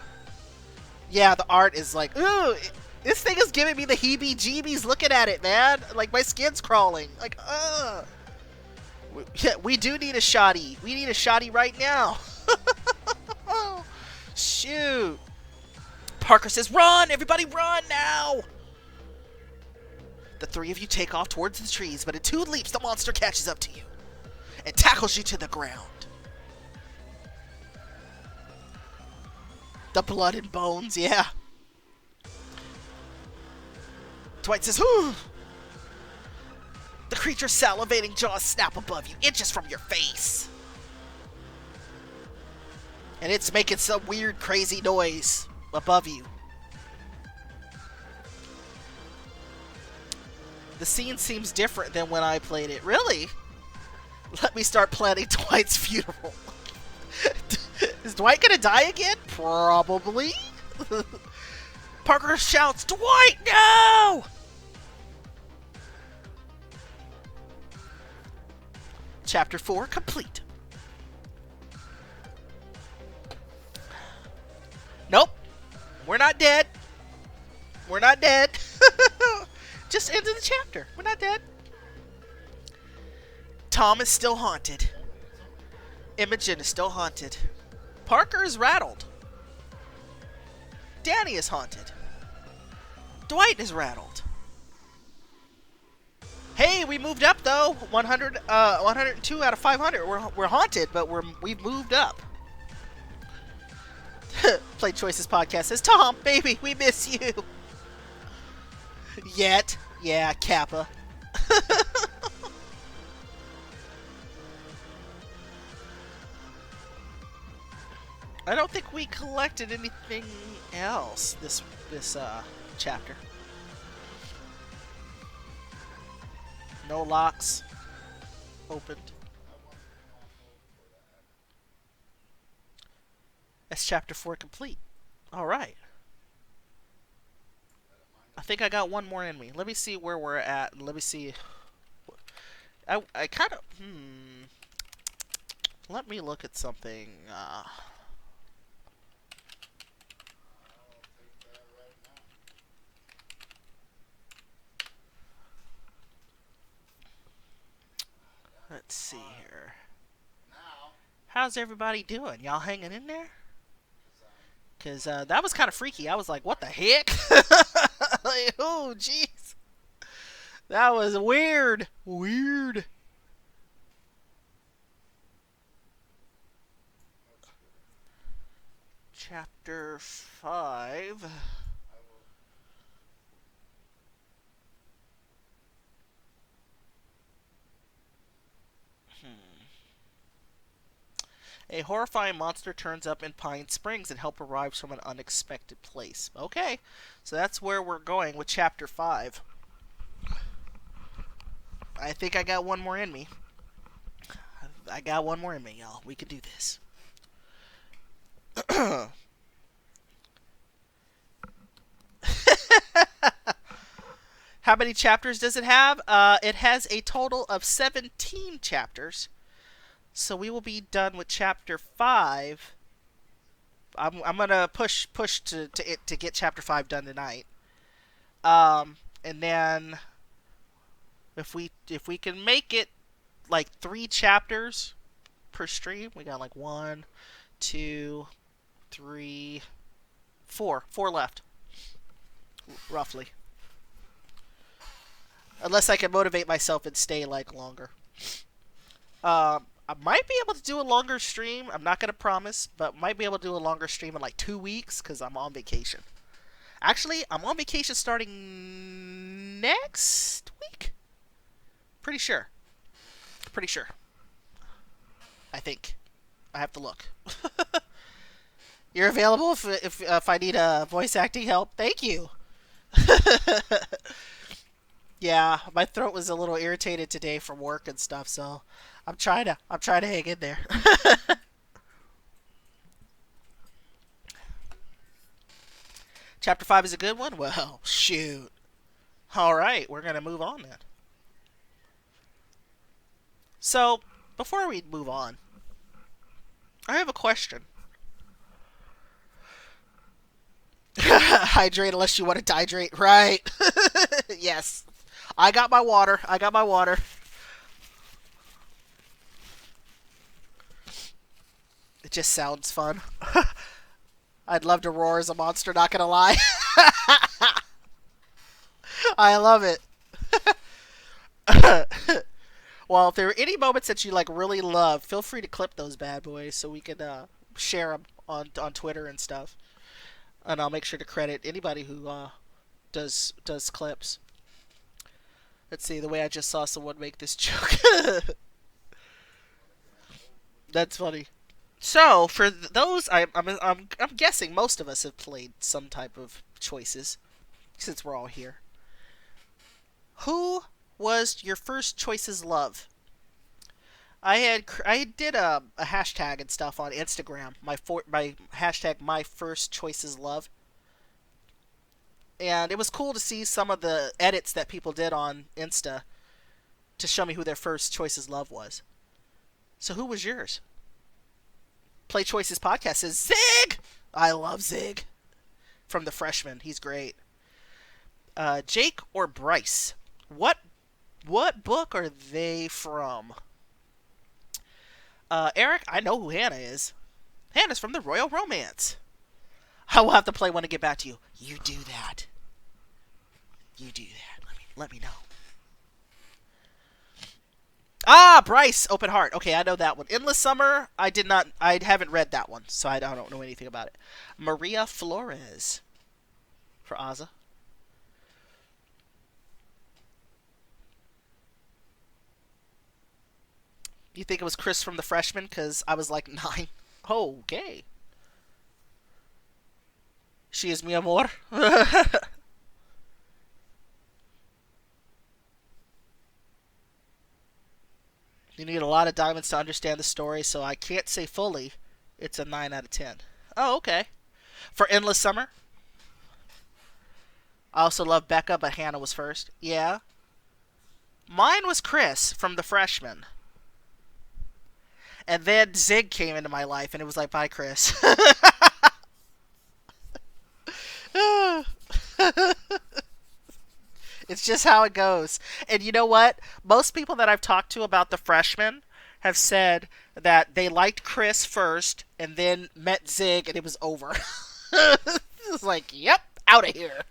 S1: Yeah, the art is like, ooh, this thing is giving me the heebie-jeebies looking at it, man. Like, my skin's crawling. Like, ugh. Yeah, we do need a shotty. We need a shotty right now. Shoot. Parker says, run! Everybody run now! The 3 of you take off towards the trees, but in 2 leaps, the monster catches up to you and tackles you to the ground. The blood and bones, yeah. Dwight says, whew. The creature's salivating jaws snap above you, inches from your face. And it's making some weird, crazy noise above you. The scene seems different than when I played it. Really? Let me start planning Dwight's funeral. Is Dwight gonna die again? Probably. Parker shouts, Dwight, no! Chapter 4 complete. Nope. We're not dead. We're not dead. Just ended the chapter. We're not dead. Tom is still haunted. Imogen is still haunted. Parker is rattled. Danny is haunted.
S3: Dwight is rattled. Hey, we moved up though. 102 out of 500. We're haunted, but we've moved up. Play Choices Podcast says, Tom, baby, we miss you. Yet, yeah, Kappa. I don't think we collected anything else this chapter. No locks opened. That's chapter 4 complete. Alright. I think I got one more in me. Let me see where we're at. Let me see. I kind of... Let me look at something. Let's see here. How's everybody doing? Y'all hanging in there? Because that was kind of freaky. I was like, what the heck? Like, oh, jeez. That was weird. Weird. Chapter 5. A horrifying monster turns up in Pine Springs and help arrives from an unexpected place. Okay, so that's where we're going with Chapter 5. I think I got one more in me. I got one more in me, y'all. We can do this. How many chapters does it have? It has a total of 17 chapters. So we will be done with chapter 5. I'm gonna push to get chapter 5 done tonight. And then if we can make it like 3 chapters per stream, we got like 1, 2, 3, 4 left, roughly. Unless I can motivate myself and stay like longer. I might be able to do a longer stream. I'm not going to promise, but might be able to do a longer stream in like 2 weeks because I'm on vacation. Actually, I'm on vacation starting next week? Pretty sure. I think. I have to look. You're available if I need voice acting help? Thank you. Yeah, my throat was a little irritated today from work and stuff, so I'm trying to hang in there. Chapter 5 is a good one? Well, shoot. Alright, we're going to move on then. So, before we move on, I have a question. Hydrate unless you want to dehydrate. Right. Yes. I got my water. It just sounds fun. I'd love to roar as a monster, not gonna lie. I love it. Well, if there are any moments that you like really love, feel free to clip those bad boys so we can share them on Twitter and stuff. And I'll make sure to credit anybody who does clips. Let's see, the way I just saw someone make this joke. That's funny. So, for those, I'm guessing most of us have played some type of choices, since we're all here. Who was your first choices love? I did a hashtag and stuff on Instagram. My hashtag my first choices love. And it was cool to see some of the edits that people did on Insta to show me who their first choices love was. So who was yours? Play Choices Podcast says Zig! I love Zig. From The Freshman. He's great. Jake or Bryce? What book are they from? Eric, I know who Hannah is. Hannah's from The Royal Romance. I will have to play one to get back to you. You do that. You do that. Let me know. Ah, Bryce, Open Heart. Okay, I know that one. Endless Summer, I haven't read that one, so I don't know anything about it. Maria Flores for Ozza. You think it was Chris from The Freshman? Because I was like 9. Oh, okay. She is mi amor. You need a lot of diamonds to understand the story, so I can't say fully. It's a 9 out of 10. Oh, okay. For Endless Summer, I also love Becca, but Hannah was first. Yeah. Mine was Chris from The Freshman. And then Zig came into my life, and it was like, bye, Chris. It's just how it goes. And you know what? Most people that I've talked to about The Freshman have said that they liked Chris first, and then met Zig, and it was over. It's like, yep, out of here.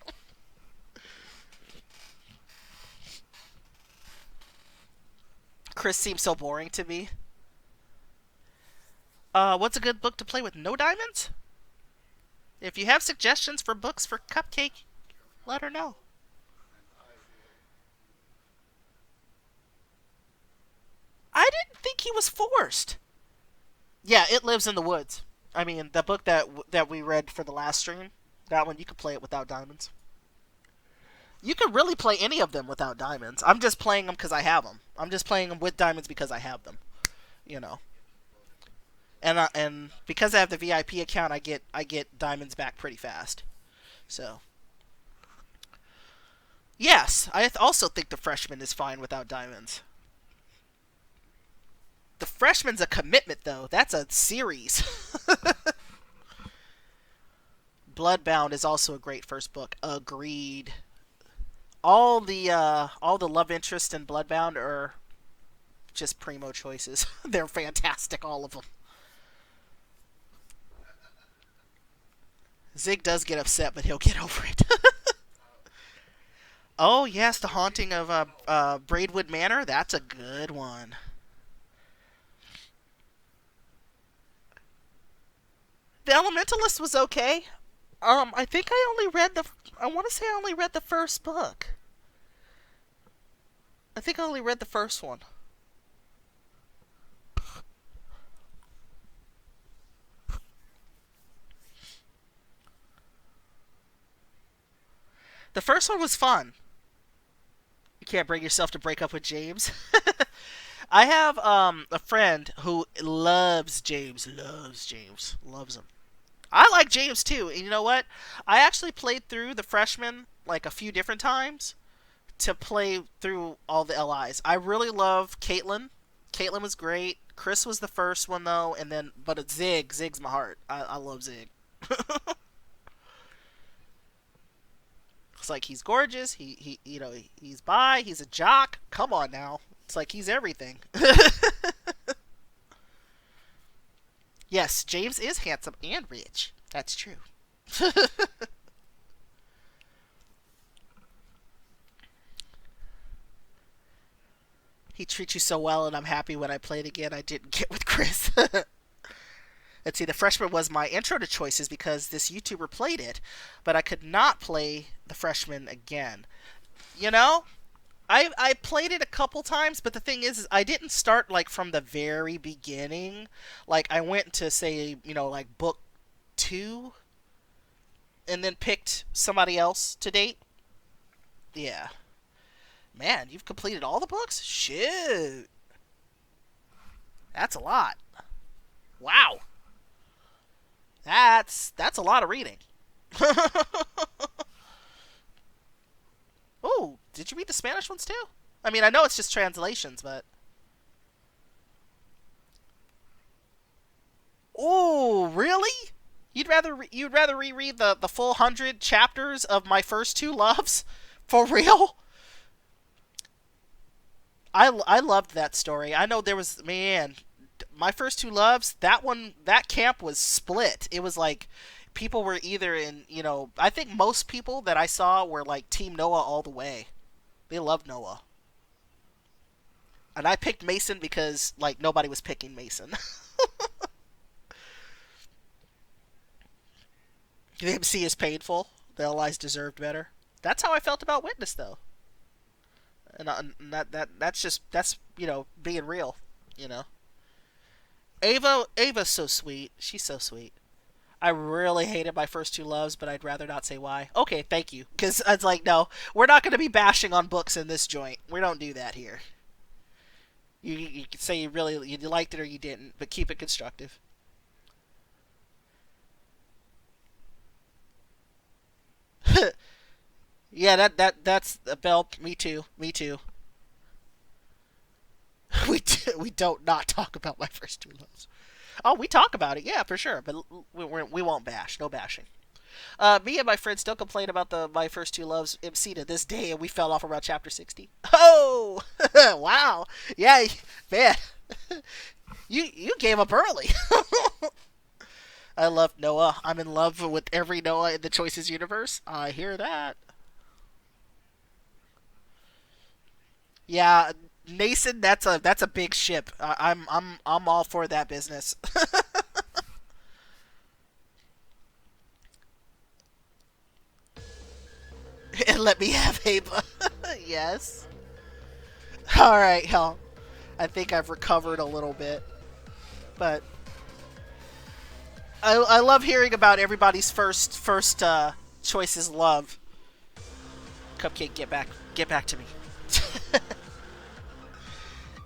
S3: Chris seems so boring to me. What's a good book to play with no diamonds? If you have suggestions for books for Cupcake, let her know. I didn't think he was forced. Yeah, It Lives in the Woods. I mean, the book that we read for the last stream, that one you could play it without diamonds. You could really play any of them without diamonds. I'm just playing them because I have them. I'm just playing them with diamonds because I have them. You know. And because I have the VIP account, I get diamonds back pretty fast. So yes, I also think The Freshman is fine without diamonds. The Freshman's a commitment, though. That's a series. Bloodbound is also a great first book. Agreed. All the love interest in Bloodbound are just primo choices. They're fantastic, all of them. Zig does get upset, but he'll get over it. Oh yes, The Haunting of Braidwood Manor. That's a good one. The Elementalist was okay. I think I only read the. I want to say I only read the first book. I think I only read the first one. The first one was fun. You can't bring yourself to break up with James. I have a friend who loves James. Loves him. I like James too. And you know what? I actually played through The Freshman like a few different times to play through all the LIs. I really love Caitlin. Caitlin was great. Chris was the first one though, and then but it's Zig. Zig's my heart. I love Zig. It's like he's gorgeous. He's bi. He's a jock. Come on now. It's like he's everything. Yes, James is handsome and rich. That's true. He treats you so well, and I'm happy when I play it again. I didn't get with Chris. Let's see, The Freshman was my intro to choices because this YouTuber played it, but I could not play The Freshman again. You know, I played it a couple times, but the thing is I didn't start like from the very beginning. Like I went to say, like book 2 and then picked somebody else to date. Yeah. Man, you've completed all the books? Shoot. That's a lot. Wow. That's a lot of reading. Oh, did you read the Spanish ones too? I mean, I know it's just translations, but oh, really? You'd rather reread the full 100 chapters of My First Two Loves? For real? I loved that story. I know there was, man, My First Two Loves, that one, that camp was split. It was like
S1: People were either in, I think most people that I saw were like Team Noah all the way. They love Noah. And I picked Mason because, like, nobody was picking Mason. The MC is painful. The allies deserved better. That's how I felt about Witness, though. And that's being real. You know, Ava's so sweet. She's so sweet. I really hated my first two loves, but I'd rather not say why. Okay, thank you. Because I was like, no, we're not going to be bashing on books in this joint. We don't do that here. You can say you liked it or you didn't, but keep it constructive. Yeah, that's a bell. Me too. Me too. We don't not talk about my first two loves. Oh, we talk about it, yeah, for sure. But we won't bash. No bashing. Me and my friends still complain about the My First Two Loves MC to this day, and we fell off around chapter 60. Oh, wow, yeah, man, you gave up early. I love Noah. I'm in love with every Noah in the Choices universe. I hear that. Yeah, Nason, that's a big ship. I'm all for that business. And let me have Ava. Yes. All right, hell. I think I've recovered a little bit, but I love hearing about everybody's first choices. Love. Cupcake, get back to me.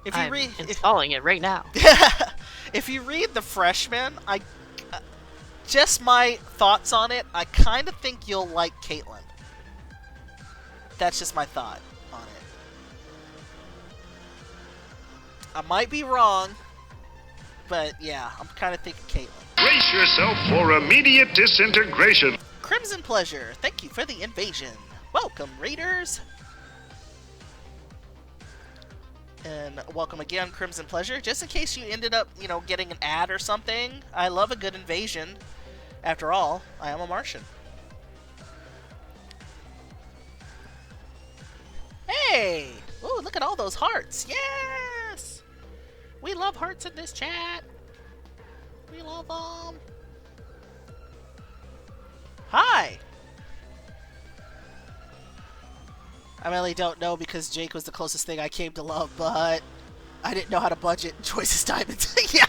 S1: If you
S2: I'm
S1: read
S2: installing it right now.
S1: if you read The Freshman, just my thoughts on it. I kind of think you'll like Caitlin. That's just my thought on it. I might be wrong, but yeah, I'm kind of thinking Caitlin.
S4: Brace yourself for immediate disintegration.
S1: Crimson Pleasure, thank you for the invasion. Welcome, Raiders. And welcome again, Crimson Pleasure. Just in case you ended up, getting an ad or something, I love a good invasion. After all, I am a Martian. Hey! Ooh, look at all those hearts. Yes! We love hearts in this chat. We love them. Hi! I really don't know because Jake was the closest thing I came to love, but I didn't know how to budget Choices Diamonds. Yeah!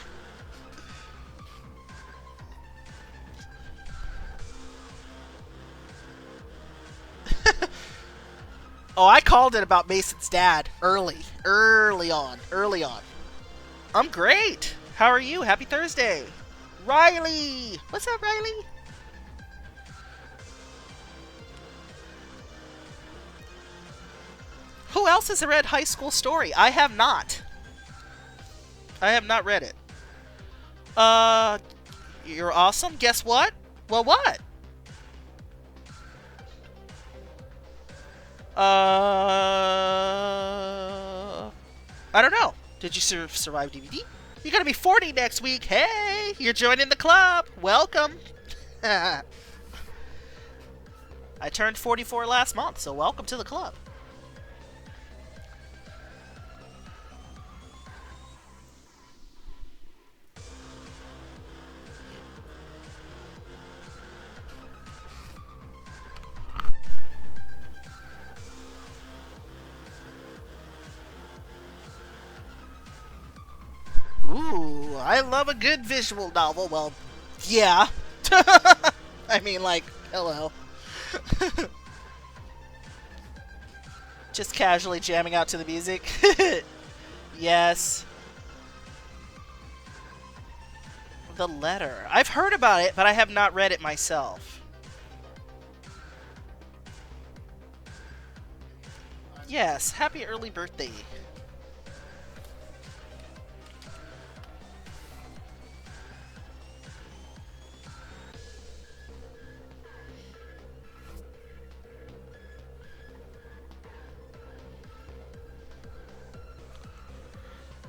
S1: Oh, I called it about Mason's dad early on. I'm great. How are you? Happy Thursday. Riley. What's up, Riley? Who else has read High School Story? I have not. I have not read it. You're awesome. Guess what? Well, what? I don't know. Did you survive DVD? You're gonna be 40 next week. Hey, you're joining the club. Welcome. I turned 44 last month, so welcome to the club. Ooh, I love a good visual novel. Well, yeah. I mean, like, hello. Just casually jamming out to the music. Yes. The Letter. I've heard about it, but I have not read it myself. Yes, happy early birthday.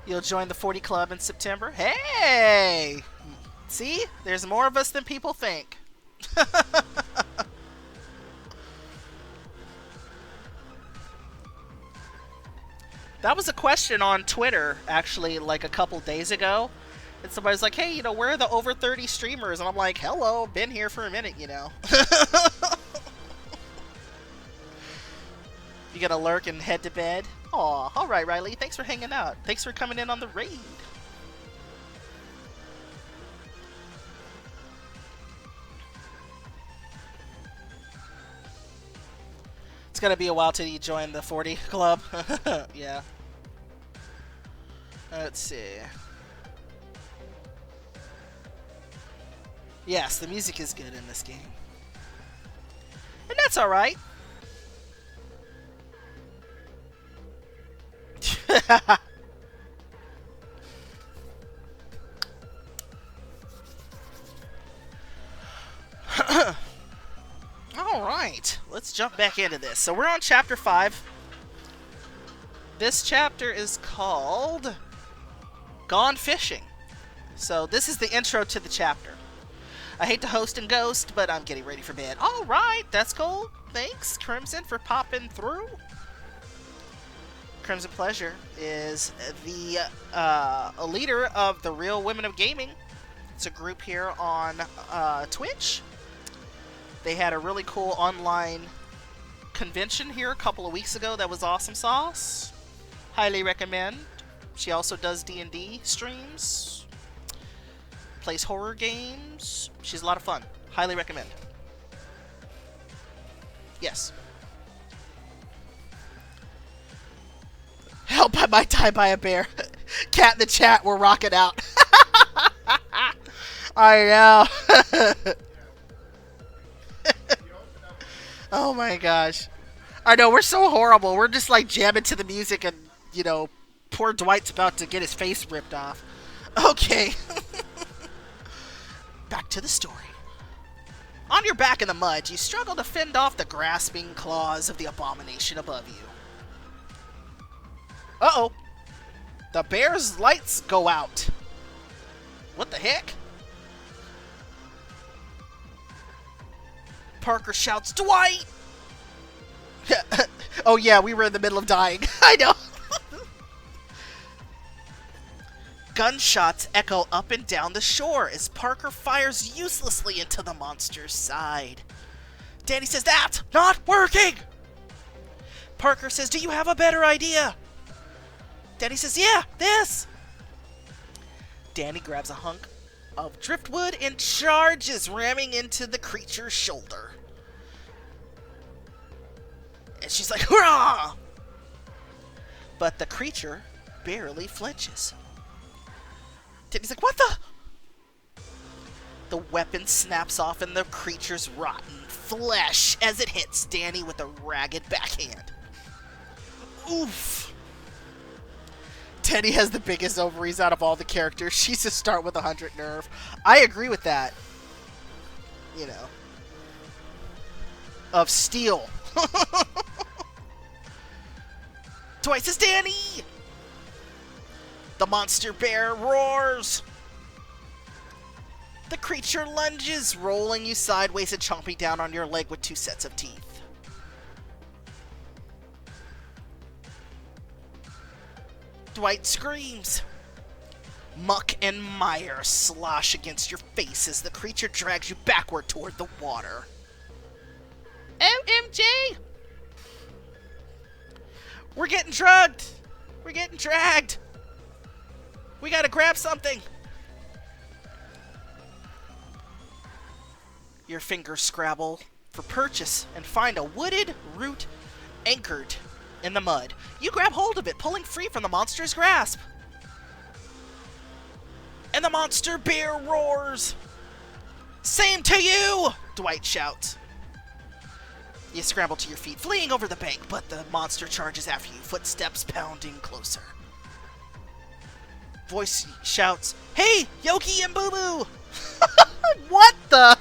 S1: You'll join the 40 Club in September? Hey! See? There's more of us than people think. That was a question on Twitter, actually, like a couple days ago. And somebody's like, hey, where are the over 30 streamers? And I'm like, hello, been here for a minute, You gonna lurk and head to bed? Aw, alright, Riley, thanks for hanging out. Thanks for coming in on the raid. It's gonna be a while till you join the 40 club. Yeah. Let's see. Yes, the music is good in this game. And that's alright. Alright, let's jump back into this. So we're on chapter 5. This chapter is called Gone Fishing. So this is the intro to the chapter. I hate to host and ghost, but I'm getting ready for bed. Alright, that's cool. Thanks, Crimson, for popping through. Crimson Pleasure is the a leader of the Real Women of Gaming. It's a group here on Twitch. They had a really cool online convention here a couple of weeks ago that was awesome sauce. Highly recommend. She also does D&D streams. Plays horror games. She's a lot of fun. Highly recommend. Yes. Help, I might die by a bear. Cat in the chat, we're rocking out. I know. Oh my gosh. I know, we're so horrible. We're just like jamming to the music and, poor Dwight's about to get his face ripped off. Okay. Back to the story. On your back in the mud, you struggle to fend off the grasping claws of the abomination above you. Uh-oh. The bear's lights go out. What the heck? Parker shouts, Dwight! Oh yeah, we were in the middle of dying. I know. Gunshots echo up and down the shore as Parker fires uselessly into the monster's side. Danny says, that's not working! Parker says, do you have a better idea? Danny says, yeah, this! Danny grabs a hunk of driftwood and charges, ramming into the creature's shoulder. And she's like, hurrah! But the creature barely flinches. Danny's like, what the? The weapon snaps off in the creature's rotten flesh as it hits Danny with a ragged backhand. Oof. Teddy has the biggest ovaries out of all the characters. She's to start with 100 nerve. I agree with that. Of steel. Dwight says, Danny! The monster bear roars. The creature lunges, rolling you sideways and chomping down on your leg with 2 sets of teeth. Dwight screams. Muck and mire slosh against your face as the creature drags you backward toward the water. OMG! We're getting drugged! We're getting dragged! We gotta grab something! Your fingers scrabble for purchase and find a wooded root anchored in the mud. You grab hold of it, pulling free from the monster's grasp. And the monster bear roars. Same to you! Dwight shouts. You scramble to your feet, fleeing over the bank, but the monster charges after you, footsteps pounding closer. Voice shouts, hey, Yoki and Boo Boo! What the?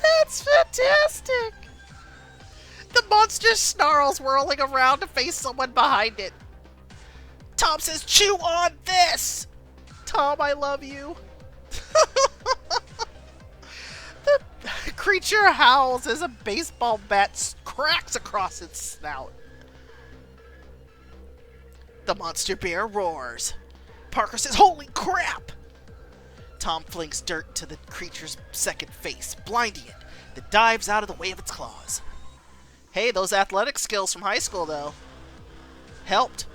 S1: That's fantastic! The monster snarls, whirling around to face someone behind it. Tom says, chew on this! Tom, I love you. The creature howls as a baseball bat cracks across its snout. The monster bear roars. Parker says, "Holy crap!" Tom flings dirt to the creature's second face, blinding it, that dives out of the way of its claws. Hey, those athletic skills from high school, though, helped.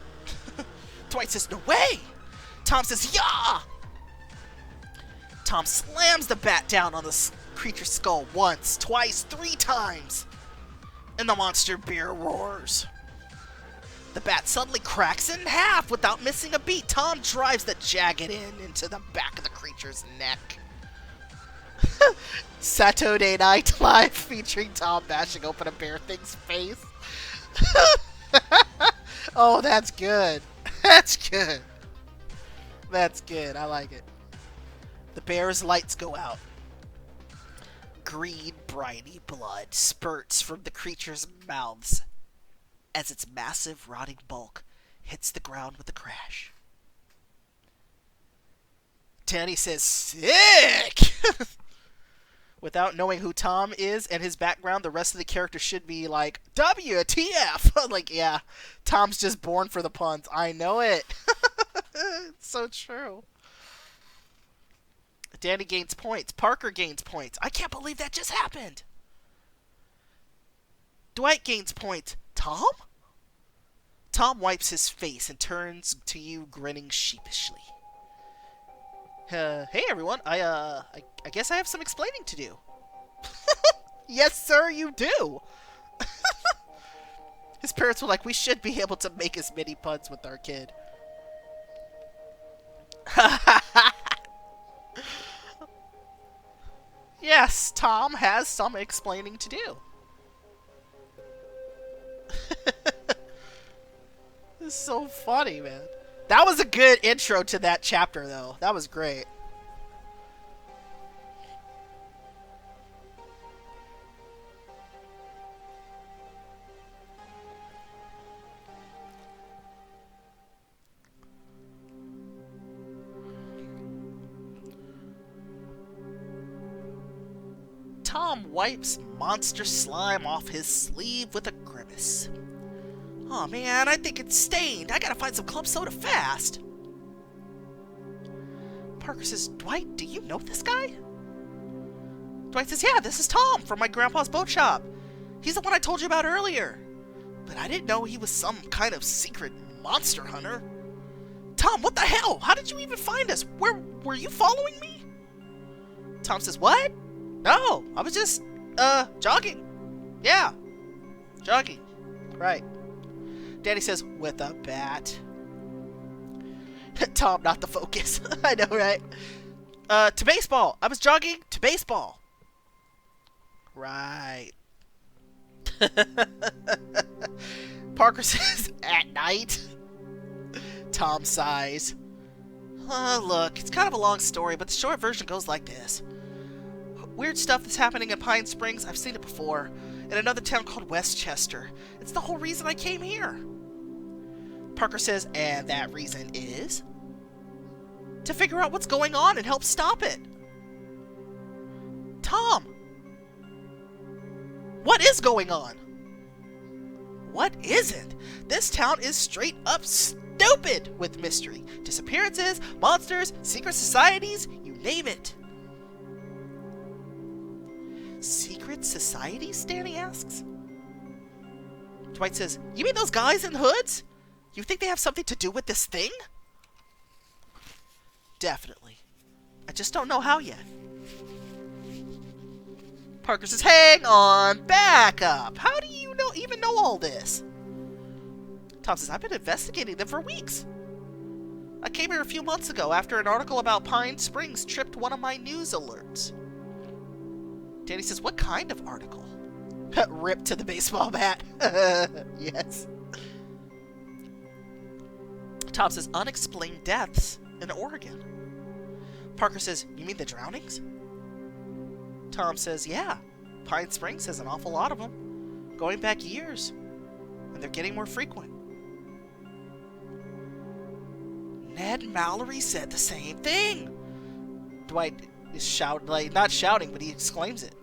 S1: Dwight says, "No way!" Tom says, "Yah!" Tom slams the bat down on the creature's skull once, twice, 3 times, and the monster bear roars. The bat suddenly cracks in half without missing a beat. Tom drives the jagged end into the back of the creature's neck. Saturday Night Live featuring Tom bashing open a bear thing's face. Oh, that's good. That's good. That's good. I like it. The bear's lights go out. Green, briny blood spurts from the creature's mouths as its massive, rotting bulk hits the ground with a crash. Danny says, "Sick!" Without knowing who Tom is and his background, the rest of the character should be like, WTF! Like, yeah, Tom's just born for the puns. I know it. It's so true. Danny gains points. Parker gains points. I can't believe that just happened. Dwight gains points. Tom? Tom wipes his face and turns to you grinning sheepishly. Hey everyone, I guess I have some explaining to do. Yes, sir, you do. His parents were like, we should be able to make as many puns with our kid. Yes, Tom has some explaining to do. This is so funny, man. That was a good intro to that chapter, though. That was great. Tom wipes monster slime off his sleeve with a grimace. Oh man, I think it's stained. I gotta find some club soda fast. Parker says, Dwight, do you know this guy? Dwight says, yeah, this is Tom from my grandpa's boat shop. He's the one I told you about earlier. But I didn't know he was some kind of secret monster hunter. Tom, what the hell? How did you even find us? Where were you following me? Tom says, what? No, I was just, jogging. Yeah, jogging. Right. Danny says, with a bat. Tom, not the focus. I know, right? To baseball. I was jogging to baseball. Right. Parker says, at night. Tom sighs. Look, it's kind of a long story, but the short version goes like this. Weird stuff that's happening in Pine Springs, I've seen it before. In another town called Westchester. It's the whole reason I came here. Parker says, and that reason is? To figure out what's going on and help stop it. Tom! What is going on? What isn't? This town is straight up stupid with mystery. Disappearances, monsters, secret societies, you name it. Secret societies? Danny asks. Dwight says, you mean those guys in hoods? You think they have something to do with this thing? Definitely. I just don't know how yet. Parker says, hang on, back up. How do you even know all this? Tom says, I've been investigating them for weeks. I came here a few months ago after an article about Pine Springs tripped one of my news alerts. Danny says, what kind of article? Rip to the baseball bat. Yes. Tom says, unexplained deaths in Oregon. Parker says, you mean the drownings? Tom says, yeah. Pine Springs has an awful lot of them. Going back years. And they're getting more frequent. Ned Mallory said the same thing. Dwight is not shouting, but he exclaims it.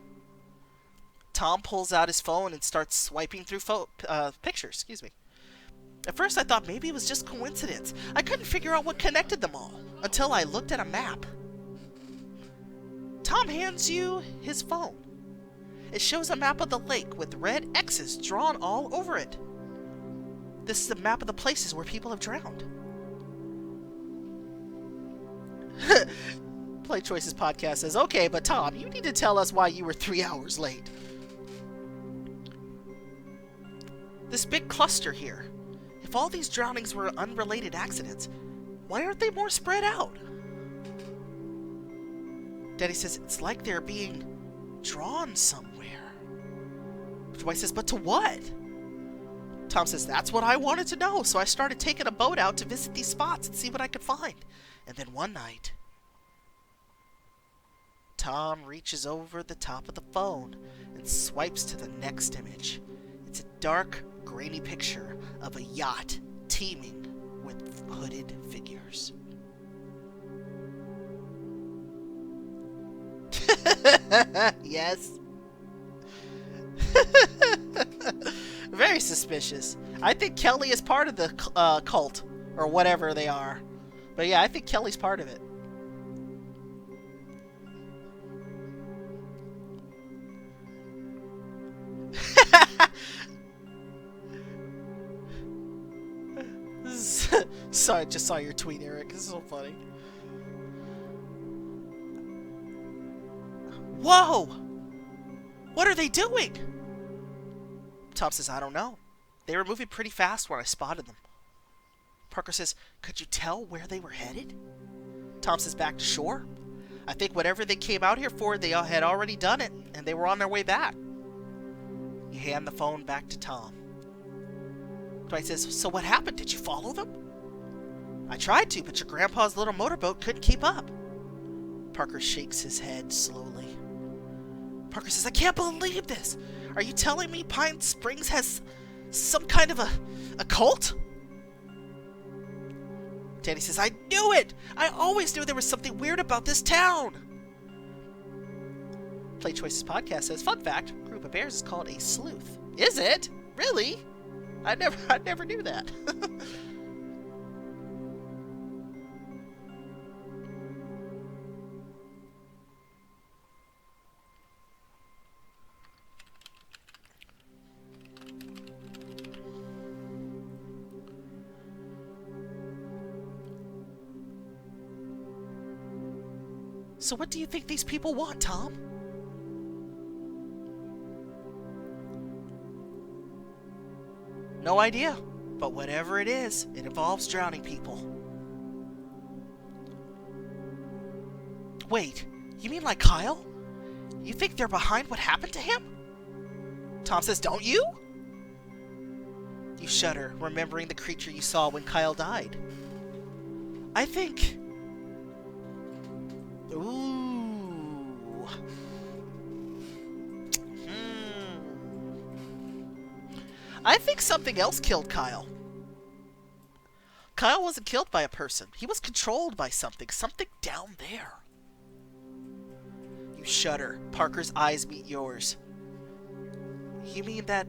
S1: Tom pulls out his phone and starts swiping through pictures. Excuse me. At first, I thought maybe it was just coincidence. I couldn't figure out what connected them all until I looked at a map. Tom hands you his phone. It shows a map of the lake with red X's drawn all over it. This is a map of the places where people have drowned. Play Choices Podcast says, okay, but Tom, you need to tell us why you were 3 hours late. This big cluster here. If all these drownings were unrelated accidents, why aren't they more spread out? Daddy says, it's like they're being drawn somewhere. Dwight says, but to what? Tom says, that's what I wanted to know, so I started taking a boat out to visit these spots and see what I could find. And then one night, Tom reaches over the top of the phone and swipes to the next image. It's a dark, grainy picture of a yacht teeming with hooded figures. Yes. Very suspicious. I think Kelly is part of the cult, or whatever they are. But yeah, I think Kelly's part of it. Sorry, I just saw your tweet, Eric. This is so funny. Whoa! What are they doing? Tom says, I don't know. They were moving pretty fast when I spotted them. Parker says, could you tell where they were headed? Tom says, back to shore. I think whatever they came out here for, they had already done it, and they were on their way back. You hand the phone back to Tom. Dwight says, so what happened? Did you follow them? I tried to, but your grandpa's little motorboat couldn't keep up. Parker shakes his head slowly. Parker says, I can't believe this. Are you telling me Pine Springs has some kind of a cult? Danny says, I knew it! I always knew there was something weird about this town! Play Choices Podcast says, fun fact, a group of bears is called a sleuth. Is it? Really? I never knew that. So what do you think these people want, Tom? No idea, but whatever it is, it involves drowning people. Wait, you mean like Kyle? You think they're behind what happened to him? Tom says, don't you? You shudder, remembering the creature you saw when Kyle died. I think... Ooh. I think something else killed Kyle. Kyle wasn't killed by a person. He was controlled by something. Something down there. You shudder. Parker's eyes meet yours. You mean that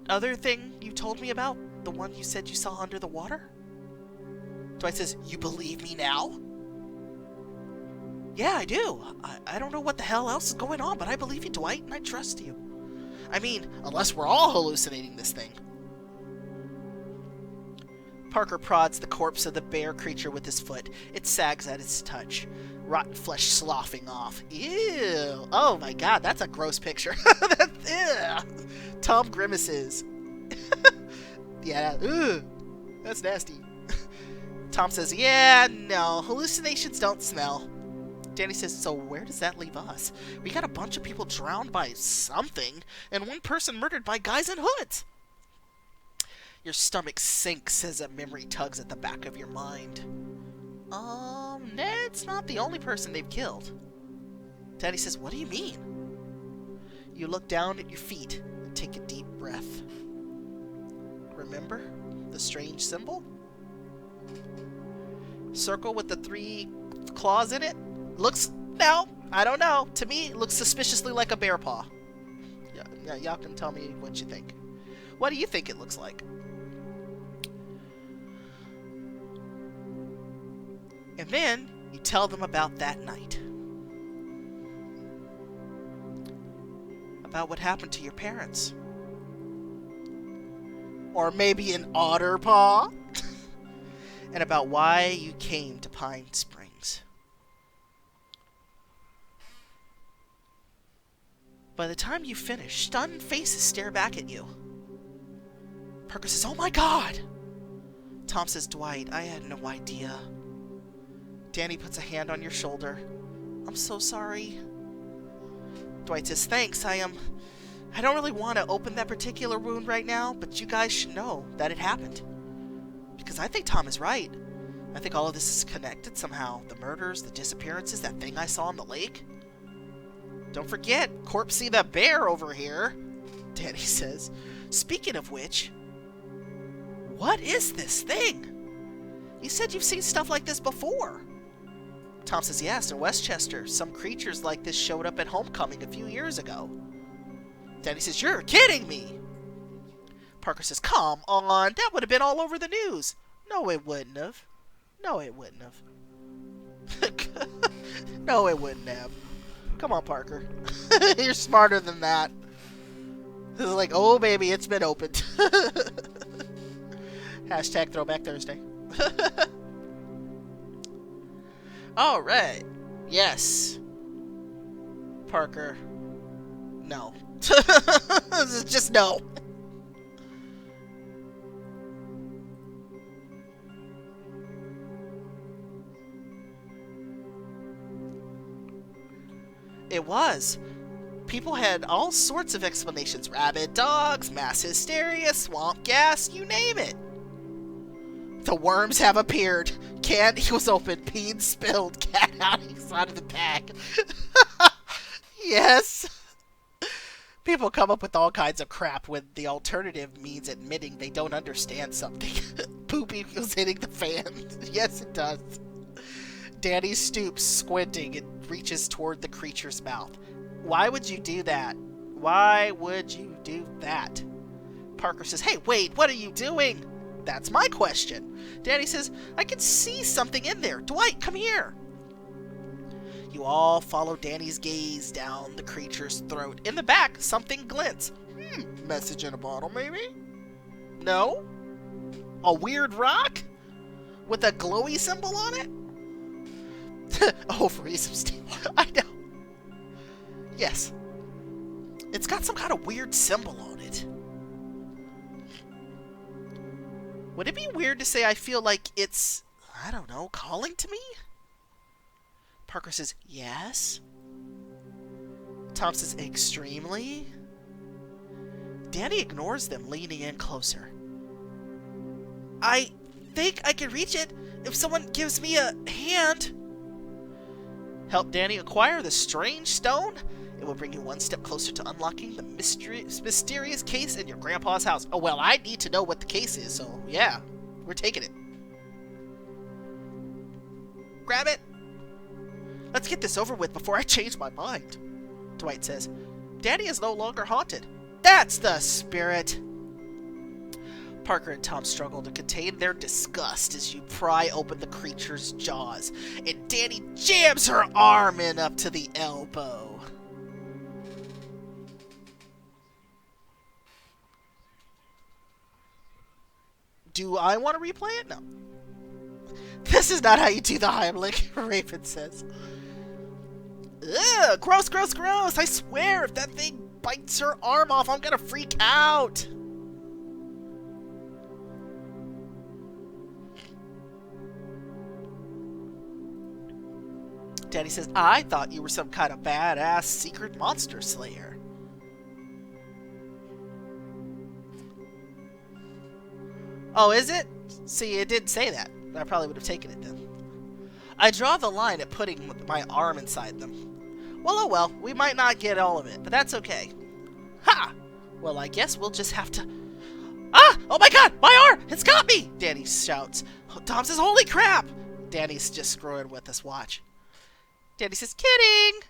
S1: other thing you told me about? The one you said you saw under the water? Dwight says, you believe me now? Yeah, I do. I don't know what the hell else is going on, but I believe you, Dwight, and I trust you. I mean, unless we're all hallucinating this thing. Parker prods the corpse of the bear creature with his foot. It sags at its touch. Rotten flesh sloughing off. Ew. Oh my god, that's a gross picture. Ew. Tom grimaces. Yeah, ugh. That's nasty. Tom says, yeah, no, hallucinations don't smell. Danny says, so where does that leave us? We got a bunch of people drowned by something, and one person murdered by guys in hoods. Your stomach sinks as a memory tugs at the back of your mind. Ned's not the only person they've killed. Daddy says, what do you mean? You look down at your feet and take a deep breath. Remember the strange symbol? Circle with the 3 claws in it? Looks, no, I don't know. To me, it looks suspiciously like a bear paw. Yeah, Y'all can tell me what you think. What do you think it looks like? And then you tell them about that night. About what happened to your parents. Or maybe an otter paw. And about why you came to Pine Springs. By the time you finish, stunned faces stare back at you. Parker says, "Oh my God!" Tom says, "Dwight, I had no idea." Danny puts a hand on your shoulder. "I'm so sorry." Dwight says, "Thanks, I don't really want to open that particular wound right now, but you guys should know that it happened. Because I think Tom is right. I think all of this is connected somehow. The murders, the disappearances, that thing I saw in the lake. Don't forget, Corpsey the bear over here," Danny says. "Speaking of which, what is this thing? You said you've seen stuff like this before." Tom says, "Yes, in Westchester. Some creatures like this showed up at homecoming a few years ago." Danny says, "You're kidding me." Parker says, "Come on, that would have been all over the news." "No, it wouldn't have. No, it wouldn't have." No, it wouldn't have. Come on, Parker. You're smarter than that. This is like, oh, baby, it's been opened. Hashtag Throwback Thursday. All right. Yes. Parker. No. Just no. It was. People had all sorts of explanations. Rabid dogs, mass hysteria, swamp gas, you name it. The worms have appeared. Candy was open, peed spilled, cat outings out of the bag. Yes. People come up with all kinds of crap when the alternative means admitting they don't understand something. Poopy was hitting the fan. Yes, it does. Danny stoops, squinting, and reaches toward the creature's mouth. Why would you do that? Why would you do that? Parker says, "Hey, wait, what are you doing?" That's my question. Danny says, "I can see something in there. Dwight, come here." You all follow Danny's gaze down the creature's throat. In the back, something glints. Message in a bottle, maybe? No? A weird rock? With a glowy symbol on it? Oh, free some steel. I know. Yes. It's got some kind of weird symbol on it. Would it be weird to say I feel like it's, I don't know, calling to me? Parker says, yes. Tom says, extremely. Danny ignores them, leaning in closer. I think I can reach it if someone gives me a hand. Help Danny acquire the strange stone? It will bring you one step closer to unlocking the mysterious case in your grandpa's house. Oh, well, I need to know what the case is, so yeah, we're taking it. Grab it. Let's get this over with before I change my mind, Dwight says. Danny is no longer haunted. That's the spirit. Parker and Tom struggle to contain their disgust as you pry open the creature's jaws, and Danny jams her arm in up to the elbow. Do I want to replay it? No. This is not how you do the Heimlich, Raven says. Ugh, gross, gross, gross. I swear, if that thing bites her arm off, I'm gonna freak out. Danny says, I thought you were some kind of badass secret monster slayer. Oh, is it? See, it didn't say that. I probably would have taken it then. I draw the line at putting my arm inside them. Well, oh well, we might not get all of it, but that's okay. Ha! Well, I guess we'll just have to... Ah! Oh my god! My arm! It's got me! Danny shouts. Tom says, holy crap! Danny's just screwing with us. Watch. Danny says, kidding!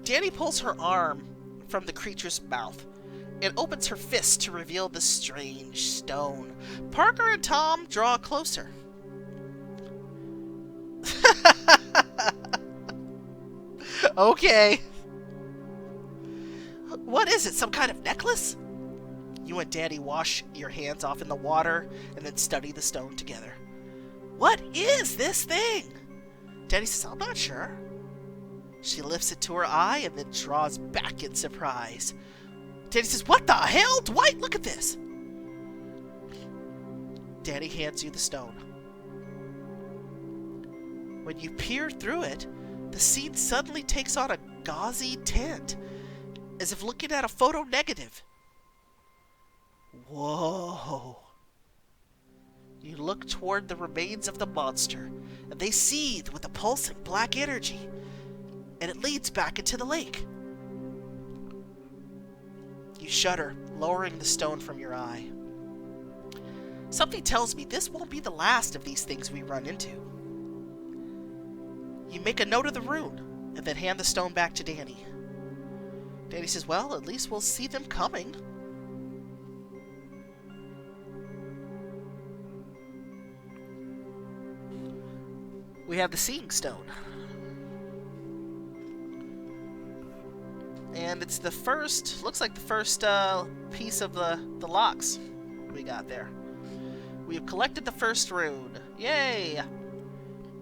S1: Danny pulls her arm from the creature's mouth and opens her fist to reveal the strange stone. Parker and Tom draw closer. Okay. What is it? Some kind of necklace? You and Danny wash your hands off in the water and then study the stone together. What is this thing? Danny says, I'm not sure. She lifts it to her eye and then draws back in surprise. Danny says, what the hell? Dwight, look at this. Danny hands you the stone. When you peer through it, the scene suddenly takes on a gauzy tint, as if looking at a photo negative. Whoa. You look toward the remains of the monster, and they seethe with a pulsing black energy, and it leads back into the lake. You shudder, lowering the stone from your eye. Something tells me this won't be the last of these things we run into. You make a note of the rune, and then hand the stone back to Danny. Danny says, well, at least we'll see them coming. We have the Seeing Stone. And it's the first, looks like the first piece of the locks we got there. We have collected the first rune. Yay!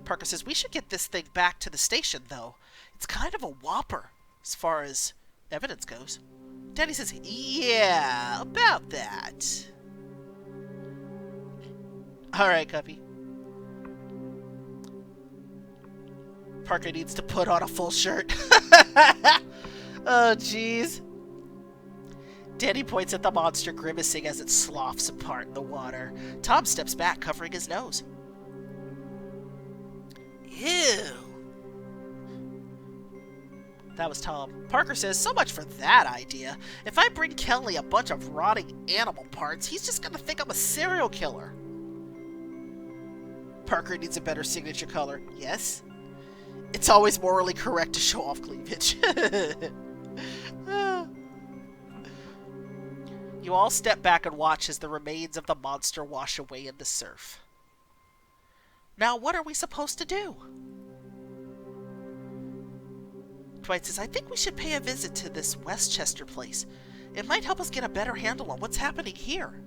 S1: Parker says, we should get this thing back to the station, though. It's kind of a whopper, as far as evidence goes. Danny says, yeah, about that. Alright, Cuppy. Parker needs to put on a full shirt. Oh, jeez. Danny points at the monster grimacing as it sloughs apart in the water. Tom steps back, covering his nose. Ew. That was Tom. Parker says, so much for that idea. If I bring Kelly a bunch of rotting animal parts, he's just gonna think I'm a serial killer. Parker needs a better signature color. Yes? It's always morally correct to show off cleavage. You all step back and watch as the remains of the monster wash away in the surf. Now, what are we supposed to do? Dwight says, I think we should pay a visit to this Westchester place. It might help us get a better handle on what's happening here.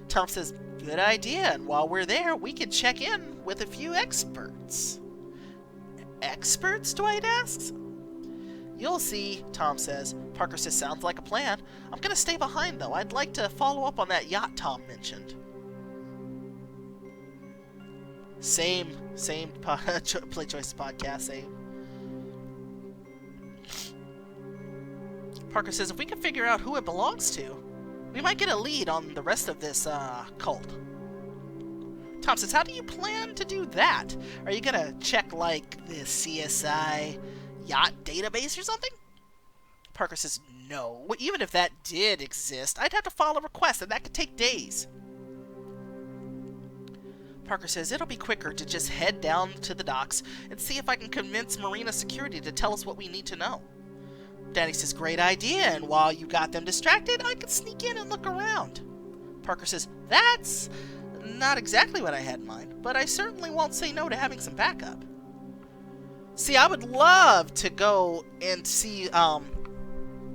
S1: Tom says, good idea, and while we're there, we can check in with a few experts. Experts? Dwight asks. You'll see, Tom says. Parker says, sounds like a plan. I'm gonna stay behind, though. I'd like to follow up on that yacht Tom mentioned. Same Play Choices podcast, same. Parker says, if we can figure out who it belongs to, we might get a lead on the rest of this, cult. Tom says, how do you plan to do that? Are you gonna check, like, the CSI yacht database or something? Parker says, no. Even if that did exist, I'd have to file a request, and that could take days. Parker says, it'll be quicker to just head down to the docks and see if I can convince Marina Security to tell us what we need to know. Danny says, great idea, and while you got them distracted, I could sneak in and look around. Parker says, that's not exactly what I had in mind, but I certainly won't say no to having some backup. See, I would love to go and see,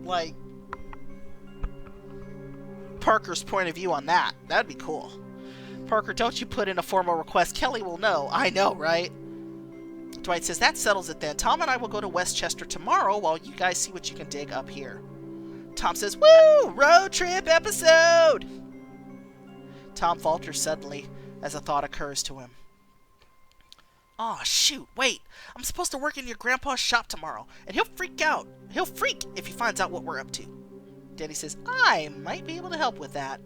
S1: like, Parker's point of view on that. That'd be cool. Parker, don't you put in a formal request. Kelly will know. I know, right? Dwight says, that settles it then. Tom and I will go to Westchester tomorrow while you guys see what you can dig up here. Tom says, woo! Road trip episode! Tom falters suddenly as a thought occurs to him. Aw, shoot, wait. I'm supposed to work in your grandpa's shop tomorrow, and he'll freak out. He'll freak if he finds out what we're up to. Danny says, I might be able to help with that.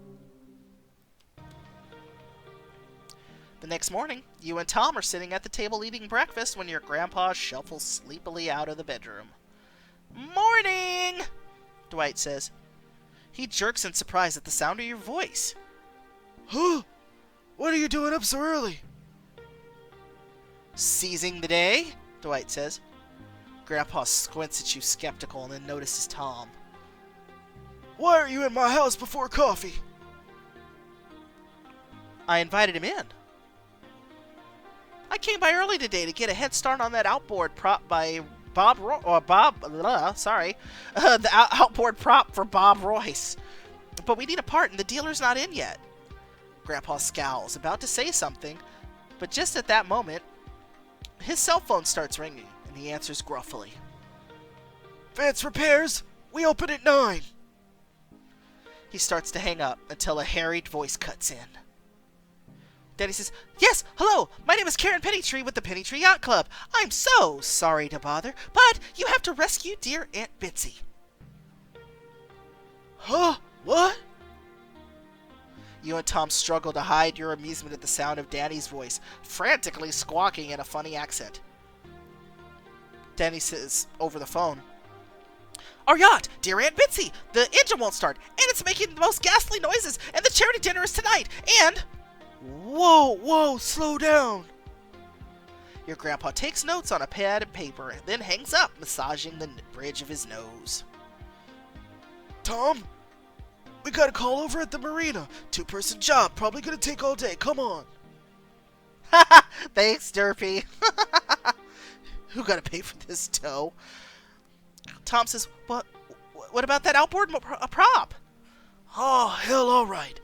S1: The next morning, you and Tom are sitting at the table eating breakfast when your grandpa shuffles sleepily out of the bedroom. Morning! Dwight says. He jerks in surprise at the sound of your voice.
S3: Huh? What are you doing up so early?
S1: Seizing the day, Dwight says. Grandpa squints at you skeptical and then notices Tom.
S3: Why are you in my house before coffee?
S1: I invited him in. I came by early today to get a head start on that outboard prop by the outboard prop for Bob Royce. But we need a part and the dealer's not in yet. Grandpa scowls, about to say something, but just at that moment, his cell phone starts ringing, and he answers gruffly.
S3: Vance Repairs, we open at 9.
S1: He starts to hang up until a harried voice cuts in. Danny says, "Yes, hello, my name is Karen Pennytree with the Pennytree Yacht Club. I'm so sorry to bother, but you have to rescue dear Aunt Bitsy."
S3: Huh? What?
S1: You and Tom struggle to hide your amusement at the sound of Danny's voice, frantically squawking in a funny accent. Danny says over the phone, "Our yacht, dear Aunt Bitsy, the engine won't start, and it's making the most ghastly noises, and the charity dinner is tonight, and..."
S3: Whoa, slow down.
S1: Your grandpa takes notes on a pad and paper, and then hangs up, massaging the bridge of his nose.
S3: Tom, we got a call over at the marina. 2-person job, probably gonna take all day. Come on.
S1: Thanks, Derpy. Who gotta pay for this tow? Tom says, what about that outboard prop?
S3: Oh, hell, all right.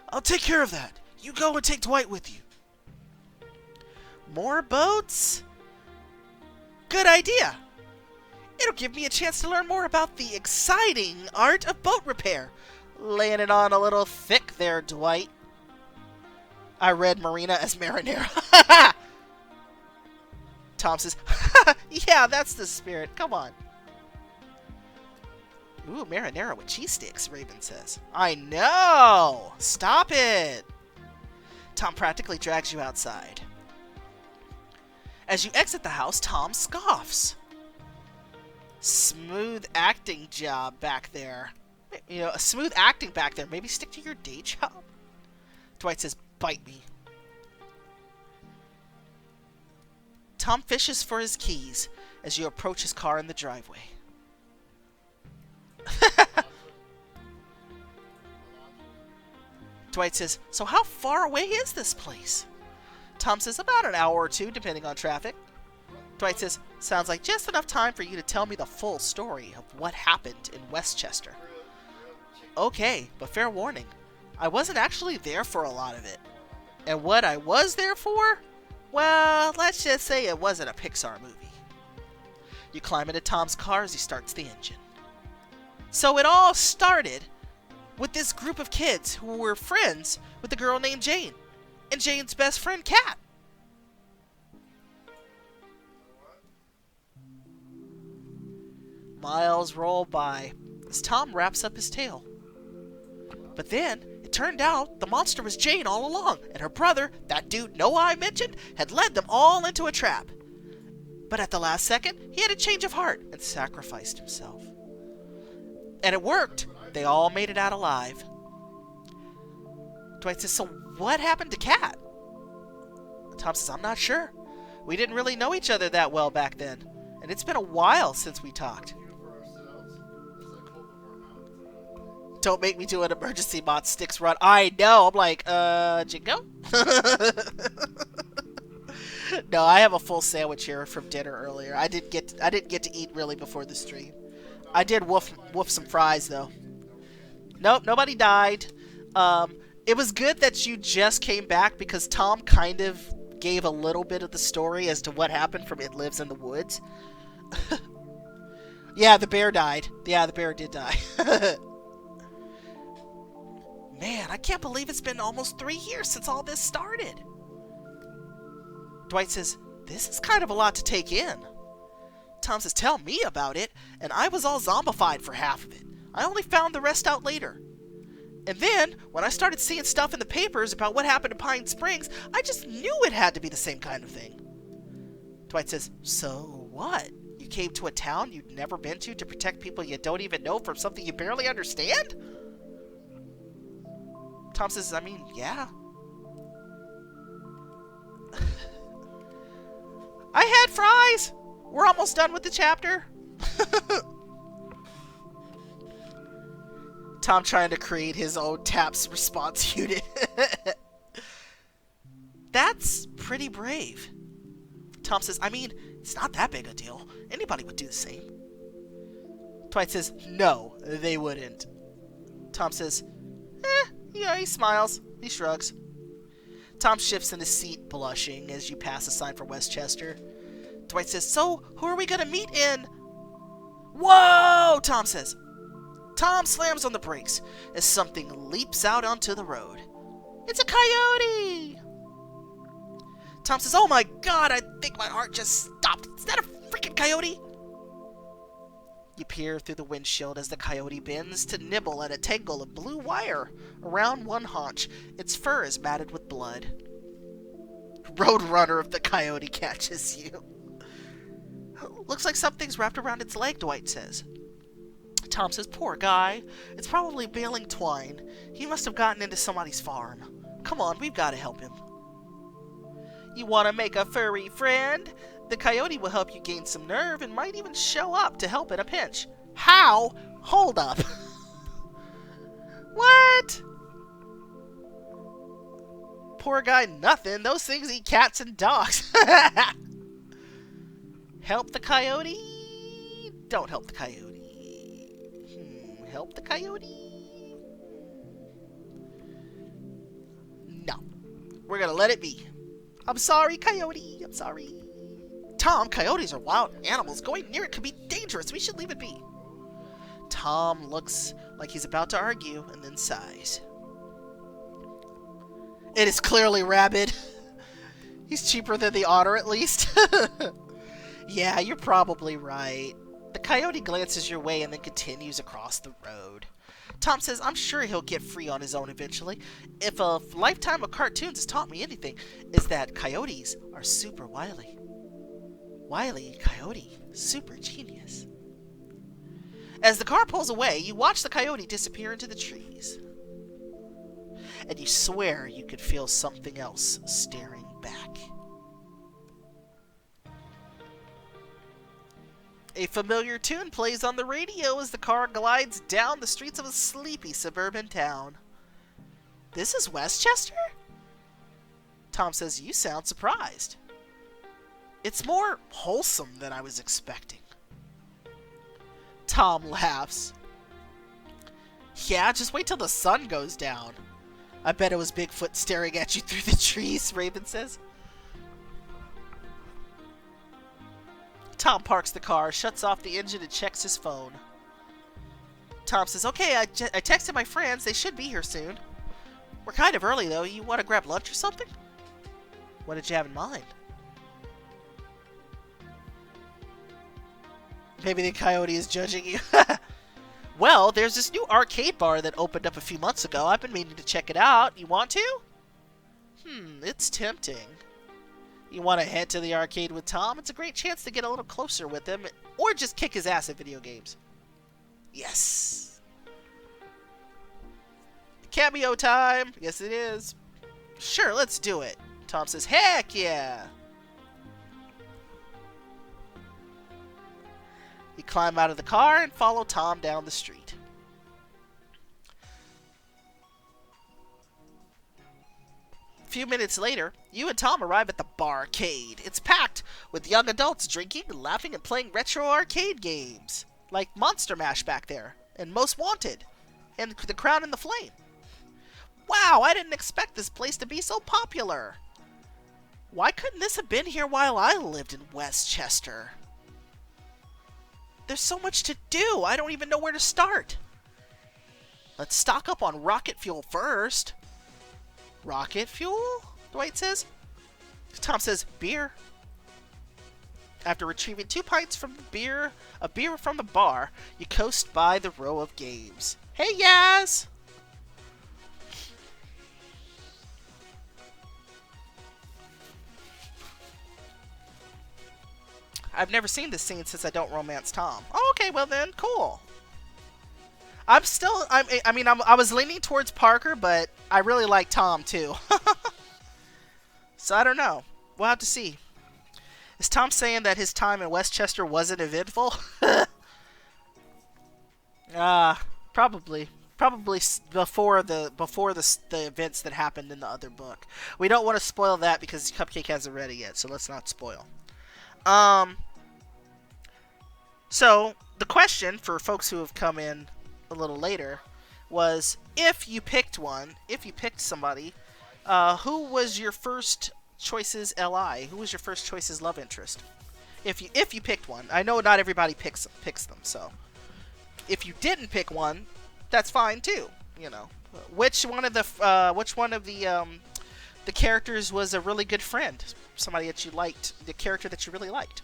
S3: I'll take care of that. You go and take Dwight with you.
S1: More boats? Good idea. It'll give me a chance to learn more about the exciting art of boat repair. Laying it on a little thick there, Dwight. I read Marina as Marinara. Tom says, "Yeah, that's the spirit. Come on." "Ooh, marinara with cheese sticks," Raven says. "I know! Stop it!" Tom practically drags you outside. As you exit the house, Tom scoffs. Smooth acting job back there. You know, a smooth acting back there. Maybe stick to your day job? Dwight says, "Bite me." Tom fishes for his keys as you approach his car in the driveway. Dwight says, "So how far away is this place?" Tom says, "About an hour or two, depending on traffic." Dwight says, "Sounds like just enough time for you to tell me the full story of what happened in Westchester." "Okay, but fair warning, I wasn't actually there for a lot of it. And what I was there for? Well, let's just say it wasn't a Pixar movie." You climb into Tom's car as he starts the engine. So it all started with this group of kids who were friends with a girl named Jane, and Jane's best friend, Kat. Miles roll by as Tom wraps up his tale. But then, it turned out the monster was Jane all along, and her brother, that dude Noah I mentioned, had led them all into a trap. But at the last second, he had a change of heart and sacrificed himself. And it worked. They all made it out alive. Dwight says, "So what happened to Kat?" Tom says, "I'm not sure. We didn't really know each other that well back then, and it's been a while since we talked." Don't make me do an emergency mod sticks run. I know. I'm like, Jingo? No, I have a full sandwich here from dinner earlier. I didn't get to eat really before the stream. I did woof some fries though. Nope, nobody died. It was good that you just came back because Tom kind of gave a little bit of the story as to what happened from It Lives in the Woods. Yeah, the bear died. Yeah, the bear did die. Man, I can't believe it's been almost 3 years since all this started. Dwight says, "This is kind of a lot to take in." Tom says, "Tell me about it, and I was all zombified for half of it. I only found the rest out later. And then, when I started seeing stuff in the papers about what happened to Pine Springs, I just knew it had to be the same kind of thing." Dwight says, "So what? You came to a town you'd never been to protect people you don't even know from something you barely understand?" Tom says, "I mean, yeah." "I had fries. We're almost done with the chapter. Tom trying to create his own TAPS response unit. That's pretty brave. Tom says, I mean, it's not that big a deal. Anybody would do the same. Dwight says, no, they wouldn't. Tom says, yeah, he smiles. He shrugs. Tom shifts in his seat, blushing, as you pass a sign for Westchester. Dwight says, so, who are we gonna meet in? Whoa, Tom says. Tom slams on the brakes as something leaps out onto the road. It's a coyote! Tom says, oh my god, I think my heart just stopped. Is that a freaking coyote? You peer through the windshield as the coyote bends to nibble at a tangle of blue wire around one haunch. Its fur is matted with blood. Roadrunner if the coyote catches you. Looks like something's wrapped around its leg, Dwight says. Tom says, poor guy. It's probably baling twine. He must have gotten into somebody's farm. Come on, we've got to help him. You want to make a furry friend? The coyote will help you gain some nerve and might even show up to help in a pinch. How? Hold up. What? Poor guy, nothing. Those things eat cats and dogs. Help the coyote? Don't help the coyote. Help the coyote? No. We're gonna let it be. I'm sorry, coyote. I'm sorry. Tom, coyotes are wild animals. Going near it could be dangerous. We should leave it be. Tom looks like he's about to argue and then sighs. It is clearly rabid. He's cheaper than the otter, at least. Yeah, you're probably right. The coyote glances your way and then continues across the road. Tom says, I'm sure he'll get free on his own eventually. If a lifetime of cartoons has taught me anything, is that coyotes are super wily. Wily coyote, super genius. As the car pulls away, you watch the coyote disappear into the trees. And you swear you could feel something else staring back. A familiar tune plays on the radio as the car glides down the streets of a sleepy suburban town. This is Westchester? Tom says, you sound surprised. It's more wholesome than I was expecting. Tom laughs. Yeah, just wait till the sun goes down. I bet it was Bigfoot staring at you through the trees, Raven says. Tom parks the car, shuts off the engine, and checks his phone. Tom says, okay, I texted my friends. They should be here soon. We're kind of early, though. You want to grab lunch or something? What did you have in mind? Maybe the coyote is judging you. Well, there's this new arcade bar that opened up a few months ago. I've been meaning to check it out. You want to? It's tempting. You want to head to the arcade with Tom? It's a great chance to get a little closer with him, or just kick his ass at video games. Yes. Cameo time. Yes, it is. Sure, let's do it. Tom says, heck yeah. You climb out of the car and follow Tom down the street. A few minutes later, you and Tom arrive at the barcade. It's packed with young adults drinking, laughing, and playing retro arcade games. Like Monster Mash back there, and Most Wanted, and The Crown and the Flame. Wow, I didn't expect this place to be so popular. Why couldn't this have been here while I lived in Westchester? There's so much to do, I don't even know where to start. Let's stock up on rocket fuel first. Rocket fuel? Dwight says. Tom says, beer. After retrieving 2 pints from a beer from the bar, you coast by the row of games. Hey, Yaz! I've never seen this scene since I don't romance Tom. Oh, okay, well then, cool. I was leaning towards Parker, but I really like Tom too. So I don't know. We'll have to see. Is Tom saying that his time in Westchester wasn't eventful? Probably. Probably before the events that happened in the other book. We don't want to spoil that because Cupcake hasn't read it yet, so let's not spoil. So the question for folks who have come in a little later was, if you picked somebody, who was your first choice's LI? Who was your first choice's love interest? If you picked one, I know not everybody picks them, so if you didn't pick one, that's fine too. You know, which one of the characters was a really good friend? Somebody that you liked, the character that you really liked.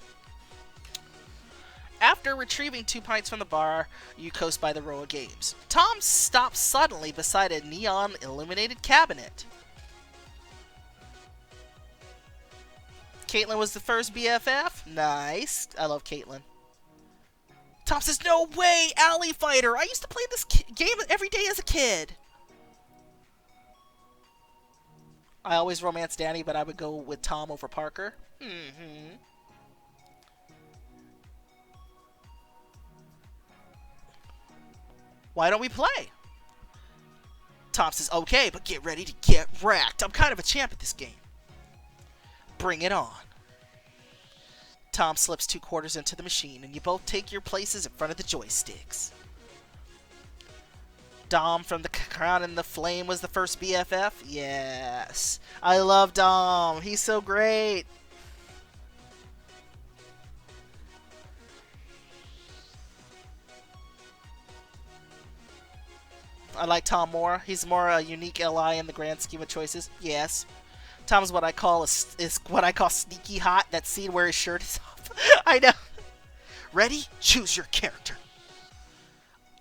S1: After retrieving 2 pints from the bar, you coast by the row of games. Tom stops suddenly beside a neon-illuminated cabinet. Caitlin was the first BFF? Nice. I love Caitlin. Tom says, no way, Alley Fighter! I used to play this game every day as a kid. I always romance Danny, but I would go with Tom over Parker. Mm-hmm. Why don't we play? Tom says, okay, but get ready to get wrecked. I'm kind of a champ at this game. Bring it on. Tom slips 2 quarters into the machine, and you both take your places in front of the joysticks. Dom from the Crown and the Flame was the first BFF? Yes. I love Dom. He's so great. I like Tom more. He's more a unique LI in the grand scheme of choices. Yes. Tom's what I call sneaky hot. That scene where his shirt is off. I know. Ready? Choose your character.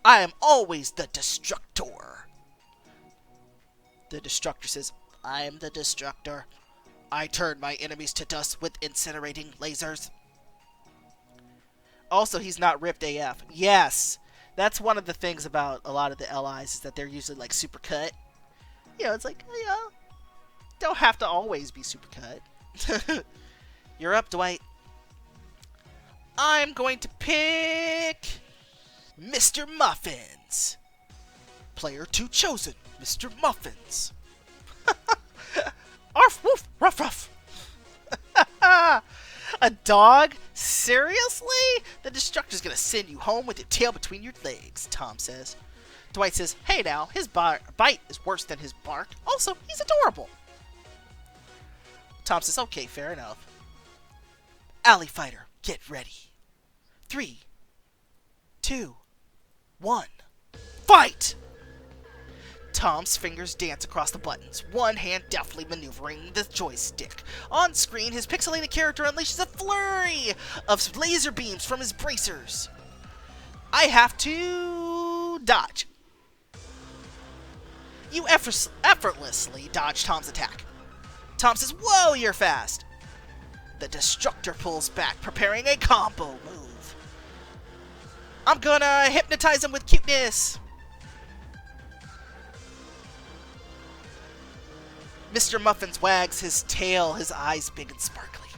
S1: I am always the Destructor. The Destructor says, I am the Destructor. I turn my enemies to dust with incinerating lasers. Also, he's not ripped AF. Yes. That's one of the things about a lot of the LIs is that they're usually like super cut. You know, it's like, don't have to always be super cut. You're up, Dwight. I'm going to pick Mr. Muffins. Player 2 chosen, Mr. Muffins. Arf, woof, ruff, ruff. A dog? Seriously? The Destructor's gonna send you home with your tail between your legs, Tom says. Dwight says, hey now, his bite is worse than his bark. Also, he's adorable. Tom says, okay, fair enough. Alley Fighter, get ready. 3, 2, 1, fight! Tom's fingers dance across the buttons, one hand deftly maneuvering the joystick. On screen, his pixelated character unleashes a flurry of laser beams from his bracers. I have to dodge. You effortlessly dodge Tom's attack. Tom says, whoa, you're fast. The Destructor pulls back, preparing a combo move. I'm gonna hypnotize him with cuteness. Mr. Muffins wags his tail, his eyes big and sparkly.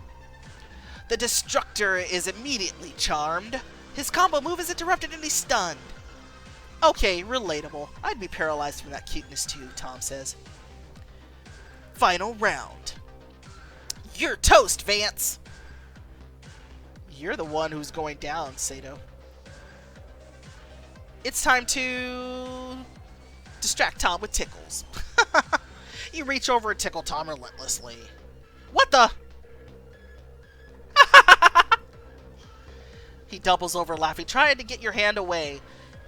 S1: The Destructor is immediately charmed. His combo move is interrupted and he's stunned. Okay, relatable. I'd be paralyzed from that cuteness too, Tom says. Final round. You're toast, Vance! You're the one who's going down, Sato. It's time to distract Tom with tickles. You reach over and tickle Tom relentlessly. What the? He doubles over laughing, trying to get your hand away.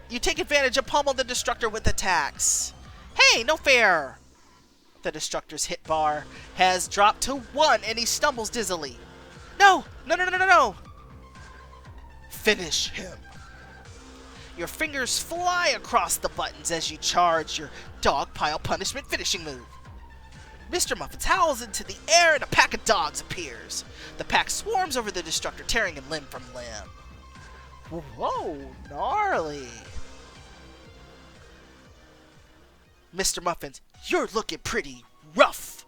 S1: You take advantage and pummel the Destructor with attacks. Hey, no fair! The Destructor's hit bar has dropped to 1 and he stumbles dizzily. No! No, no, no, no, no, no! Finish him. Your fingers fly across the buttons as you charge your dog pile punishment finishing move. Mr. Muffins howls into the air and a pack of dogs appears. The pack swarms over the Destructor, tearing him limb from limb. Whoa, gnarly. Mr. Muffins, you're looking pretty rough.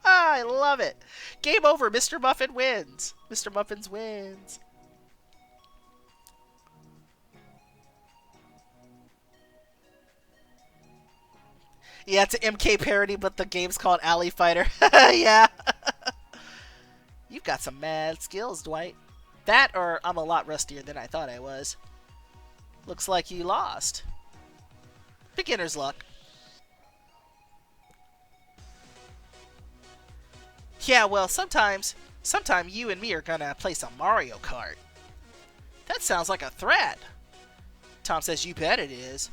S1: I love love it. Game over. Mr. Muffin wins. Mr. Muffins wins. Yeah, it's an MK parody, but the game's called Alley Fighter. Yeah. You've got some mad skills, Dwight. That or I'm a lot rustier than I thought I was. Looks like you lost. Beginner's luck. Yeah, well, sometime you and me are gonna play some Mario Kart. That sounds like a threat. Tom says, you bet it is.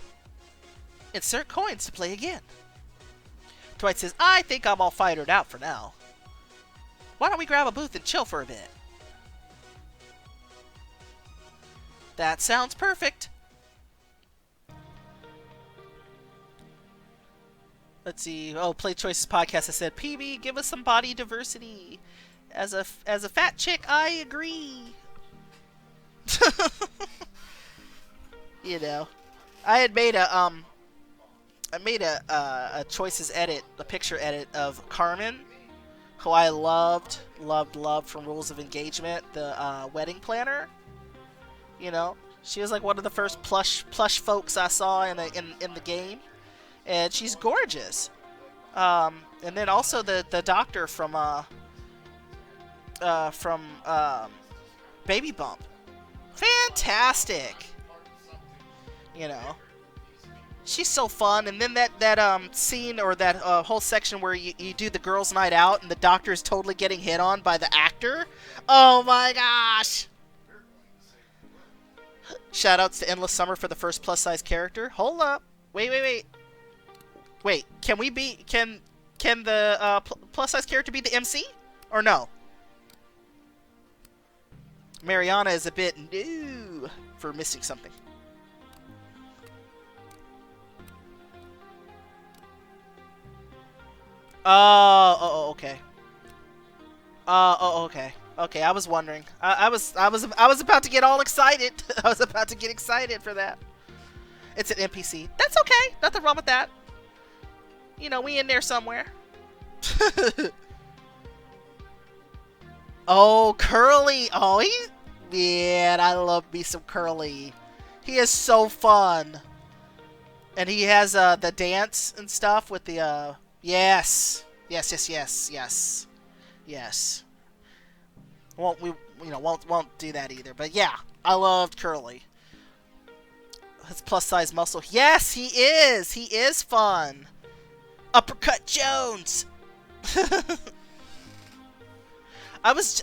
S1: Insert coins to play again. Dwight says, I think I'm all fired out for now. Why don't we grab a booth and chill for a bit? That sounds perfect. Let's see. Oh, Play Choices Podcast has said, PB, give us some body diversity. As a fat chick, I agree. You know, I had made a choices edit, a picture edit of Carmen, who I loved from Rules of Engagement, the wedding planner. You know, she was like one of the first plush folks I saw in the game, and she's gorgeous. And then also the doctor from Baby Bump, fantastic. You know, she's so fun. And then that scene or that whole section where you do the girls' night out and the doctor is totally getting hit on by the actor. Oh my gosh! Shoutouts to Endless Summer for the first plus size character. Hold up, wait. Can the plus size character be the MC or no? Mariana is a bit new for missing something. Okay. Okay, I was wondering. I was about to get all excited. I was about to get excited for that. It's an NPC. That's okay. Nothing wrong with that. You know, we in there somewhere. Oh, Curly. Oh, man, I love me some Curly. He is so fun. And he has the dance and stuff with the yes. Won't do that either. But yeah, I loved Curly. His plus size muscle. Yes, he is. He is fun. Uppercut Jones. I was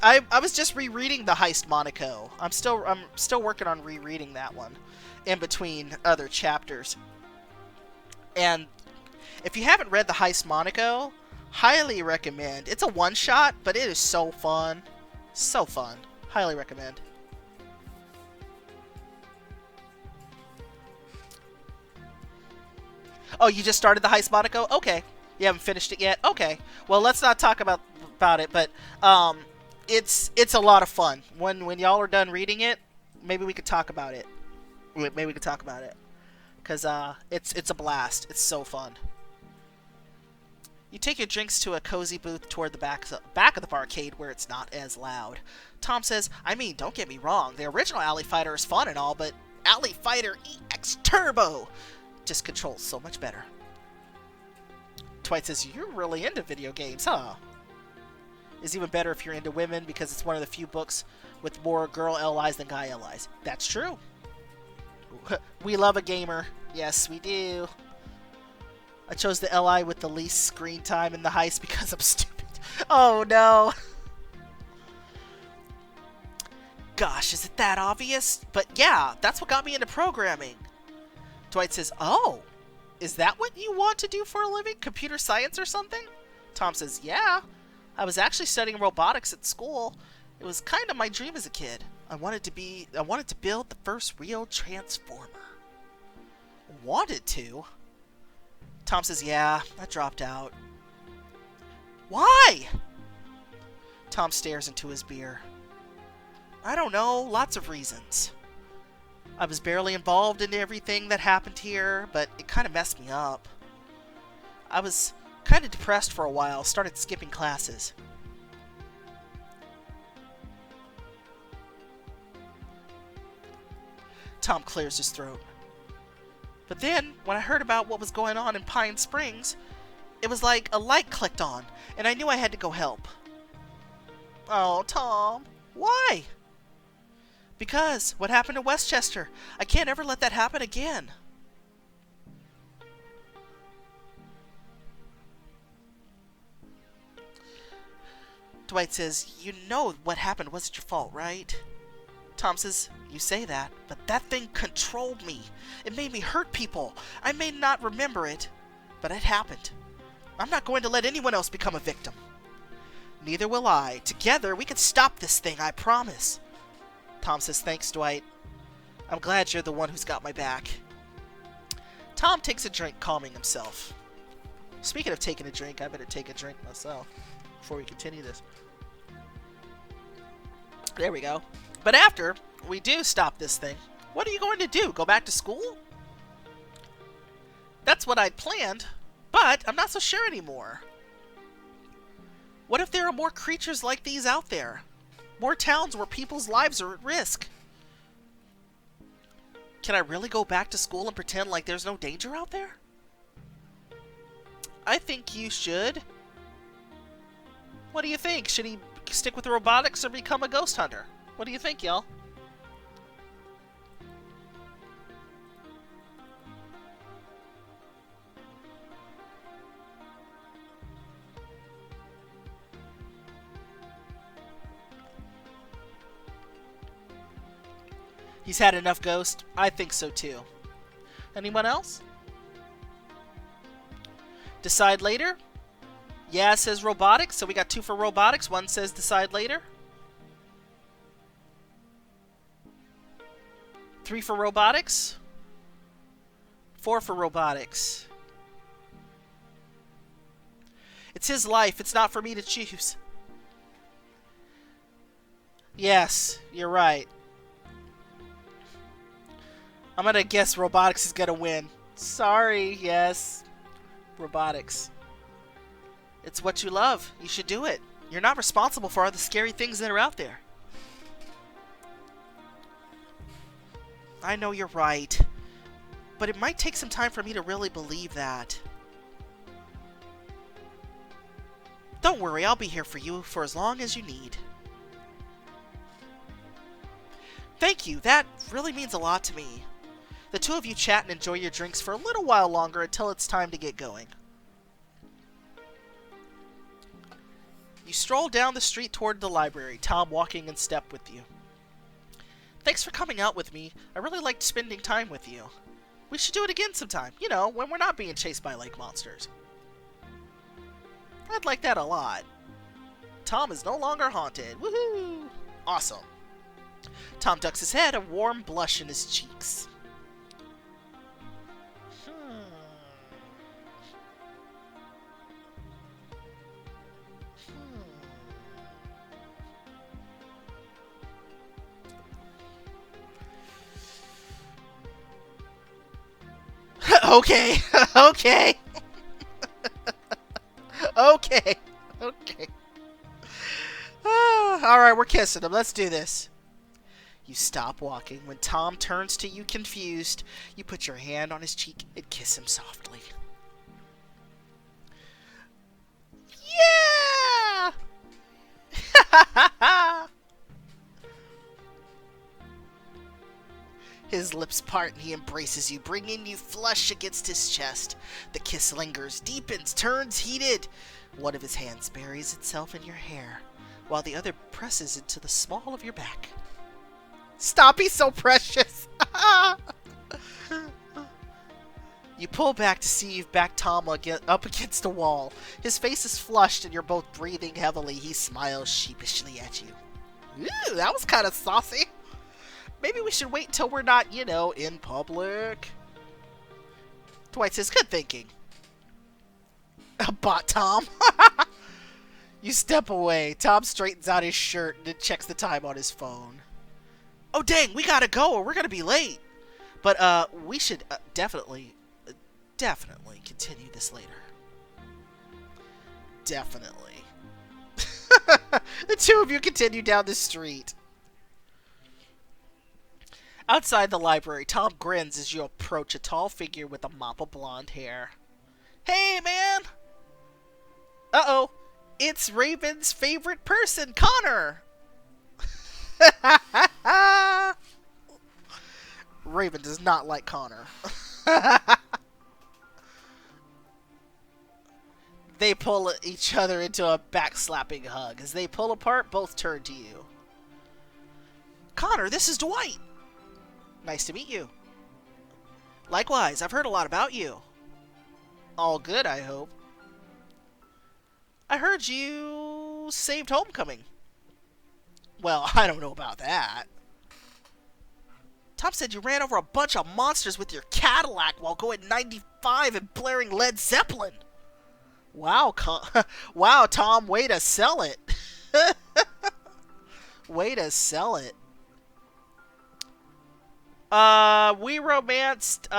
S1: just rereading the Heist Monaco. I'm still working on rereading that one in between other chapters. And if you haven't read the Heist Monaco, highly recommend. It's a one-shot, but it is so fun. So fun. Highly recommend. Oh, you just started the Heist Monaco? Okay. You haven't finished it yet? Okay. Well, let's not talk about it, but it's a lot of fun. When y'all are done reading it, maybe we could talk about it. Maybe we could talk about it. Because it's a blast. It's so fun. You take your drinks to a cozy booth toward the back of the barcade where it's not as loud. Tom says, I mean, don't get me wrong. The original Alley Fighter is fun and all, but Alley Fighter EX Turbo just controls so much better. Dwight says, you're really into video games, huh? It's even better if you're into women because it's one of the few books with more girl LIs than guy LIs. That's true. We love a gamer. Yes, we do. I chose the LI with the least screen time in the heist because I'm stupid. Oh no. Gosh, is it that obvious? But yeah, that's what got me into programming. Dwight says, oh, is that what you want to do for a living? Computer science or something? Tom says, yeah. I was actually studying robotics at school. It was kind of my dream as a kid. I wanted to build the first real transformer. Wanted to? Tom says, yeah, I dropped out. Why? Tom stares into his beer. I don't know, lots of reasons. I was barely involved in everything that happened here, but it kind of messed me up. I was kind of depressed for a while, started skipping classes. Tom clears his throat. But then, when I heard about what was going on in Pine Springs, it was like a light clicked on, and I knew I had to go help. Oh, Tom, why? Because what happened to Westchester? I can't ever let that happen again. Dwight says, you know what happened wasn't your fault, right? Tom says, you say that, but that thing controlled me. It made me hurt people. I may not remember it, but it happened. I'm not going to let anyone else become a victim. Neither will I. Together, we can stop this thing, I promise. Tom says, thanks, Dwight. I'm glad you're the one who's got my back. Tom takes a drink, calming himself. Speaking of taking a drink, I better take a drink myself before we continue this. There we go. But after we do stop this thing, what are you going to do? Go back to school? That's what I'd planned, but I'm not so sure anymore. What if there are more creatures like these out there? More towns where people's lives are at risk? Can I really go back to school and pretend like there's no danger out there? I think you should. What do you think? Should he stick with the robotics or become a ghost hunter? What do you think, y'all? He's had enough Ghost. I think so too. Anyone else? Decide later? Yeah, it says robotics, so we got 2 for robotics. 1 says decide later. 3 for robotics. 4 for robotics. It's his life. It's not for me to choose. Yes, you're right. I'm gonna guess robotics is gonna win. Sorry, yes. Robotics. It's what you love. You should do it. You're not responsible for all the scary things that are out there. I know you're right. But it might take some time for me to really believe that. Don't worry, I'll be here for you for as long as you need. Thank you. That really means a lot to me. The 2 of you chat and enjoy your drinks for a little while longer until it's time to get going. You stroll down the street toward the library, Tom walking in step with you. Thanks for coming out with me. I really liked spending time with you. We should do it again sometime, you know, when we're not being chased by lake monsters. I'd like that a lot. Tom is no longer haunted. Woohoo! Awesome. Tom ducks his head, a warm blush in his cheeks. Okay, okay. Okay, okay. Alright, we're kissing him. Let's do this. You stop walking. When Tom turns to you confused, you put your hand on his cheek and kiss him softly. Yeah! His lips part and he embraces you, bringing you flush against his chest. The kiss lingers, deepens, turns heated. One of his hands buries itself in your hair, while the other presses into the small of your back. Stop, he's so precious! You pull back to see you've backed Tom up against a wall. His face is flushed and you're both breathing heavily. He smiles sheepishly at you. Ooh, that was kind of saucy. Maybe we should wait until we're not, you know, in public. Dwight says, good thinking. Bot Tom. You step away. Tom straightens out his shirt and then checks the time on his phone. Oh, dang, we gotta go or we're gonna be late. But, we should definitely continue this later. Definitely. The 2 of you continue down the street. Outside the library, Tom grins as you approach a tall figure with a mop of blonde hair. Hey, man! Uh-oh. It's Raven's favorite person, Connor! Raven does not like Connor. They pull each other into a backslapping hug. As they pull apart, both turn to you. Connor, this is Dwight! Nice to meet you. Likewise, I've heard a lot about you. All good, I hope. I heard you saved Homecoming. Well, I don't know about that. Tom said you ran over a bunch of monsters with your Cadillac while going 95 and blaring Led Zeppelin. Wow, wow, Tom, way to sell it. Way to sell it. We romanced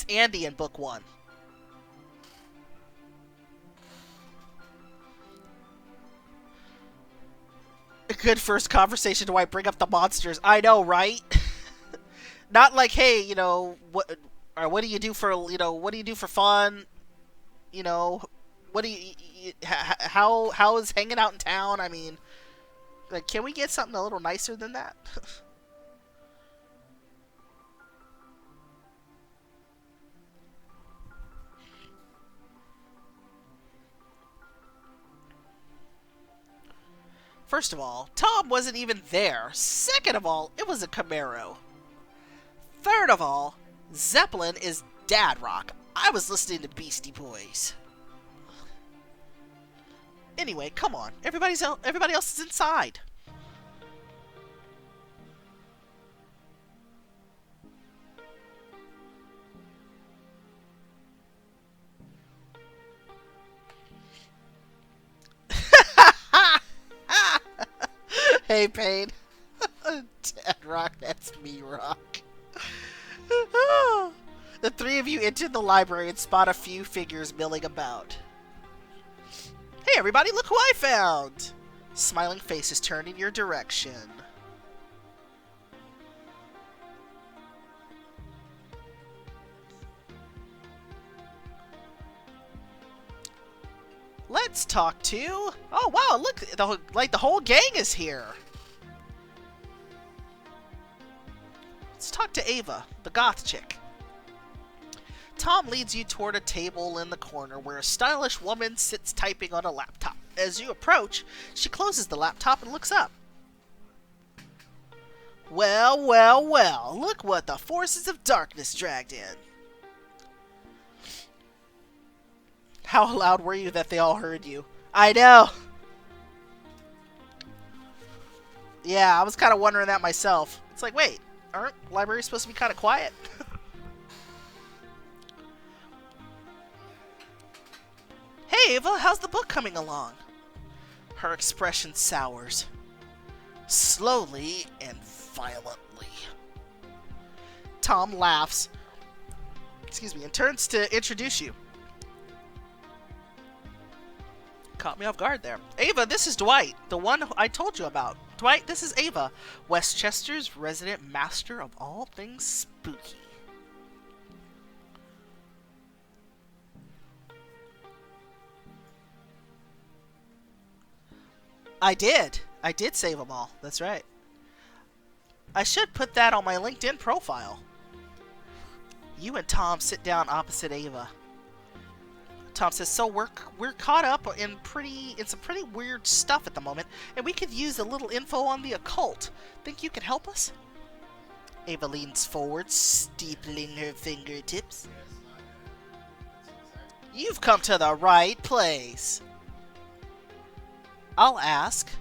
S1: Andy in book 1. A good first conversation. Do I bring up the monsters? I know, right? Not like, hey, you know, what do you do for, you know, what do you do for fun? You know, what do how is hanging out in town? I mean, like, can we get something a little nicer than that? First of all, Tom wasn't even there. Second of all, it was a Camaro. Third of all, Zeppelin is dad rock. I was listening to Beastie Boys. Anyway, come on. Everybody else is inside. Hey, Payne. Dad rock, that's me rock. The three of you enter the library and spot a few figures milling about. Hey everybody, look who I found! Smiling faces turn in your direction. Let's talk to... Oh wow, look, the whole gang is here. Let's talk to Ava, the goth chick. Tom leads you toward a table in the corner where a stylish woman sits typing on a laptop. As you approach, she closes the laptop and looks up. Well, well, well, look what the forces of darkness dragged in. How loud were you that they all heard you? I know! Yeah, I was kind of wondering that myself. It's like, wait, aren't libraries supposed to be kind of quiet? Hey, Ava, how's the book coming along? Her expression sours. Slowly and violently. Tom laughs. Excuse me, and turns to introduce you. Caught me off guard there. Ava, this is Dwight, the one I told you about. Dwight, this is Ava, Westchester's resident master of all things spooky. I did save them all. That's right. I should put that on my LinkedIn profile. You and Tom sit down opposite Ava. Tom says, so we're caught up in some pretty weird stuff at the moment, and we could use a little info on the occult. Think you could help us? Ava leans forward, steepling her fingertips. You've come to the right place. I'll ask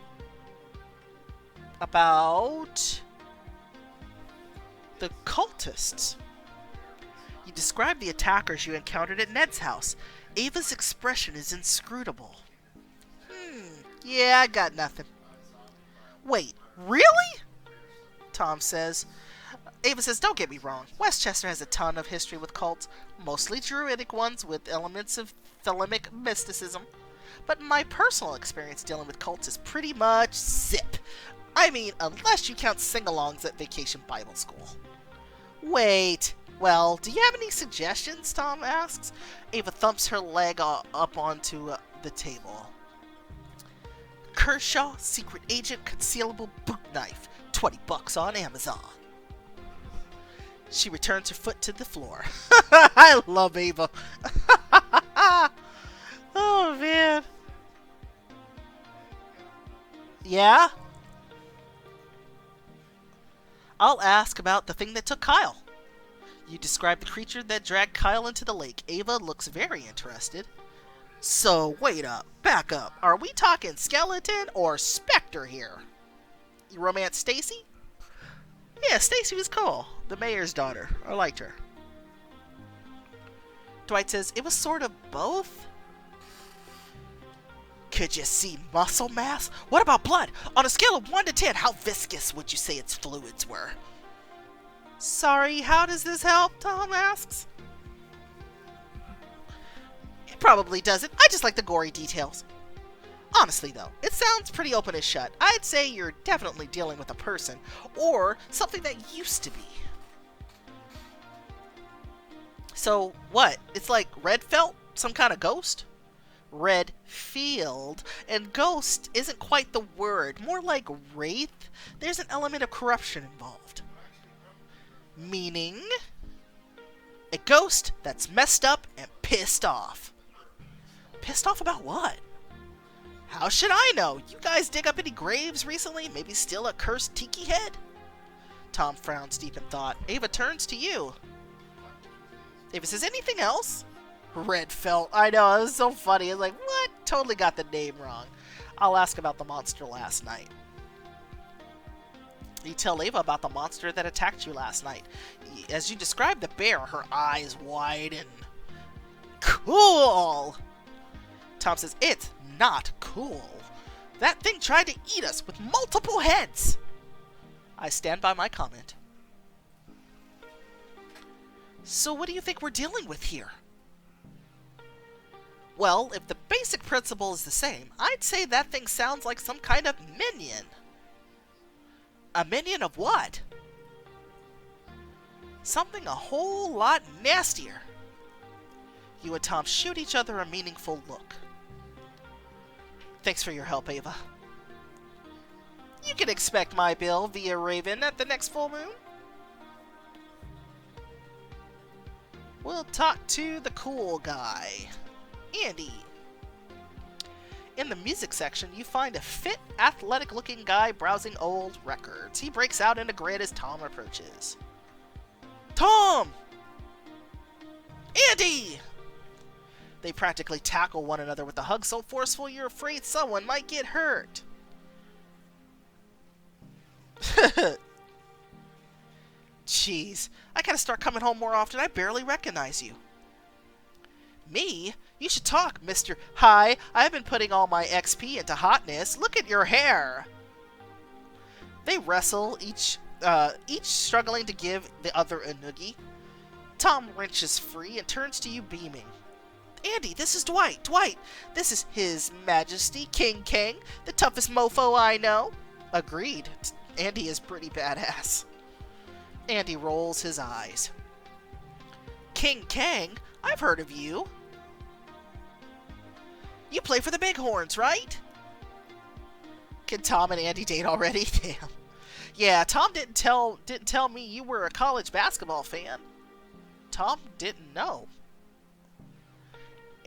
S1: about the cultists. You describe the attackers you encountered at Ned's house. Ava's expression is inscrutable. Yeah, I got nothing. Wait, really? Tom says. Ava says, don't get me wrong. Westchester has a ton of history with cults, mostly druidic ones with elements of thelemic mysticism. But my personal experience dealing with cults is pretty much zip. I mean, unless you count sing-alongs at Vacation Bible School. Wait. Well, do you have any suggestions? Tom asks. Ava thumps her leg up onto the table. Kershaw, secret agent, concealable boot knife. $20 on Amazon. She returns her foot to the floor. I love Ava. Oh, man. Yeah? I'll ask about the thing that took Kyle. You describe the creature that dragged Kyle into the lake. Ava looks very interested. So, wait up. Back up. Are we talking skeleton or specter here? You romance Stacy? Yeah, Stacy was cool. The mayor's daughter. I liked her. Dwight says, it was sort of both. Could you see muscle mass? What about blood? On a scale of 1 to 10, how viscous would you say its fluids were? Sorry, how does this help? Tom asks. It probably doesn't. I just like the gory details. Honestly, though, it sounds pretty open as shut. I'd say you're definitely dealing with a person, or something that used to be. So, what? It's like red felt? Some kind of ghost? Red field, and ghost isn't quite the word, more like wraith. There's an element of corruption involved. Meaning, a ghost that's messed up and pissed off. Pissed off about what? How should I know? You guys dig up any graves recently? Maybe steal a cursed tiki head? Tom frowns deep in thought. Ava turns to you. Ava says, anything else? Red felt. I know, it was so funny. It's like, what? Totally got the name wrong. I'll ask about the monster last night. You tell Ava about the monster that attacked you last night. As you describe the bear, her eyes widen. Cool! Tom says, it's not cool. That thing tried to eat us with multiple heads. I stand by my comment. So what do you think we're dealing with here? Well, if the basic principle is the same, I'd say that thing sounds like some kind of minion. A minion of what? Something a whole lot nastier. You and Tom shoot each other a meaningful look. Thanks for your help, Ava. You can expect my bill via Raven at the next full moon. We'll talk to the cool guy, Andy. In the music section, you find a fit, athletic-looking guy browsing old records. He breaks out into grin as Tom approaches. Tom! Andy! They practically tackle one another with a hug so forceful you're afraid someone might get hurt. Jeez, I gotta start coming home more often. I barely recognize you. Me? You should talk, Mr. Hi, I've been putting all my XP into hotness. Look at your hair. They wrestle, each struggling to give the other a noogie. Tom wrenches free and turns to you beaming. Andy, this is Dwight. Dwight, this is His Majesty, King Kang, the toughest mofo I know. Agreed. Andy is pretty badass. Andy rolls his eyes. King Kang, I've heard of you. You play for the Bighorns, right? Can Tom and Andy date already? Damn. Yeah, Tom didn't tell me you were a college basketball fan. Tom didn't know.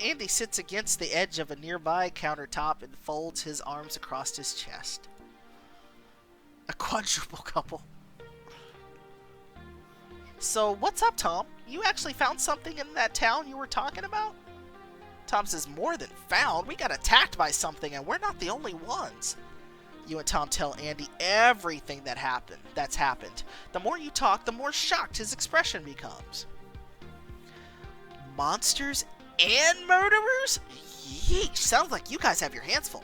S1: Andy sits against the edge of a nearby countertop and folds his arms across his chest. A quadruple couple. So, what's up, Tom? You actually found something in that town you were talking about? Tom says, more than found. We got attacked by something, and we're not the only ones. You and Tom tell Andy everything that's happened. The more you talk, the more shocked his expression becomes. Monsters and murderers? Yeesh, sounds like you guys have your hands full.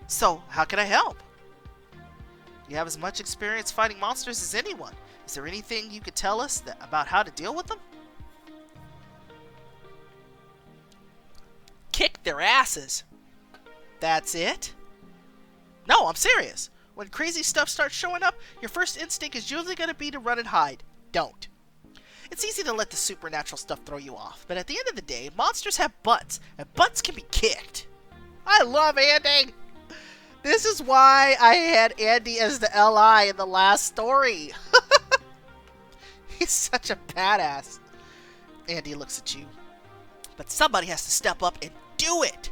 S1: So, how can I help? You have as much experience fighting monsters as anyone. Is there anything you could tell us about how to deal with them? Kick their asses. That's it? No, I'm serious. When crazy stuff starts showing up, your first instinct is usually going to be to run and hide. Don't. It's easy to let the supernatural stuff throw you off, but at the end of the day, monsters have butts, and butts can be kicked. I love Andy! This is why I had Andy as the LI in the last story. He's such a badass. Andy looks at you. But somebody has to step up and do it.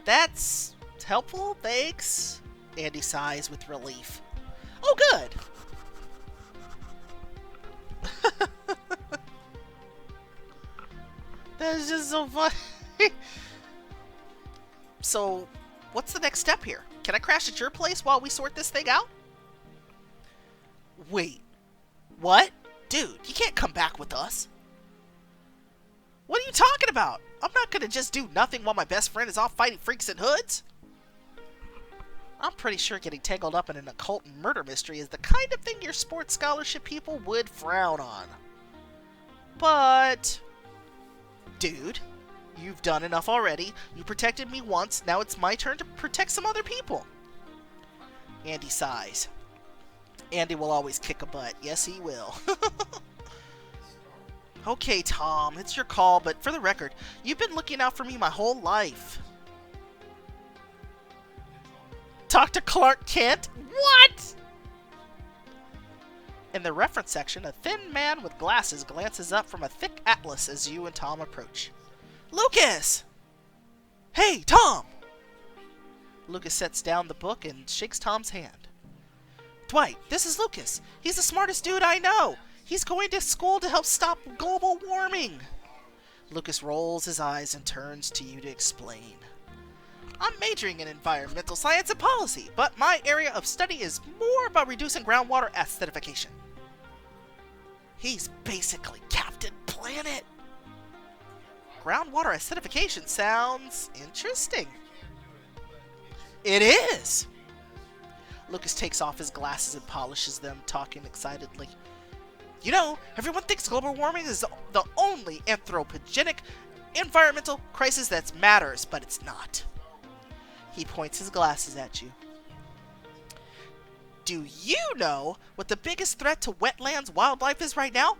S1: That's helpful, thanks. Andy sighs with relief. Oh, good. That's just so funny. So, what's the next step here? Can I crash at your place while we sort this thing out? Wait. What? Dude, you can't come back with us. What are you talking about? I'm not gonna just do nothing while my best friend is off fighting freaks and hoods. I'm pretty sure getting tangled up in an occult murder mystery is the kind of thing your sports scholarship people would frown on. But... dude, you've done enough already. You protected me once, now it's my turn to protect some other people. Andy sighs. Andy will always kick a butt. Yes, he will. Okay, Tom, it's your call, but for the record, you've been looking out for me my whole life. Dr. Clark Kent? What? In the reference section, a thin man with glasses glances up from a thick atlas as you and Tom approach. Lucas! Hey, Tom! Lucas sets down the book and shakes Tom's hand. Dwight, this is Lucas. He's the smartest dude I know. He's going to school to help stop global warming. Lucas rolls his eyes and turns to you to explain. I'm majoring in environmental science and policy, but my area of study is more about reducing groundwater acidification. He's basically Captain Planet. Groundwater acidification sounds interesting. It is. Lucas takes off his glasses and polishes them, talking excitedly. You know, everyone thinks global warming is the only anthropogenic environmental crisis that matters, but it's not. He points his glasses at you. Do you know what the biggest threat to wetlands wildlife is right now?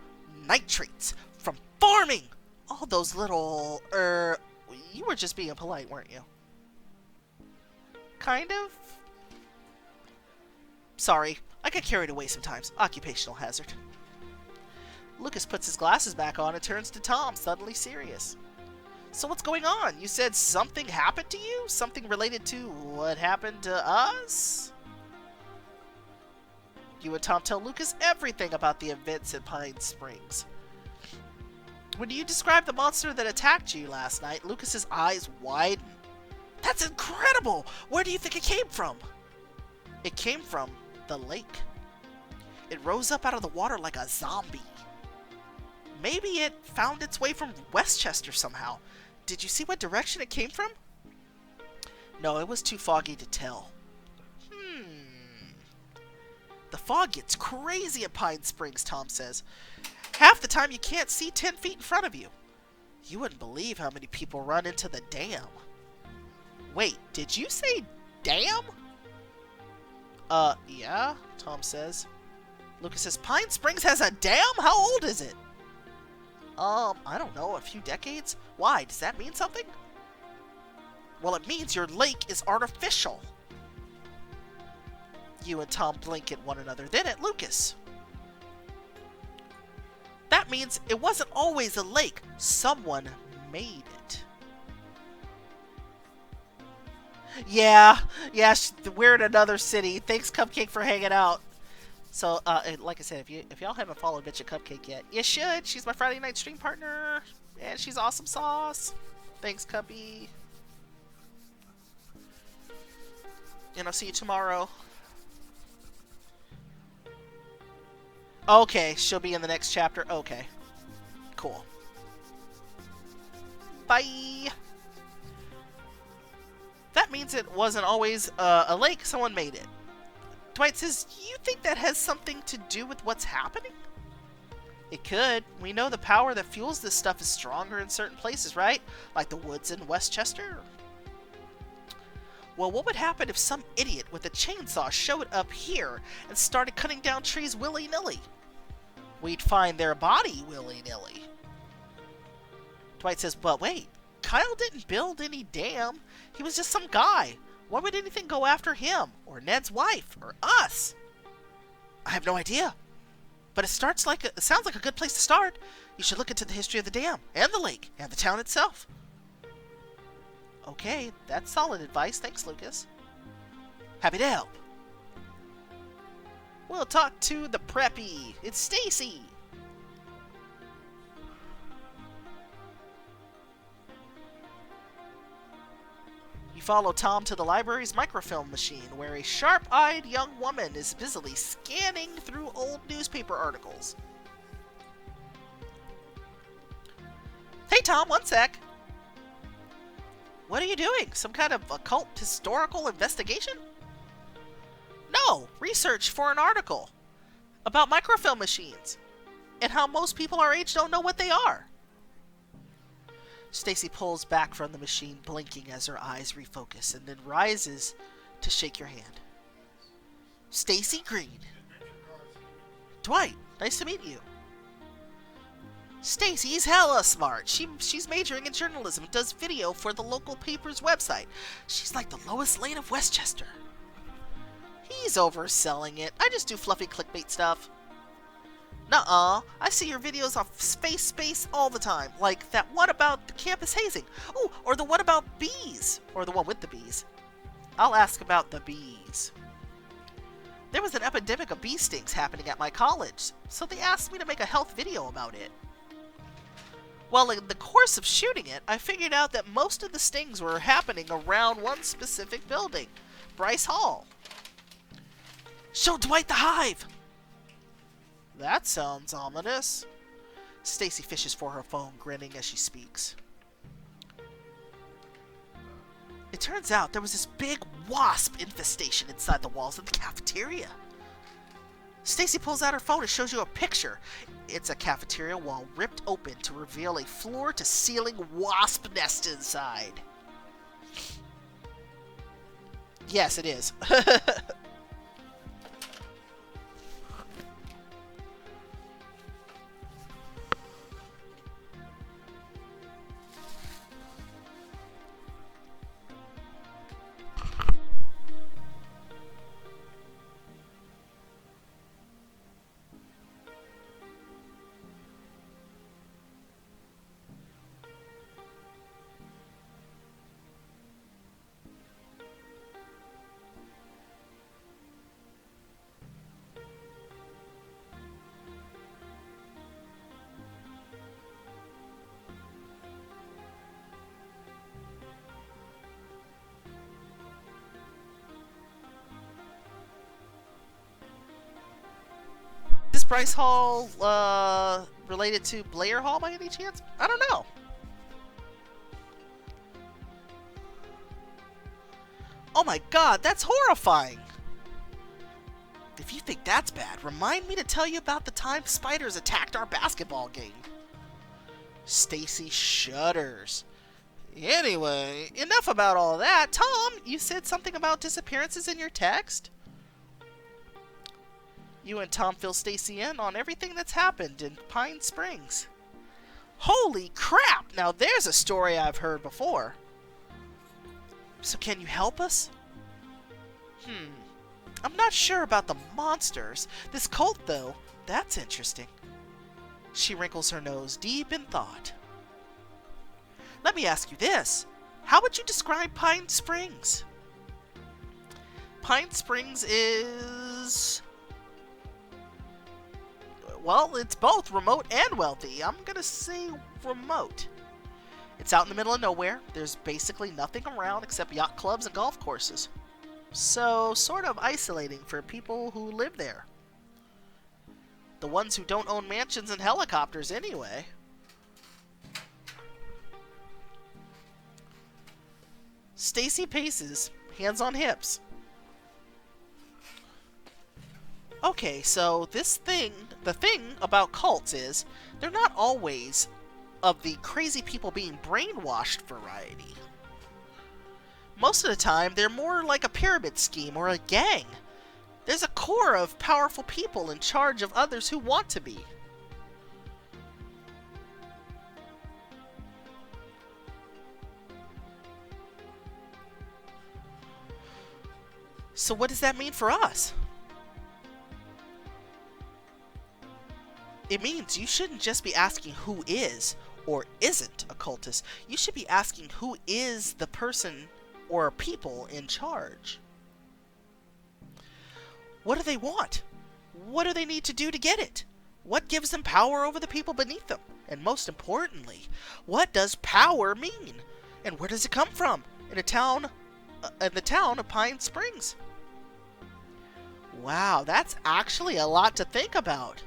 S1: Nitrates from farming! All those little, you were just being polite, weren't you? Kind of? Sorry, I get carried away sometimes. Occupational hazard. Lucas puts his glasses back on and turns to Tom, suddenly serious. So what's going on? You said something happened to you? Something related to what happened to us? You and Tom tell Lucas everything about the events at Pine Springs. When you describe the monster that attacked you last night, Lucas's eyes widen. That's incredible! Where do you think it came from? It came from the lake. It rose up out of the water like a zombie. Maybe it found its way from Westchester somehow. Did you see what direction it came from? No, it was too foggy to tell. The fog gets crazy at Pine Springs, Tom says. Half the time you can't see 10 feet in front of you. You wouldn't believe how many people run into the dam. Wait, did you say dam? Yeah, Tom says. Lucas says, Pine Springs has a dam? How old is it? I don't know, a few decades? Why, does that mean something? Well, it means your lake is artificial. You and Tom blink at one another, then at Lucas. That means it wasn't always a lake. Someone made it. Yeah, we're in another city. Thanks, Cupcake, for hanging out. So, like I said, if y'all haven't followed Bitch at Cupcake yet, you should. She's my Friday night stream partner, and she's awesome sauce. Thanks, Cuppy. And I'll see you tomorrow. Okay, she'll be in the next chapter. Okay, cool. Bye. That means it wasn't always a lake. Someone made it. Dwight says, you think that has something to do with what's happening? It could. We know the power that fuels this stuff is stronger in certain places, right? Like the woods in Westchester. Well, what would happen if some idiot with a chainsaw showed up here and started cutting down trees willy-nilly? We'd find their body willy-nilly. Dwight says, but wait, Kyle didn't build any dam. He was just some guy. Why would anything go after him, or Ned's wife, or us? I have no idea. But it sounds like a good place to start. You should look into the history of the dam, and the lake, and the town itself. Okay, that's solid advice. Thanks, Lucas. Happy to help. We'll talk to the preppy. It's Stacy. You follow Tom to the library's microfilm machine, where a sharp-eyed young woman is busily scanning through old newspaper articles. Hey, Tom, one sec. What are you doing? Some kind of occult historical investigation? No, research for an article about microfilm machines and how most people our age don't know what they are. Stacy pulls back from the machine, blinking as her eyes refocus, and then rises to shake your hand. Stacy Green. Dwight, nice to meet you. Stacy's hella smart. She's majoring in journalism and does video for the local paper's website. She's like the Lois Lane of Westchester. He's overselling it. I just do fluffy clickbait stuff. Nuh-uh. I see your videos on Space all the time. Like that one about the campus hazing. Ooh, or the one about bees. Or the one with the bees. I'll ask about the bees. There was an epidemic of bee stings happening at my college, so they asked me to make a health video about it. Well, in the course of shooting it, I figured out that most of the stings were happening around one specific building, Bryce Hall. Show Dwight the hive! That sounds ominous. Stacy fishes for her phone, grinning as she speaks. It turns out there was this big wasp infestation inside the walls of the cafeteria. Stacy pulls out her phone and shows you a picture. It's a cafeteria wall ripped open to reveal a floor-to-ceiling wasp nest inside. Yes, it is. Bryce Hall related to Blair Hall by any chance? I don't know. Oh my god, that's horrifying! If you think that's bad, remind me to tell you about the time spiders attacked our basketball game. Stacy shudders. Anyway, enough about all that. Tom, you said something about disappearances in your text? You and Tom fill Stacy in on everything that's happened in Pine Springs. Holy crap! Now there's a story I've heard before. So can you help us? I'm not sure about the monsters. This cult, though, that's interesting. She wrinkles her nose, deep in thought. Let me ask you this. How would you describe Pine Springs? Pine Springs is... well, it's both remote and wealthy. I'm gonna say remote. It's out in the middle of nowhere. There's basically nothing around except yacht clubs and golf courses. So, sort of isolating for people who live there. The ones who don't own mansions and helicopters anyway. Stacy paces, hands on hips. Okay, so the thing about cults is, they're not always of the crazy people being brainwashed variety. Most of the time, they're more like a pyramid scheme or a gang. There's a core of powerful people in charge of others who want to be. So what does that mean for us? It means you shouldn't just be asking who is or isn't a cultist. You should be asking who is the person or people in charge. What do they want? What do they need to do to get it? What gives them power over the people beneath them? And most importantly, what does power mean? And where does it come from? In the town of Pine Springs. Wow, that's actually a lot to think about.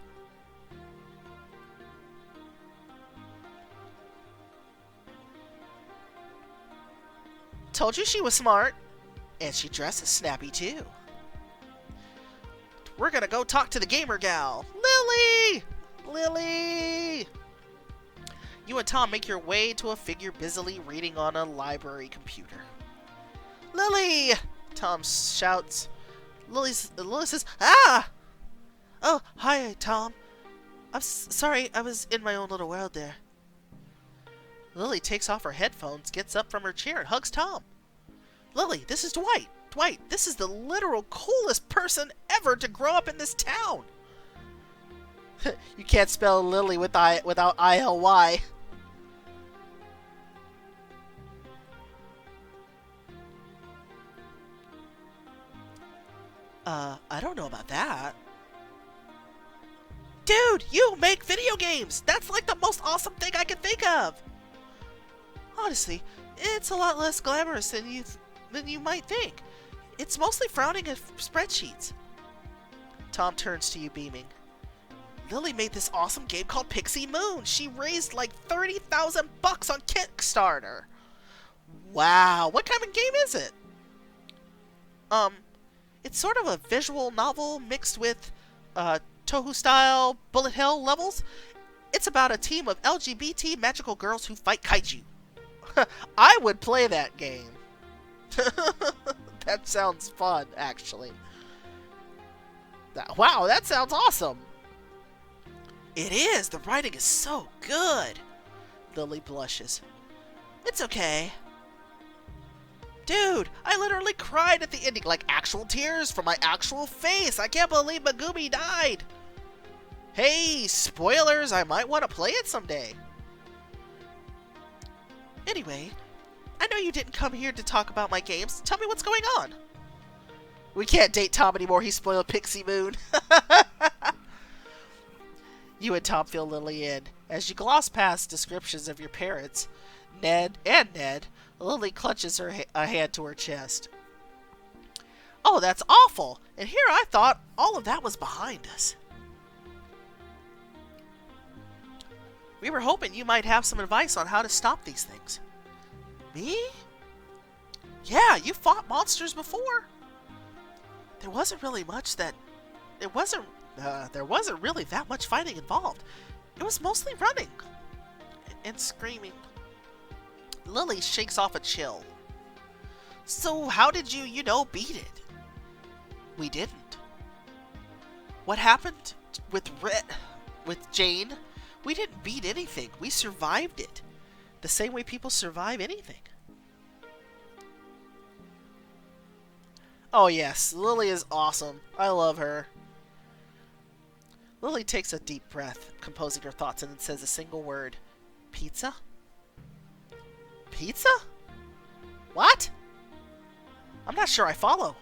S1: Told you she was smart. And she dresses snappy too. We're gonna go talk to the gamer gal. Lily! Lily! You and Tom make your way to a figure busily reading on a library computer. Lily! Tom shouts. Lily says, ah! Oh, hi, Tom. I'm sorry, I was in my own little world there. Lily takes off her headphones, gets up from her chair, and hugs Tom. Lily, this is Dwight. Dwight, this is the literal coolest person ever to grow up in this town. You can't spell Lily without I-L-Y. I don't know about that. Dude, you make video games! That's like the most awesome thing I can think of! Honestly, it's a lot less glamorous than you might think. It's mostly frowning at spreadsheets. Tom turns to you beaming. Lily made this awesome game called Pixie Moon. She raised like $30,000 on Kickstarter. Wow, what kind of game is it? It's sort of a visual novel mixed with Touhou-style bullet hell levels. It's about a team of LGBT magical girls who fight kaiju. I would play that game. That sounds fun, actually. Wow, that sounds awesome. It is. The writing is so good. Lily blushes. It's okay. Dude, I literally cried at the ending, like actual tears from my actual face. I can't believe Megumi died. Hey, spoilers, I might want to play it someday. Anyway, I know you didn't come here to talk about my games. Tell me what's going on. We can't date Tom anymore. He spoiled Pixie Moon. You and Tom fill Lily in. As you gloss past descriptions of your parents, Ned, Lily clutches a hand to her chest. Oh, that's awful. And here I thought all of that was behind us. We were hoping you might have some advice on how to stop these things. Me? Yeah, you fought monsters before. There wasn't really that much fighting involved. It was mostly running and screaming. Lily shakes off a chill. So how did you beat it? We didn't. What happened with Jane? We didn't beat anything. We survived it. The same way people survive anything. Oh yes, Lily is awesome. I love her. Lily takes a deep breath, composing her thoughts, and then says a single word. Pizza? Pizza? What? I'm not sure I follow.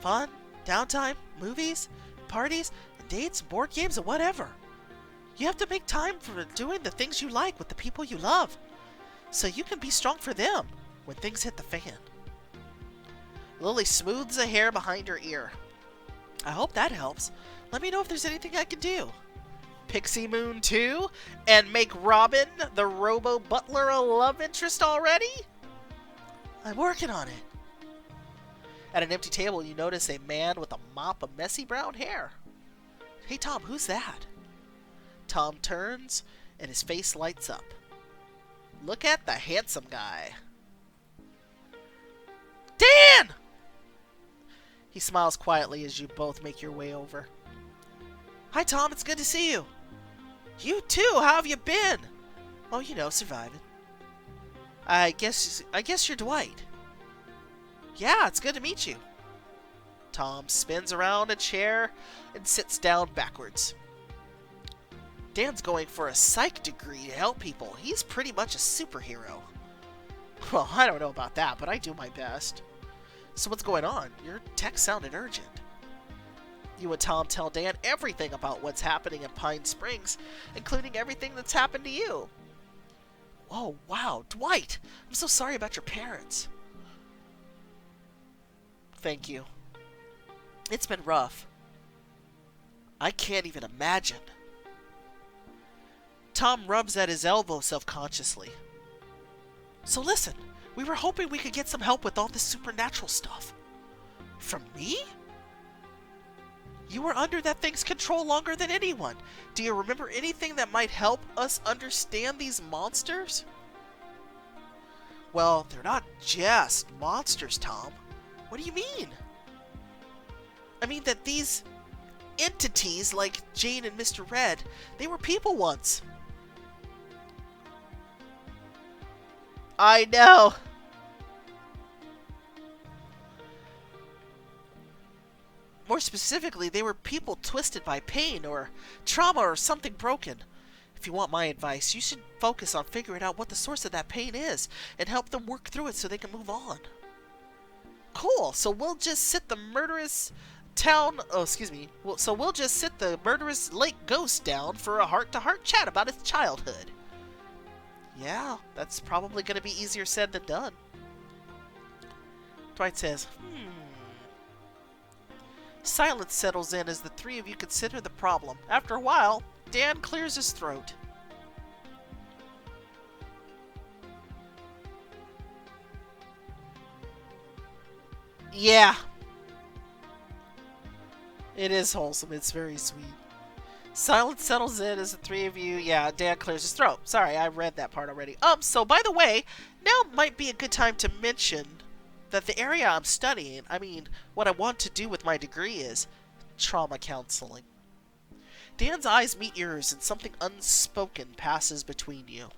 S1: Fun, downtime, movies, parties, dates, board games, and whatever. You have to make time for doing the things you like with the people you love, so you can be strong for them when things hit the fan. Lily smooths the hair behind her ear. I hope that helps. Let me know if there's anything I can do. Pixie Moon 2? And make Robin, the robo-butler, a love interest already? I'm working on it. At an empty table, you notice a man with a mop of messy brown hair. Hey Tom, who's that? Tom turns, and his face lights up. Look at the handsome guy. He smiles quietly as you both make your way over. Hi, Tom. It's good to see you. You too. How have you been? Oh, you know, surviving. I guess you're Dwight. Yeah, it's good to meet you. Tom spins around a chair and sits down backwards. Dan's going for a psych degree to help people. He's pretty much a superhero. Well, I don't know about that, but I do my best. So what's going on? Your text sounded urgent. You and Tom tell Dan everything about what's happening in Pine Springs, including everything that's happened to you. Oh, wow, Dwight! I'm so sorry about your parents. Thank you. It's been rough. I can't even imagine. Tom rubs at his elbow self-consciously. So listen, we were hoping we could get some help with all this supernatural stuff. From me? You were under that thing's control longer than anyone. Do you remember anything that might help us understand these monsters? Well, they're not just monsters, Tom. What do you mean? I mean that these entities like Jane and Mr. Red, they were people once. I know. More specifically, they were people twisted by pain or trauma or something broken. If you want my advice, you should focus on figuring out what the source of that pain is and help them work through it so they can move on. Cool. So we'll just sit the murderous we'll just sit the murderous lake ghost down for a heart-to-heart chat about its childhood. Yeah, that's probably going to be easier said than done. Dwight says, Silence settles in as the three of you consider the problem. After a while, Dan clears his throat. Yeah. It is wholesome. It's very sweet. Silence settles in as the three of you... Yeah, Dan clears his throat. Sorry, I read that part already. So by the way, now might be a good time to mention that the area I'm studying, what I want to do with my degree is trauma counseling. Dan's eyes meet yours and something unspoken passes between you.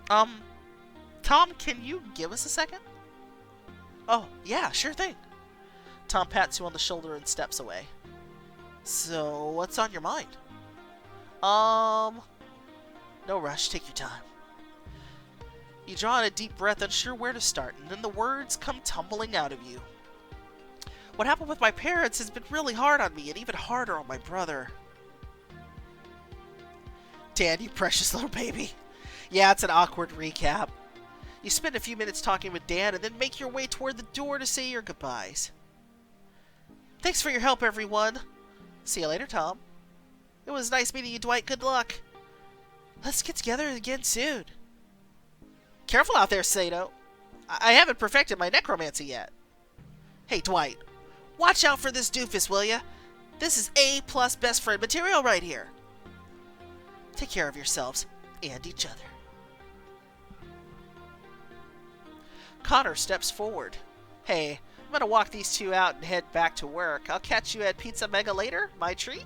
S1: Tom, can you give us a second? Oh, yeah, sure thing. Tom pats you on the shoulder and steps away. So, what's on your mind? No rush, take your time. You draw in a deep breath, unsure where to start, and then the words come tumbling out of you. What happened with my parents has been really hard on me, and even harder on my brother. Dan, you precious little baby. Yeah, it's an awkward recap. You spend a few minutes talking with Dan, and then make your way toward the door to say your goodbyes. Thanks for your help, everyone. See you later, Tom. It was nice meeting you, Dwight. Good luck. Let's get together again soon. Careful out there, Sato. I haven't perfected my necromancy yet. Hey, Dwight. Watch out for this doofus, will ya? This is A+ best friend material right here. Take care of yourselves and each other. Connor steps forward. Hey, I'm gonna walk these two out and head back to work. I'll catch you at Pizza Mega later. My treat.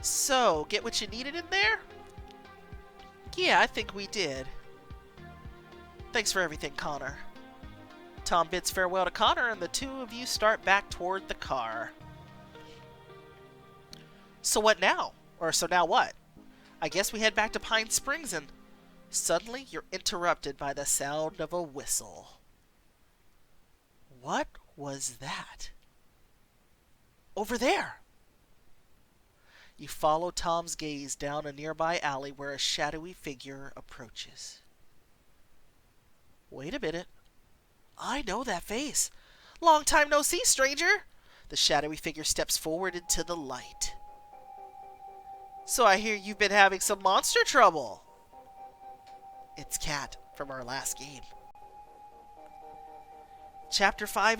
S1: So, get what you needed in there? Yeah, I think we did. Thanks for everything, Connor. Tom bids farewell to Connor, and the two of you start back toward the car. So what now? So now what? I guess we head back to Pine Springs, and suddenly you're interrupted by the sound of a whistle. What was that? Over there! You follow Tom's gaze down a nearby alley where a shadowy figure approaches. Wait a minute. I know that face. Long time no see, stranger. The shadowy figure steps forward into the light. So I hear you've been having some monster trouble. It's Cat from our last game. Chapter 5 is